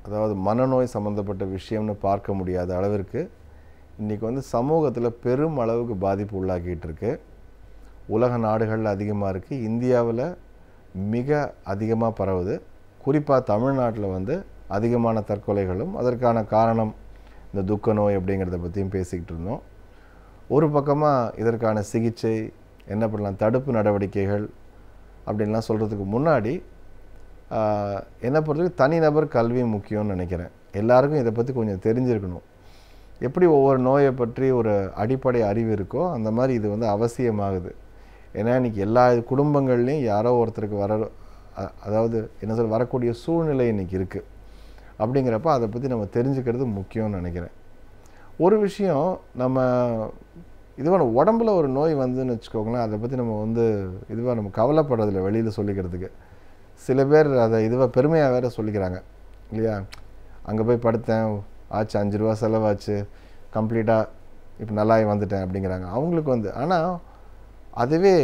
அதாவது மனநோய் சம்மந்தப்பட்ட விஷயம்னு பார்க்க முடியாத அளவிற்கு இன்றைக்கி வந்து சமூகத்தில் பெரும் அளவுக்கு பாதிப்பு உள்ளாக்கிட்டு இருக்கு. உலக நாடுகளில் அதிகமாக இருக்குது, இந்தியாவில் மிக அதிகமாக பரவுது. குறிப்பாக தமிழ்நாட்டில் வந்து அதிகமான தற்கொலைகளும் அதற்கான காரணம் இந்த துக்க நோய் அப்படிங்கிறத பற்றியும் பேசிக்கிட்டு இருந்தோம். ஒரு பக்கமாக இதற்கான சிகிச்சை என்ன பண்ணலாம், தடுப்பு நடவடிக்கைகள் அப்படின்லாம் சொல்கிறதுக்கு முன்னாடி என்னை பொறுத்தவரைக்கும் தனிநபர் கல்வி முக்கியம்னு நினைக்கிறேன். எல்லாருக்கும் இதை பற்றி கொஞ்சம் தெரிஞ்சிருக்கணும். எப்படி ஒவ்வொரு நோயை பற்றி ஒரு அடிப்படை அறிவு இருக்கோ அந்த மாதிரி இது வந்து அவசியமாகுது. ஏன்னா இன்றைக்கி எல்லா குடும்பங்கள்லேயும் யாரோ ஒருத்தருக்கு வரக்கூடிய சூழ்நிலை இன்றைக்கி இருக்குது. அப்படிங்கிறப்ப அதை பற்றி நம்ம தெரிஞ்சுக்கிறது முக்கியம்னு நினைக்கிறேன். ஒரு விஷயம், இதுவான உடம்புல ஒரு நோய் வந்துன்னு வச்சுக்கோங்களேன், அதை பற்றி நம்ம கவலைப்படுறதில்ல வெளியில் சொல்லிக்கிறதுக்கு. சில பேர் அதை பெருமையாக வேறு சொல்லிக்கிறாங்க இல்லையா. அங்கே போய் படுத்தேன், ஆச்சு 5 ரூபா செலவாச்சு, கம்ப்ளீட்டாக இப்போ நல்லாயி வந்துட்டேன் அப்படிங்கிறாங்க அவங்களுக்கு ஆனால் அதுவே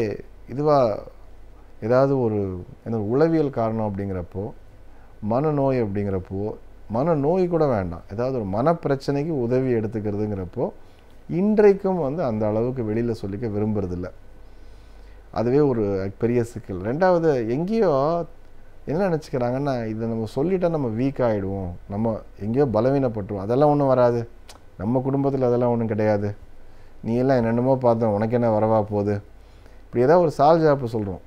ஏதாவது ஒரு என்ன உளவியல் காரணம் அப்படிங்கிறப்போ, மனநோய் அப்படிங்கிறப்போ, மனநோய் கூட வேண்டாம், ஏதாவது ஒரு மனப்பிரச்சனைக்கு உதவி எடுத்துக்கிறதுங்கிறப்போ இன்றைக்கும் வந்து அந்த அளவுக்கு வெளியில் சொல்லிக்க விரும்புறதில்ல. அதுவே ஒரு பெரிய சிக்கல். ரெண்டாவது, எங்கேயோ என்ன நினச்சிக்கிறாங்கன்னா, இதை நம்ம சொல்லிட்டா நம்ம வீக் ஆகிடுவோம், நம்ம எங்கேயோ பலவீனப்பட்டுருவோம், அதெல்லாம் ஒன்றும் வராது, நம்ம குடும்பத்தில் அதெல்லாம் ஒன்றும் கிடையாது, நீ எல்லாம் என்னென்னமோ பார்த்தோம், உனக்கு என்ன வரவா போகுது, இப்படி ஏதாவது ஒரு சால்ஜாப்பு சொல்கிறோம்.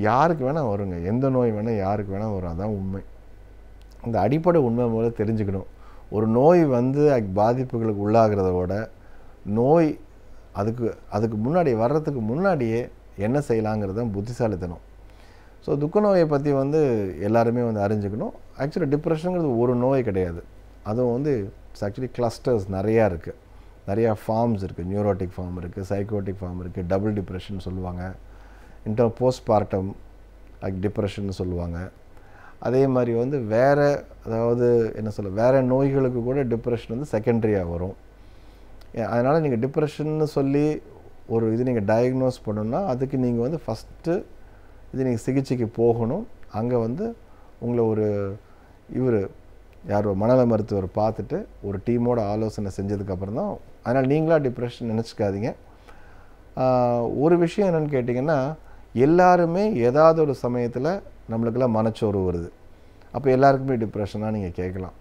யாருக்கு வேணால் வருங்க, எந்த நோய் வேணால் யாருக்கு வேணால் வரும், அதான் உண்மை. இந்த அடிப்படை உண்மை போல தெரிஞ்சுக்கணும். ஒரு நோய் வந்து பாதிப்புகளுக்கு உள்ளாகிறத விட நோய் அதுக்கு முன்னாடி வர்றதுக்கு முன்னாடியே என்ன செய்யலாங்கிறது தான் புத்திசாலித்தனம். ஸோ துக்க நோயை பற்றி வந்து எல்லாருமே வந்து அறிஞ்சுக்கணும். ஆக்சுவலி டிப்ரெஷனுங்கிறது ஒரு நோய் கிடையாது, அதுவும் வந்து ஆக்சுவலி கிளஸ்டர்ஸ் நிறையா இருக்குது, நிறையா ஃபார்ம்ஸ் இருக்குது. நியூரோட்டிக் ஃபார்ம் இருக்குது, சைக்கோட்டிக் ஃபார்ம் இருக்குது, டபுள் டிப்ரெஷன் சொல்லுவாங்க, போஸ்ட்மார்ட்டம் டிப்ரெஷன் சொல்லுவாங்க. அதே மாதிரி வந்து வேறு, அதாவது என்ன சொல்ல, வேறு நோய்களுக்கு கூட டிப்ரெஷன் வந்து செகண்டரியாக வரும். அதனால் நீங்கள் டிப்ரெஷன்னு சொல்லி ஒரு இது நீங்கள் டயக்னோஸ் பண்ணணுன்னா அதுக்கு நீங்கள் வந்து ஃபஸ்ட்டு இது நீங்கள் சிகிச்சைக்கு போகணும். அங்கே வந்து உங்களை ஒரு யார் மனநல மருத்துவர் பார்த்துட்டு ஒரு டீமோட ஆலோசனை செஞ்சதுக்கப்புறம் தான். அதனால் நீங்களாக டிப்ரெஷன் நினச்சிக்காதீங்க. ஒரு விஷயம் என்னென்னு கேட்டிங்கன்னா, எல்லாருமே ஏதாவது ஒரு சமயத்தில் நம்மளுக்கெல்லாம் மனச்சோர்வு வருது. அப்போ எல்லாருக்குமே டிப்ரெஷனாக நீங்கள் கேட்கலாம்.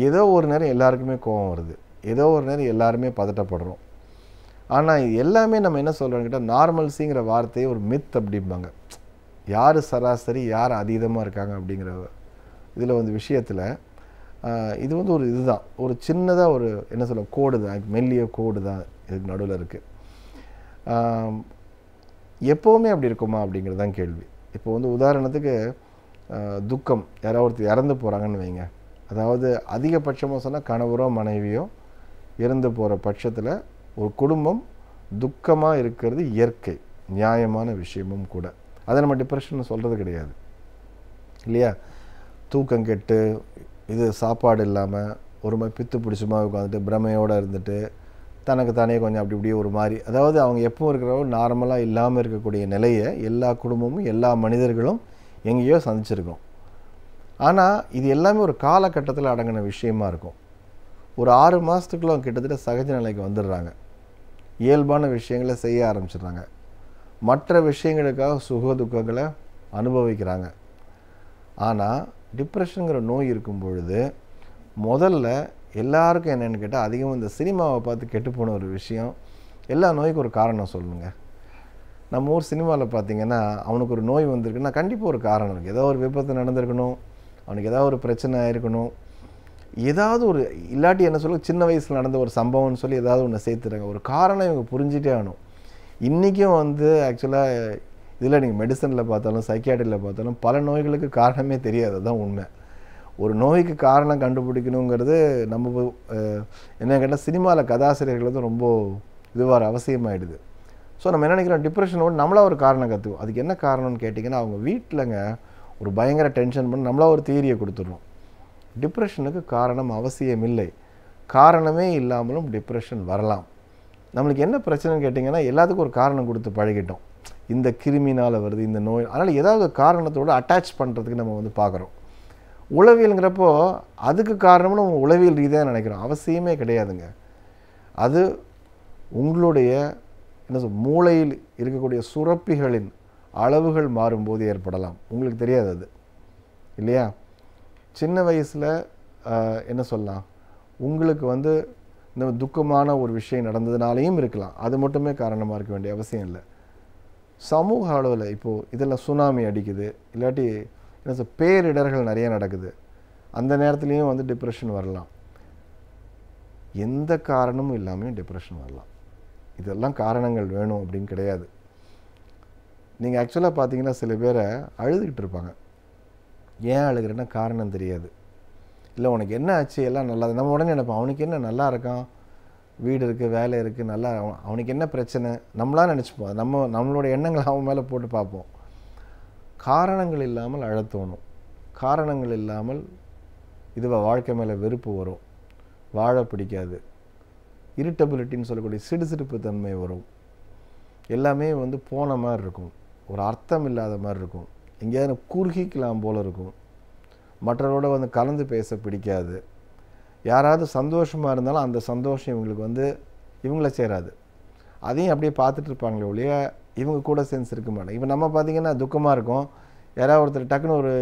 ஏதோ ஒரு நேரம் எல்லாருக்குமே கோபம் வருது, ஏதோ ஒரு நேரம் எல்லாருமே பதட்டப்படுறோம். ஆனால் இது எல்லாமே நம்ம என்ன சொல்கிறோன்னு கேட்டால், நார்மல்ஸிங்கிற வார்த்தையை ஒரு மித் அப்படிம்பாங்க. யார் சராசரி, யார் அதீதமாக இருக்காங்க அப்படிங்கிற இதில் வந்து விஷயத்தில் இது வந்து ஒரு இதுதான், ஒரு சின்னதாக ஒரு என்ன சொல்ல கோடு தான், மெல்லிய கோடு தான் இதுக்கு நடுவில் இருக்குது. எப்போவுமே அப்படி இருக்குமா அப்படிங்கிறது தான் கேள்வி. இப்போ வந்து உதாரணத்துக்கு துக்கம், யாராவது ஒருத்தர் இறந்து போகிறாங்கன்னு வைங்க, அதாவது அதிகபட்சமாக சொன்னால் கணவரோ மனைவியோ இறந்து போகிற பட்சத்தில் ஒரு குடும்பம் துக்கமாக இருக்கிறது இயற்கை, நியாயமான விஷயமும் கூட. அதை நம்ம டிப்ரெஷன் சொல்கிறது கிடையாது இல்லையா. தூக்கம் கெட்டு, இது சாப்பாடு இல்லாமல் ஒரு மாதிரி பித்து பிடிச்சமா உட்காந்துட்டு பிரமையோடு இருந்துட்டு தனக்கு தானே கொஞ்சம் அப்படி இப்படியே ஒரு மாதிரி, அதாவது அவங்க எப்பவும் இருக்கிறவங்க நார்மலாக இல்லாமல் இருக்கக்கூடிய நிலையை எல்லா குடும்பமும் எல்லா மனிதர்களும் எங்கேயோ சந்திச்சிருக்கோம். ஆனால் இது எல்லாமே ஒரு காலகட்டத்தில் அடங்கின விஷயமா இருக்கும். ஒரு 6 மாதத்துக்குள்ள கிட்டத்தட்ட சகஜ நிலைக்கு வந்துடுறாங்க, இயல்பான விஷயங்களை செய்ய ஆரம்பிச்சிடுறாங்க, மற்ற விஷயங்களுக்காக சுக துக்கங்களை அனுபவிக்கிறாங்க. ஆனால் டிப்ரெஷனுங்கிற நோய் இருக்கும் பொழுது முதல்ல எல்லாருக்கும் என்னென்னு கேட்டால், அதிகமாக இந்த சினிமாவை பார்த்து கெட்டுப்போன ஒரு விஷயம், எல்லா நோய்க்கும் ஒரு காரணம் சொல்லுங்க. நம்ம ஊர் சினிமாவில் பார்த்திங்கன்னா, அவனுக்கு ஒரு நோய் வந்திருக்குன்னா கண்டிப்பாக ஒரு காரணம் இருக்குது. ஏதோ ஒரு விபத்து நடந்திருக்கணும், அவனுக்கு ஏதாவது ஒரு பிரச்சனை ஆயிருக்கணும், ஏதாவது ஒரு இல்லாட்டி என்ன சொல்ல சின்ன வயசில் நடந்த ஒரு சம்பவம்னு சொல்லி ஏதாவது ஒன்று சேர்த்துறாங்க. ஒரு காரணம் இவங்க புரிஞ்சிட்டே ஆகணும். இன்றைக்கும் வந்து ஆக்சுவலாக இதில் நீங்கள் மெடிசனில் பார்த்தாலும் சைக்கியாட்ரியில் பார்த்தாலும் பல நோய்களுக்கு காரணமே தெரியாது, அதுதான் உண்மை. ஒரு நோய்க்கு காரணம் கண்டுபிடிக்கணுங்கிறது நம்ம என்ன கேட்டால் சினிமாவில் கதாசிரியர்கள் வந்து ரொம்ப இதுவாக அவசியமாகிடுது. ஸோ நம்ம என்ன நினைக்கிறோம், டிப்ரெஷனோடு நம்மளா ஒரு காரணம் கற்றுவோம். அதுக்கு என்ன காரணம்னு கேட்டிங்கன்னா, அவங்க வீட்டிலங்க ஒரு பயங்கர டென்ஷன் பண்ணி நம்மளா ஒரு தியரியை கொடுத்துட்றோம். டிப்ரெஷனுக்கு காரணம் அவசியம் இல்லை, காரணமே இல்லாமலும் டிப்ரெஷன் வரலாம். நம்மளுக்கு என்ன பிரச்சனைன்னு கேட்டிங்கன்னா, எல்லாத்துக்கும் ஒரு காரணம் கொடுத்து பழகிட்டோம். இந்த கிருமினால் வருது, இந்த நோய், அதனால் ஏதாவது காரணத்தோடு அட்டாச் பண்ணுறதுக்கு நம்ம வந்து பார்க்குறோம். உளவியலுங்கிறப்போ அதுக்கு காரணம்னு நம்ம உளவியல் ரீதியாக நினைக்கிறோம், அவசியமே கிடையாதுங்க. அது உங்களுடைய என்ன சொல் மூளையில் இருக்கக்கூடிய சுரப்பிகளின் அளவுகள் மாறும்போது ஏற்படலாம், உங்களுக்கு தெரியாது அது இல்லையா. சின்ன வயசில் என்ன சொல்லலாம், உங்களுக்கு வந்து இந்த துக்கமான ஒரு விஷயம் நடந்ததுனாலையும் இருக்கலாம், அது மட்டுமே காரணமாக இருக்க வேண்டிய அவசியம் இல்லை. சமூக அளவில் இப்போது இதெல்லாம் சுனாமி அடிக்குது, இல்லாட்டி என்ன சொல் பேரிடர்கள் நிறைய நடக்குது, அந்த நேரத்துலையும் வந்து டிப்ரெஷன் வரலாம். எந்த காரணமும் இல்லாமல் டிப்ரெஷன் வரலாம். இதெல்லாம் காரணங்கள் வேணும் அப்படின்னு கிடையாது. நீங்கள் ஆக்சுவலாக பார்த்தீங்கன்னா சில பேரை அழுதுகிட்டு இருப்பாங்க, ஏன் அழுகிறேன்னா காரணம் தெரியாது. இல்லை உனக்கு என்ன ஆச்சு, எல்லாம் நல்லா, நம்ம உடனே நினைப்போம் அவனுக்கு என்ன நல்லா இருக்கான், வீடு இருக்குது, வேலை இருக்குது, நல்லா, அவனுக்கு என்ன பிரச்சனை, நம்மளாம் நினச்சிப்போம். நம்மளோட எண்ணங்களை அவன் மேலே போட்டு பார்ப்போம். காரணங்கள் இல்லாமல் அழத்தோணும், காரணங்கள் இல்லாமல் இதுவாக வாழ்க்கை மேலே வெறுப்பு வரும், வாழ பிடிக்காது, இரிட்டபிலிட்டின்னு சொல்லக்கூடிய சிடுசிடுப்பு தன்மை வரும், எல்லாமே வந்து போன மாதிரி இருக்கும். ஒரு அர்த்தம் இல்லாத மாதிரி இருக்கும், எங்கேயாவது குறுகிக்கலாம் போல் இருக்கும், மற்றவரோட வந்து கலந்து பேச பிடிக்காது, யாராவது சந்தோஷமாக இருந்தாலும் அந்த சந்தோஷம் இவங்களுக்கு வந்து இவங்கள சேராது, அதையும் அப்படியே பார்த்துட்டு இருப்பாங்களே ஒழிய இவங்க கூட சென்ஸ் இருக்க மாட்டாங்க. இப்போ நம்ம பார்த்திங்கன்னா துக்கமாக இருக்கும், யாராவது ஒருத்தர் டக்குன்னு ஒரு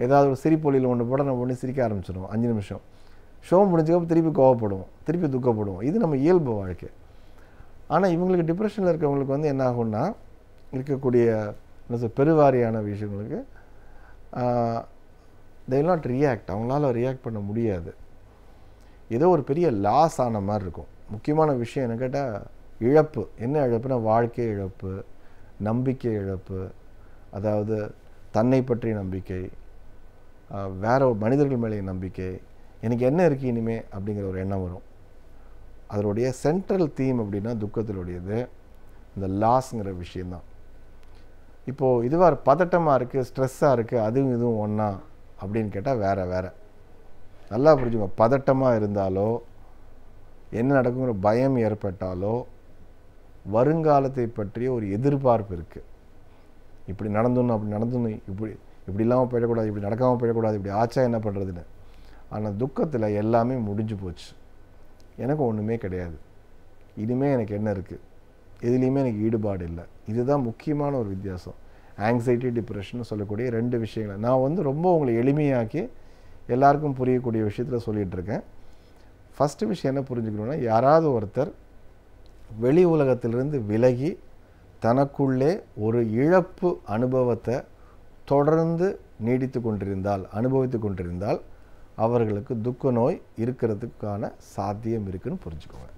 ஏதாவது ஒரு சிரிப்பொலியில் ஒன்று போட நம்ம ஒன்று சிரிக்க ஆரம்பிச்சிடுவோம், 5 நிமிஷம் ஷோ முடிஞ்சதுக்கப்புறம் திருப்பி கோவப்படுவோம், திருப்பி துக்கப்படுவோம். இது நம்ம இயல்பு வாழ்க்கை. ஆனால் இவங்களுக்கு டிப்ரெஷனில் இருக்கவங்களுக்கு வந்து என்ன ஆகும்னா இருக்கக்கூடிய பெருவாரியான விஷயங்களுக்கு they will not react, அவங்களால ரியாக்ட் பண்ண முடியாது. ஏதோ ஒரு பெரிய லாஸ் ஆன மாதிரி இருக்கும். முக்கியமான விஷயம் என்ன கேட்டால் இழப்பு. என்ன இழப்புனா வாழ்க்கை இழப்பு, நம்பிக்கை இழப்பு, அதாவது தன்னை பற்றிய நம்பிக்கை, வேற ஒரு மனிதர்கள் மேலே நம்பிக்கை, எனக்கு என்ன இருக்குது இனிமே அப்படிங்கிற ஒரு எண்ணம் வரும். அதனுடைய சென்ட்ரல் தீம் அப்படின்னா துக்கத்தினுடையது இந்த லாஸ்ங்கிற விஷயந்தான். இப்போது இதுவாக பதட்டமாக இருக்குது, ஸ்ட்ரெஸ்ஸாக இருக்குது, அதுவும் இதுவும் ஒன்றா அப்படின்னு கேட்டால் வேறு. நல்லா புரிஞ்சுங்க, பதட்டமாக இருந்தாலோ என்ன நடக்குங்கிற பயம் ஏற்பட்டாலோ வருங்காலத்தை பற்றிய ஒரு எதிர்பார்ப்பு இருக்குது. இப்படி நடந்துடணும், அப்படி நடந்துடணும், இப்படி இல்லாமல் போயிடக்கூடாது, இப்படி நடக்காமல் போயிடக்கூடாது, இப்படி ஆச்சா என்ன பண்ணுறதுன்னு. ஆனால் துக்கத்தில் எல்லாமே முடிஞ்சு போச்சு, எனக்கு ஒன்றுமே கிடையாது, இனிமேல் எனக்கு என்ன இருக்குது, எதுலேயுமே எனக்கு ஈடுபாடு இல்லை. இதுதான் முக்கியமான ஒரு வித்தியாசம். ஆங்ஸைட்டி, டிப்ரெஷன் சொல்லக்கூடிய 2 விஷயங்கள் நான் வந்து ரொம்ப உங்களை எளிமையாக்கி எல்லாருக்கும் புரியக்கூடிய விஷயத்தில் சொல்லிகிட்ருக்கேன். ஃபஸ்ட்டு விஷயம் என்ன புரிஞ்சுக்கணுன்னா, யாராவது ஒருத்தர் வெளி உலகத்திலிருந்து விலகி தனக்குள்ளே ஒரு இழப்பு அனுபவத்தை தொடர்ந்து நீடித்து கொண்டிருந்தால், அனுபவித்து கொண்டிருந்தால் அவர்களுக்கு துக்க நோய் இருக்கிறதுக்கான சாத்தியம் இருக்குன்னு புரிஞ்சுக்கோங்க.